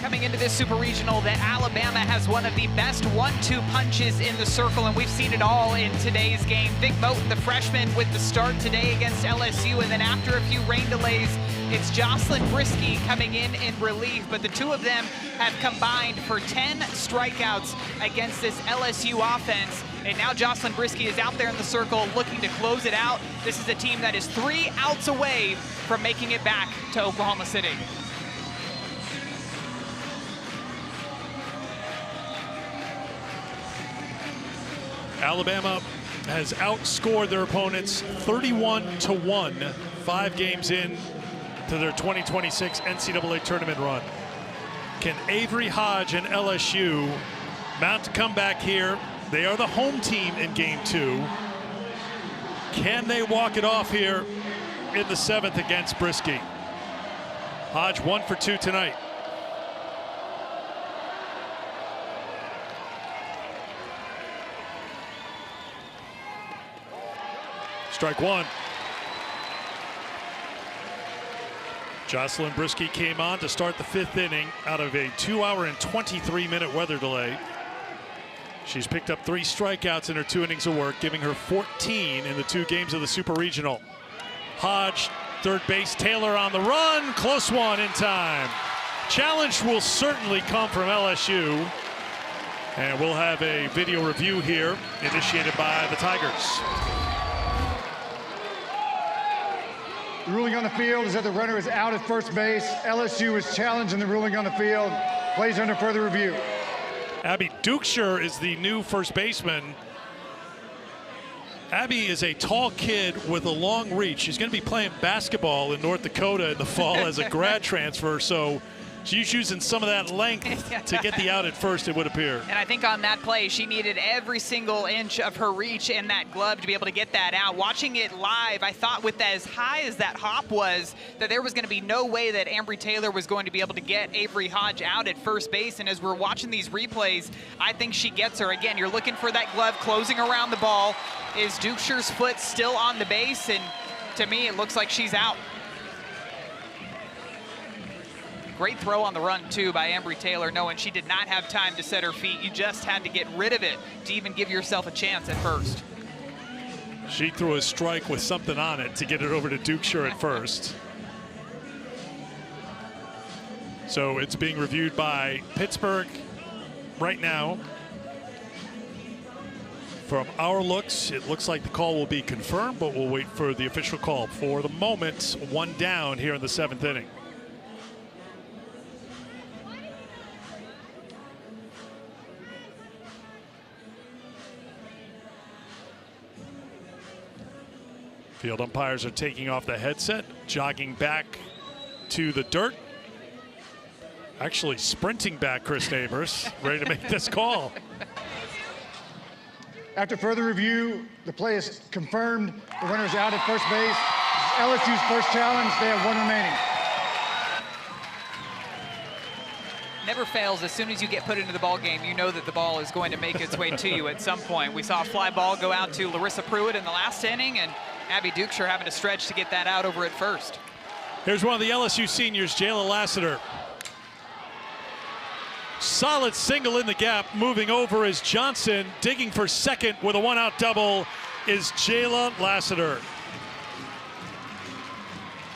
coming into this Super Regional that Alabama has one of the best 1-2 punches in the circle, and we've seen it all in today's game. Vic Moten, the freshman, with the start today against LSU, and then after a few rain delays, it's Jocelyn Brisky coming in relief, but the two of them have combined for 10 strikeouts against this LSU offense. And now Jocelyn Brisky is out there in the circle looking to close it out. This is a team that is 3 outs away from making it back to Oklahoma City. Alabama has outscored their opponents 31-1, 5 games in to their 2026 NCAA tournament run. Can Avery Hodge and LSU mount a comeback here? They are the home team in game 2. Can they walk it off here in the 7th against Brisky? Hodge 1 for 2 tonight. Strike 1. Jocelyn Brisky came on to start the 5th inning out of a 2-hour and 23-minute weather delay. She's picked up 3 strikeouts in her 2 innings of work, giving her 14 in the 2 games of the Super Regional. Hodge, third base, Taylor on the run, close one in time. Challenge will certainly come from LSU. And we'll have a video review here initiated by the Tigers. The ruling on the field is that the runner is out at first base. LSU is challenging the ruling on the field. Plays under further review. Abby Dukeshire is the new first baseman. Abby is a tall kid with a long reach. She's going to be playing basketball in North Dakota in the fall as a grad transfer, so she's using some of that length to get the out at first, it would appear. And I think on that play, she needed every single inch of her reach in that glove to be able to get that out. Watching it live, I thought with as high as that hop was, that there was going to be no way that Ambry Taylor was going to be able to get Avery Hodge out at first base. And as we're watching these replays, I think she gets her. Again, you're looking for that glove closing around the ball. Is Dukeshire's foot still on the base? And to me, it looks like she's out. Great throw on the run, too, by Ambry Taylor, knowing she did not have time to set her feet. You just had to get rid of it to even give yourself a chance at first. She threw a strike with something on it to get it over to Dukeshire at first. So it's being reviewed by Pittsburgh right now. From our looks, it looks like the call will be confirmed, but we'll wait for the official call. For the moment, 1 down here in the 7th inning. Field umpires are taking off the headset, jogging back to the dirt. Actually sprinting back, Chris Neighbors, ready to make this call. After further review, the play is confirmed. The runner is out at first base. This is LSU's first challenge. They have 1 remaining. Never fails. As soon as you get put into the ball game, you know that the ball is going to make its way to you at some point. We saw a fly ball go out to Larissa Pruitt in the last inning, and Abby Dukeshire having to stretch to get that out over at first. Here's one of the LSU seniors, Jayla Lassiter. Solid single in the gap. Moving over is Johnson. Digging for second with a 1-out double is Jayla Lassiter.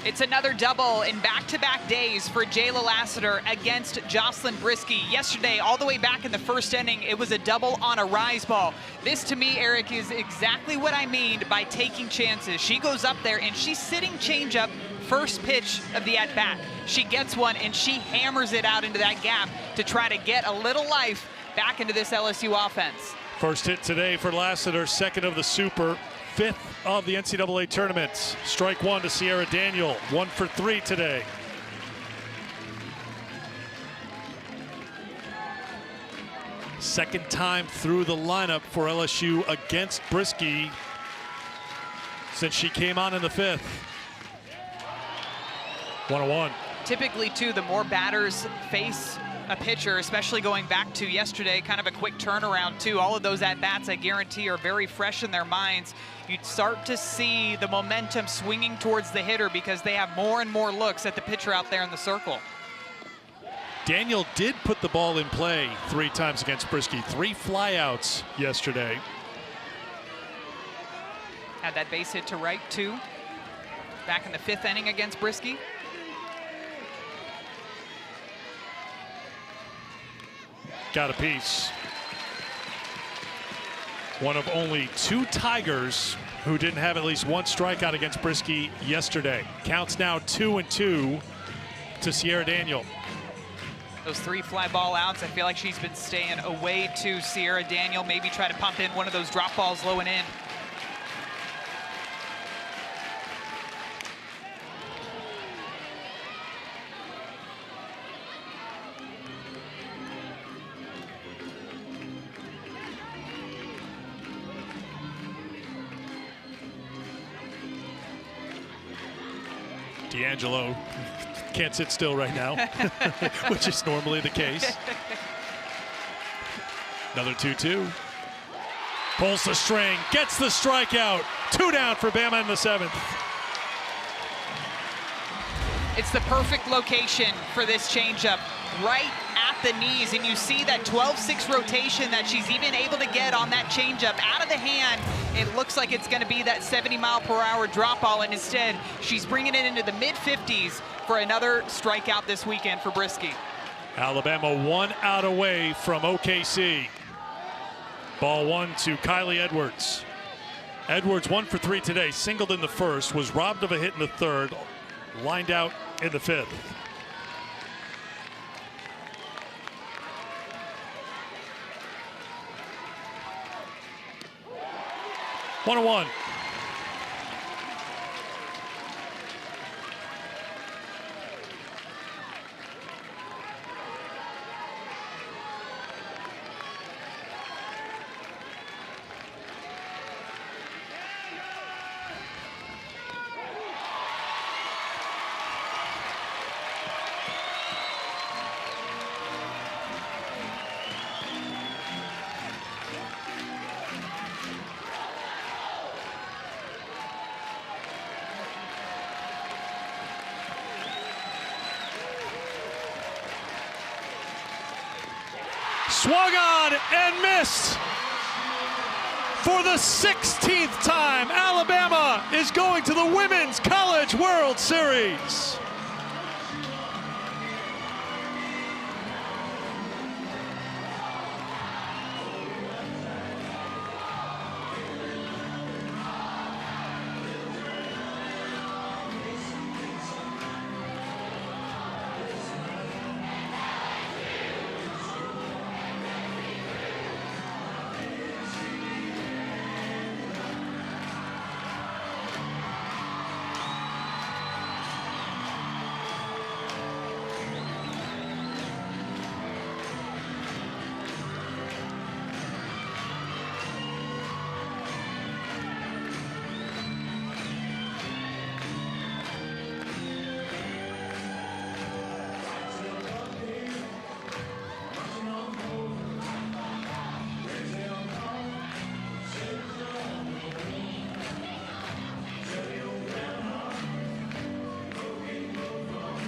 It's another double in back-to-back days for Jayla Lassiter against Jocelyn Brisky. Yesterday, all the way back in the first inning, it was a double on a rise ball. This, to me, Eric, is exactly what I mean by taking chances. She goes up there, and she's sitting changeup first pitch of the at-bat. She gets one, and she hammers it out into that gap to try to get a little life back into this LSU offense. First hit today for Lassiter, second of the Super, 5th of the NCAA tournament. Strike 1 to Sierra Daniel, 1 for 3 today. Second time through the lineup for LSU against Brisky since she came on in the 5th. 1-1. Typically, too, the more batters face a pitcher, especially going back to yesterday, kind of a quick turnaround, too. All of those at-bats, I guarantee, are very fresh in their minds. You'd start to see the momentum swinging towards the hitter because they have more and more looks at the pitcher out there in the circle. Daniel did put the ball in play 3 times against Brisky. 3 flyouts yesterday. Had that base hit to right, too, back in the 5th inning against Brisky. Got a piece. One of only 2 Tigers who didn't have at least 1 strikeout against Brisky yesterday. Counts now 2-2 to Sierra Daniel. Those 3 fly ball outs, I feel like she's been staying away to Sierra Daniel. Maybe try to pump in one of those drop balls low and in. D'Angelo can't sit still right now, which is normally the case. Another 2-2. Pulls the string, gets the strikeout. 2 down for Bama in the 7th. It's the perfect location for this changeup, right at the knees, and you see that 12-6 rotation that she's even able to get on that changeup out of the hand. It looks like it's going to be that 70-mile-per-hour drop ball, and instead she's bringing it into the mid-50s for another strikeout this weekend for Brisky. Alabama 1 out away from OKC. Ball 1 to Kylie Edwards. Edwards 1 for 3 today, singled in the 1st, was robbed of a hit in the 3rd, lined out in the 5th. One and 1. Swung on and missed. For the 16th time, Alabama is going to the Women's College World Series.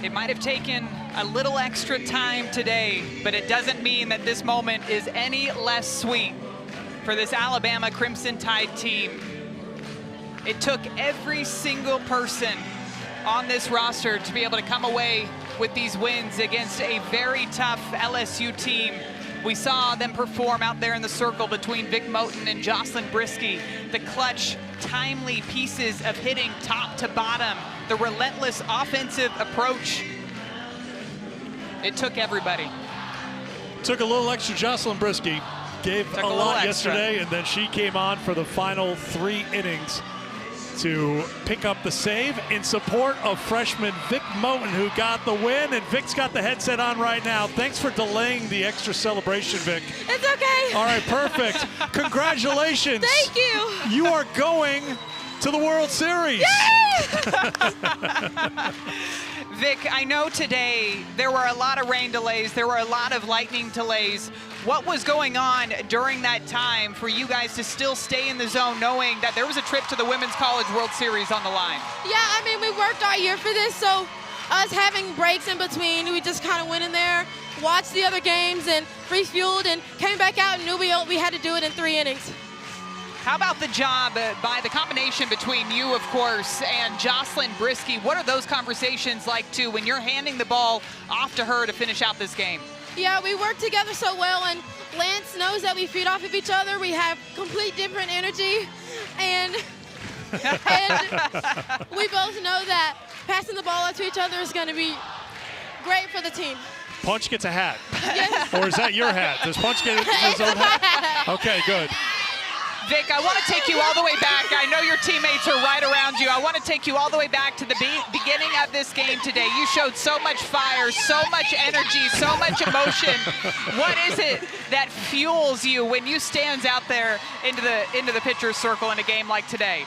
It might have taken a little extra time today, but it doesn't mean that this moment is any less sweet for this Alabama Crimson Tide team. It took every single person on this roster to be able to come away with these wins against a very tough LSU team. We saw them perform out there in the circle between Vic Moten and Jocelyn Brisky. The clutch, timely pieces of hitting top to bottom. The relentless offensive approach. It took everybody. Took a little extra. Jocelyn Brisky gave a lot yesterday, and then she came on for the final 3 innings to pick up the save in support of freshman Vic Moten, who got the win, and Vic's got the headset on right now. Thanks for delaying the extra celebration, Vic. It's okay. All right, perfect. Congratulations. Thank you. You are going to the World Series. Vic, I know today there were a lot of rain delays, there were a lot of lightning delays. What was going on during that time for you guys to still stay in the zone knowing that there was a trip to the Women's College World Series on the line? Yeah, I mean, we worked all year for this, so us having breaks in between, we just kind of went in there watched the other games and refueled and came back out and knew we had to do it in 3 innings. How about the job by the combination between you, of course, and Jocelyn Brisky? What are those conversations like, too, when you're handing the ball off to her to finish out this game? Yeah, we work together so well, and Lance knows that we feed off of each other. We have complete different energy, and we both know that passing the ball out to each other is going to be great for the team. Punch gets a hat. Yes. Or is that your hat? Does Punch get his own hat? Okay, good. Vic, I want to take you all the way back. I know your teammates are right around you. I want to take you all the way back to the beginning of this game today. You showed so much fire, so much energy, so much emotion. What is it that fuels you when you stand out there into the pitcher's circle in a game like today?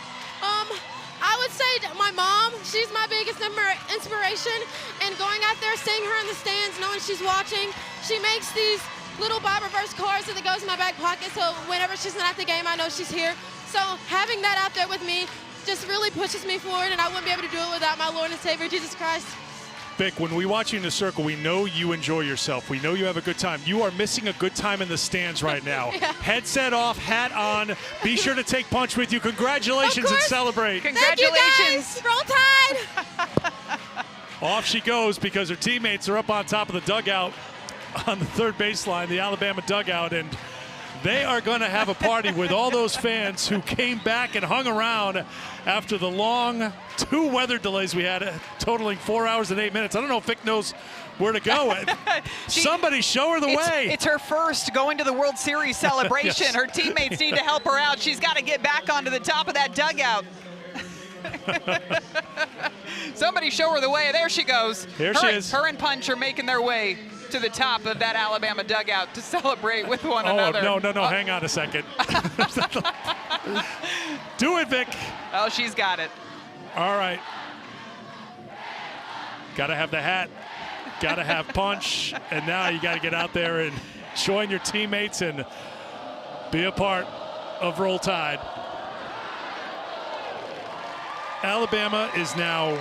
I would say my mom, she's my biggest inspiration, and going out there, seeing her in the stands, knowing she's watching, she makes these little Bob reverse cards that goes in my back pocket, so whenever she's not at the game, I know she's here. So having that out there with me just really pushes me forward, and I wouldn't be able to do it without my Lord and Savior, Jesus Christ. Vic, when we watch you in the circle, we know you enjoy yourself. We know you have a good time. You are missing a good time in the stands right now. Yeah. Headset off, hat on. Be sure to take Punch with you. Congratulations and celebrate. Congratulations. Thank you guys. Roll Tide. Off she goes because her teammates are up on top of the dugout on the third baseline, the Alabama dugout, and they are going to have a party with all those fans who came back and hung around after the long 2 weather delays we had, totaling 4 hours and 8 minutes. I don't know if Vic knows where to go. Somebody show her the way. It's her first going to the World Series celebration. Yes. Her teammates need to help her out. She's got to get back onto the top of that dugout. Somebody show her the way. There she goes. Here she is. Her and Punch are making their way to the top of that Alabama dugout to celebrate with one another. No, hang on a second. Do it, Vic. Oh, she's got it. All right. Got to have the hat. Got to have Punch. And now you got to get out there and join your teammates and be a part of Roll Tide. Alabama is now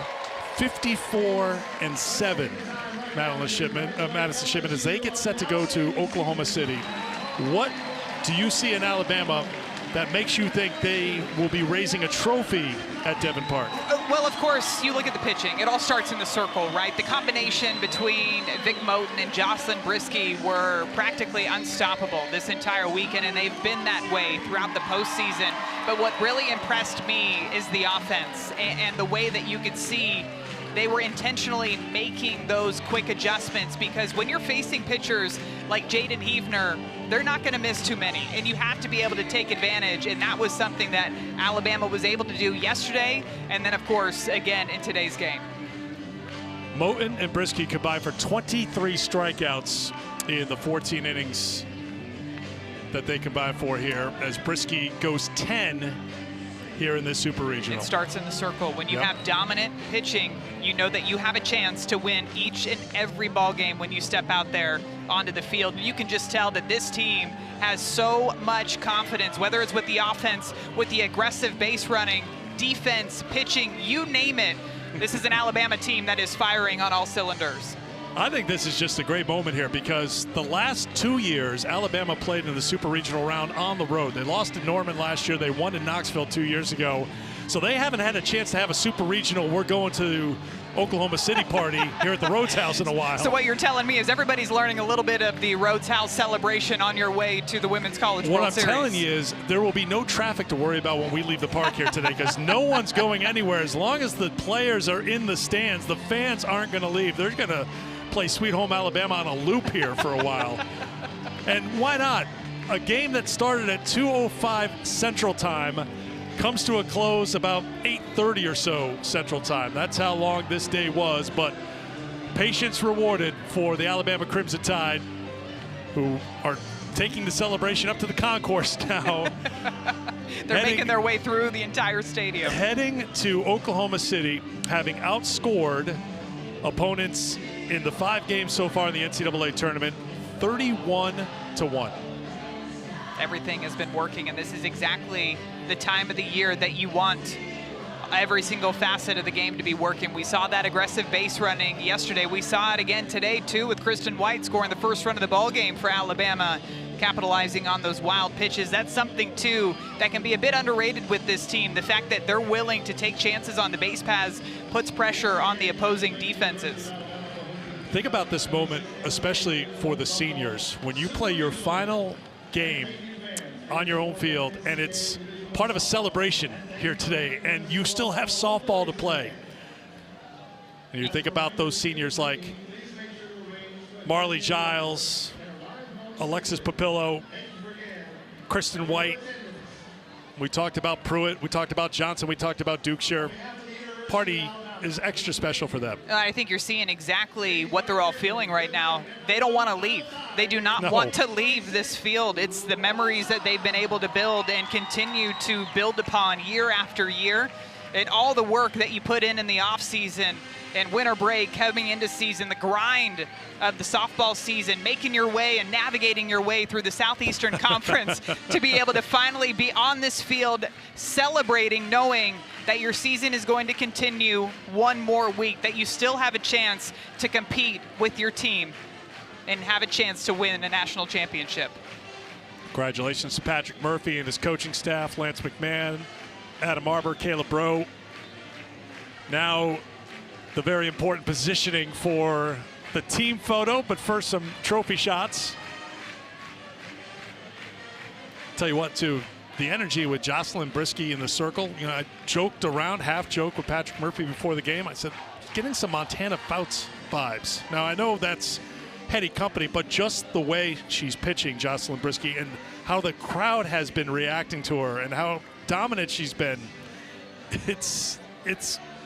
54-7. Madison Shipman, as they get set to go to Oklahoma City. What do you see in Alabama that makes you think they will be raising a trophy at Devon Park? Well, of course, you look at the pitching. It all starts in the circle, right? The combination between Vic Moten and Jocelyn Brisky were practically unstoppable this entire weekend, and they've been that way throughout the postseason. But what really impressed me is the offense and the way that you could see they were intentionally making those quick adjustments, because when you're facing pitchers like Jaden Heavner, they're not going to miss too many, and you have to be able to take advantage, and that was something that Alabama was able to do yesterday, and then, of course, again in today's game. Moten and Brisky combined for 23 strikeouts in the 14 innings that they combined for here, as Brisky goes 10 here in this Super Regional. It starts in the circle. When you have dominant pitching, you know that you have a chance to win each and every ball game when you step out there onto the field. You can just tell that this team has so much confidence, whether it's with the offense, with the aggressive base running, defense, pitching, you name it. This is an Alabama team that is firing on all cylinders. I think this is just a great moment here, because the last 2 years Alabama played in the Super Regional round on the road. They lost to Norman last year. They won in Knoxville 2 years ago. So they haven't had a chance to have a Super Regional "we're going to Oklahoma City" party here at the Rhodes House in a while. So what you're telling me is everybody's learning a little bit of the Rhodes House celebration on your way to the Women's College World Series. What I'm telling you is there will be no traffic to worry about when we leave the park here today, because no one's going anywhere. As long as the players are in the stands, the fans aren't going to leave. They're going to play Sweet Home Alabama on a loop here for a while. And why not? A game that started at 2:05 Central Time comes to a close about 8:30 or so Central Time. That's how long this day was, but patience rewarded for the Alabama Crimson Tide, who are taking the celebration up to the concourse now. They're making their way through the entire stadium. Heading to Oklahoma City, having outscored opponents in the 5 games so far in the NCAA tournament, 31-1. Everything has been working, and this is exactly the time of the year that you want every single facet of the game to be working. We saw that aggressive base running yesterday. We saw it again today, too, with Kristen White scoring the first run of the ball game for Alabama, capitalizing on those wild pitches. That's something, too, that can be a bit underrated with this team. The fact that they're willing to take chances on the base paths puts pressure on the opposing defenses. Think about this moment, especially for the seniors. When you play your final game on your own field, and it's part of a celebration here today, and you still have softball to play. And you think about those seniors like Marley Giles, Alexis Papillo, Kristen White. We talked about Pruitt, we talked about Johnson, we talked about Dukeshire. Party is extra special for them. I think you're seeing exactly what they're all feeling right now. They don't want to leave. They do not want to leave this field. It's the memories that they've been able to build and continue to build upon year after year. And all the work that you put in the offseason and winter break, coming into season, the grind of the softball season, making your way and navigating your way through the Southeastern Conference to be able to finally be on this field celebrating, knowing that your season is going to continue one more week, that you still have a chance to compete with your team and have a chance to win a national championship. Congratulations to Patrick Murphy and his coaching staff, Lance McMahon, Adam Arbor, Caleb Rowe. Now the very important positioning for the team photo, but first some trophy shots. Tell you what, too, the energy with Jocelyn Brisky in the circle. You know, I joked around, half joke with Patrick Murphy before the game. I said, getting some Montana Fouts vibes. Now, I know that's heady company, but just the way she's pitching, Jocelyn Brisky, and how the crowd has been reacting to her and how dominant she's been, it's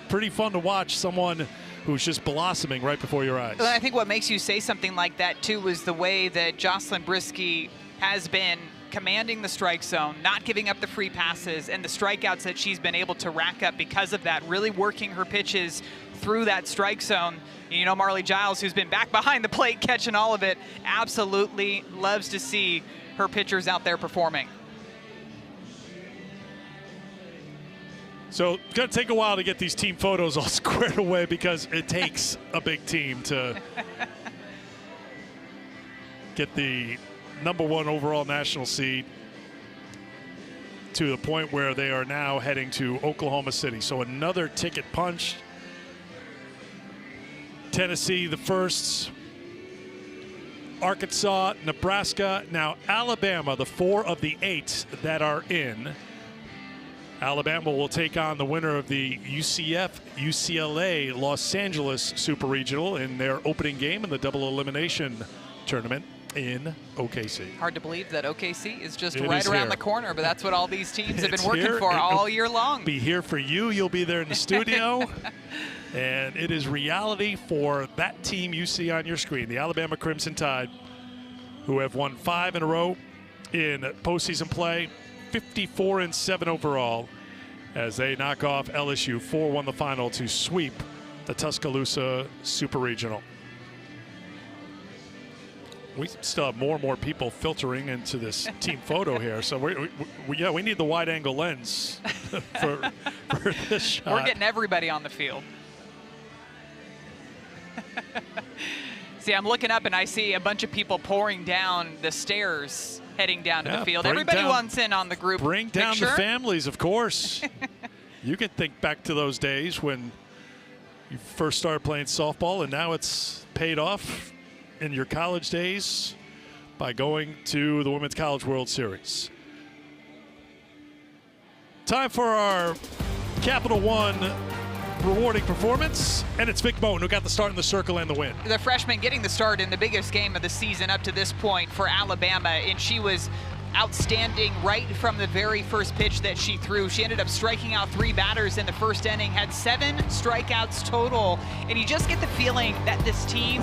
pretty fun to watch someone who's just blossoming right before your eyes. Well, I think what makes you say something like that, too, is the way that Jocelyn Brisky has been commanding the strike zone, not giving up the free passes, and the strikeouts that she's been able to rack up because of that, really working her pitches through that strike zone. You know, Marley Giles, who's been back behind the plate catching all of it, absolutely loves to see her pitchers out there performing. So it's going to take a while to get these team photos all squared away because it takes a big team to get the #1 overall national seed to the point where they are now heading to Oklahoma City. So another ticket punch. Tennessee, the first. Arkansas, Nebraska. Now Alabama, the 4 of the 8 that are in. Alabama will take on the winner of the UCF-UCLA Los Angeles Super Regional in their opening game in the double elimination tournament in OKC. Hard to believe that OKC is just right around the corner, but that's what all these teams have been working for all year long. Be here for you. You'll be there in the studio. And it is reality for that team you see on your screen, the Alabama Crimson Tide, who have won 5 in a row in postseason play, 54-7 overall, as they knock off LSU 4-1 the final to sweep the Tuscaloosa Super Regional. We still have more and more people filtering into this team photo here, so we need the wide-angle lens for this shot. We're getting everybody on the field. See, I'm looking up and I see a bunch of people pouring down the stairs heading down to the field. Everybody wants in on the group Bring down picture. the families, of course. You can think back to those days when you first started playing softball, and now it's paid off in your college days by going to the Women's College World Series. Time for our Capital One rewarding performance, and it's Vic Moten who got the start in the circle and the win. The freshman getting the start in the biggest game of the season up to this point for Alabama, and she was outstanding right from the very first pitch that she threw. She ended up striking out 3 batters in the first inning, had 7 strikeouts total, and you just get the feeling that this team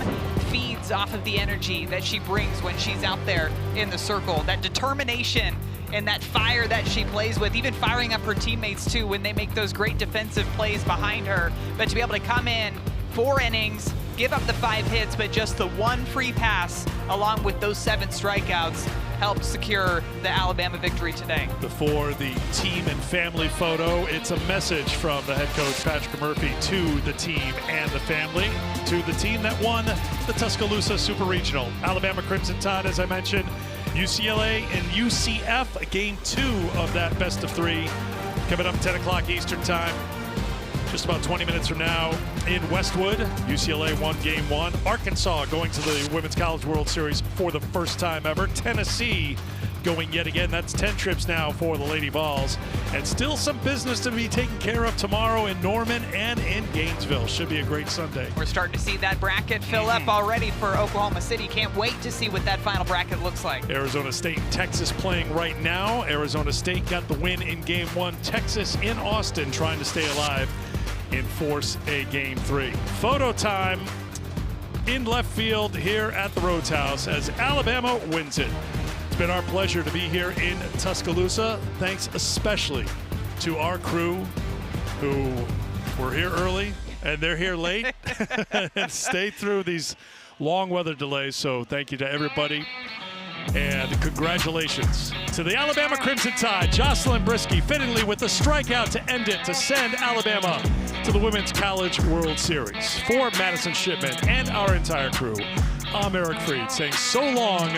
feeds off of the energy that she brings when she's out there in the circle, that determination and that fire that she plays with, even firing up her teammates too when they make those great defensive plays behind her. But to be able to come in 4 innings, give up the 5 hits, but just the 1 free pass along with those 7 strikeouts, helped secure the Alabama victory today. Before the team and family photo, it's a message from the head coach, Patrick Murphy, to the team and the family, to the team that won the Tuscaloosa Super Regional. Alabama Crimson Tide, as I mentioned, UCLA and UCF, game 2 of that best of 3, coming up 10 o'clock Eastern time. Just about 20 minutes from now in Westwood, UCLA won game 1. Arkansas going to the Women's College World Series for the first time ever. Tennessee going yet again. That's 10 trips now for the Lady Vols. And still some business to be taken care of tomorrow in Norman and in Gainesville. Should be a great Sunday. We're starting to see that bracket fill up already for Oklahoma City. Can't wait to see what that final bracket looks like. Arizona State and Texas playing right now. Arizona State got the win in game 1. Texas in Austin trying to stay alive and force a game 3. Photo time in left field here at the Rhodes House as Alabama wins it. It's been our pleasure to be here in Tuscaloosa. Thanks especially to our crew who were here early and they're here late and stay through these long weather delays. So thank you to everybody. And congratulations to the Alabama Crimson Tide. Jocelyn Brisky fittingly with the strikeout to end it to send Alabama to the Women's College World Series. For Madison Shipman and our entire crew, I'm Eric Freed saying so long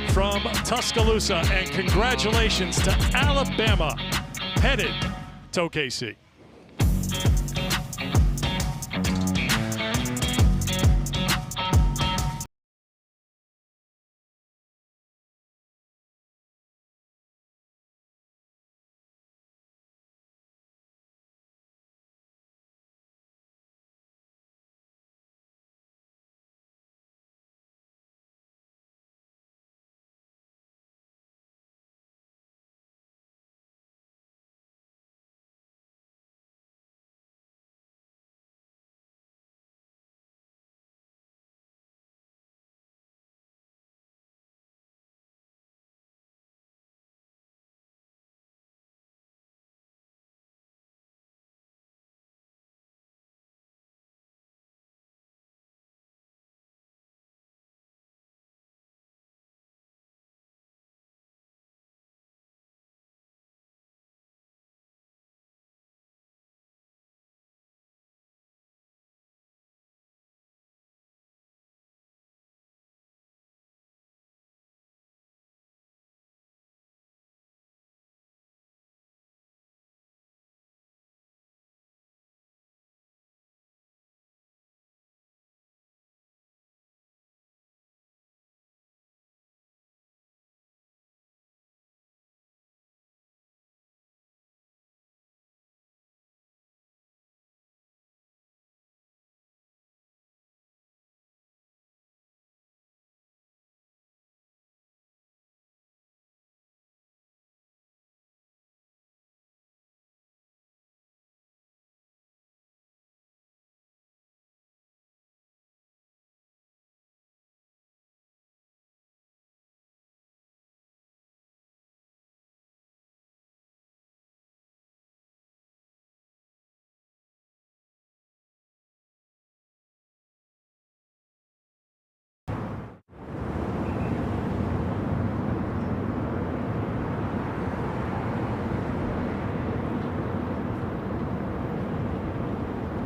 from Tuscaloosa and congratulations to Alabama headed to OKC.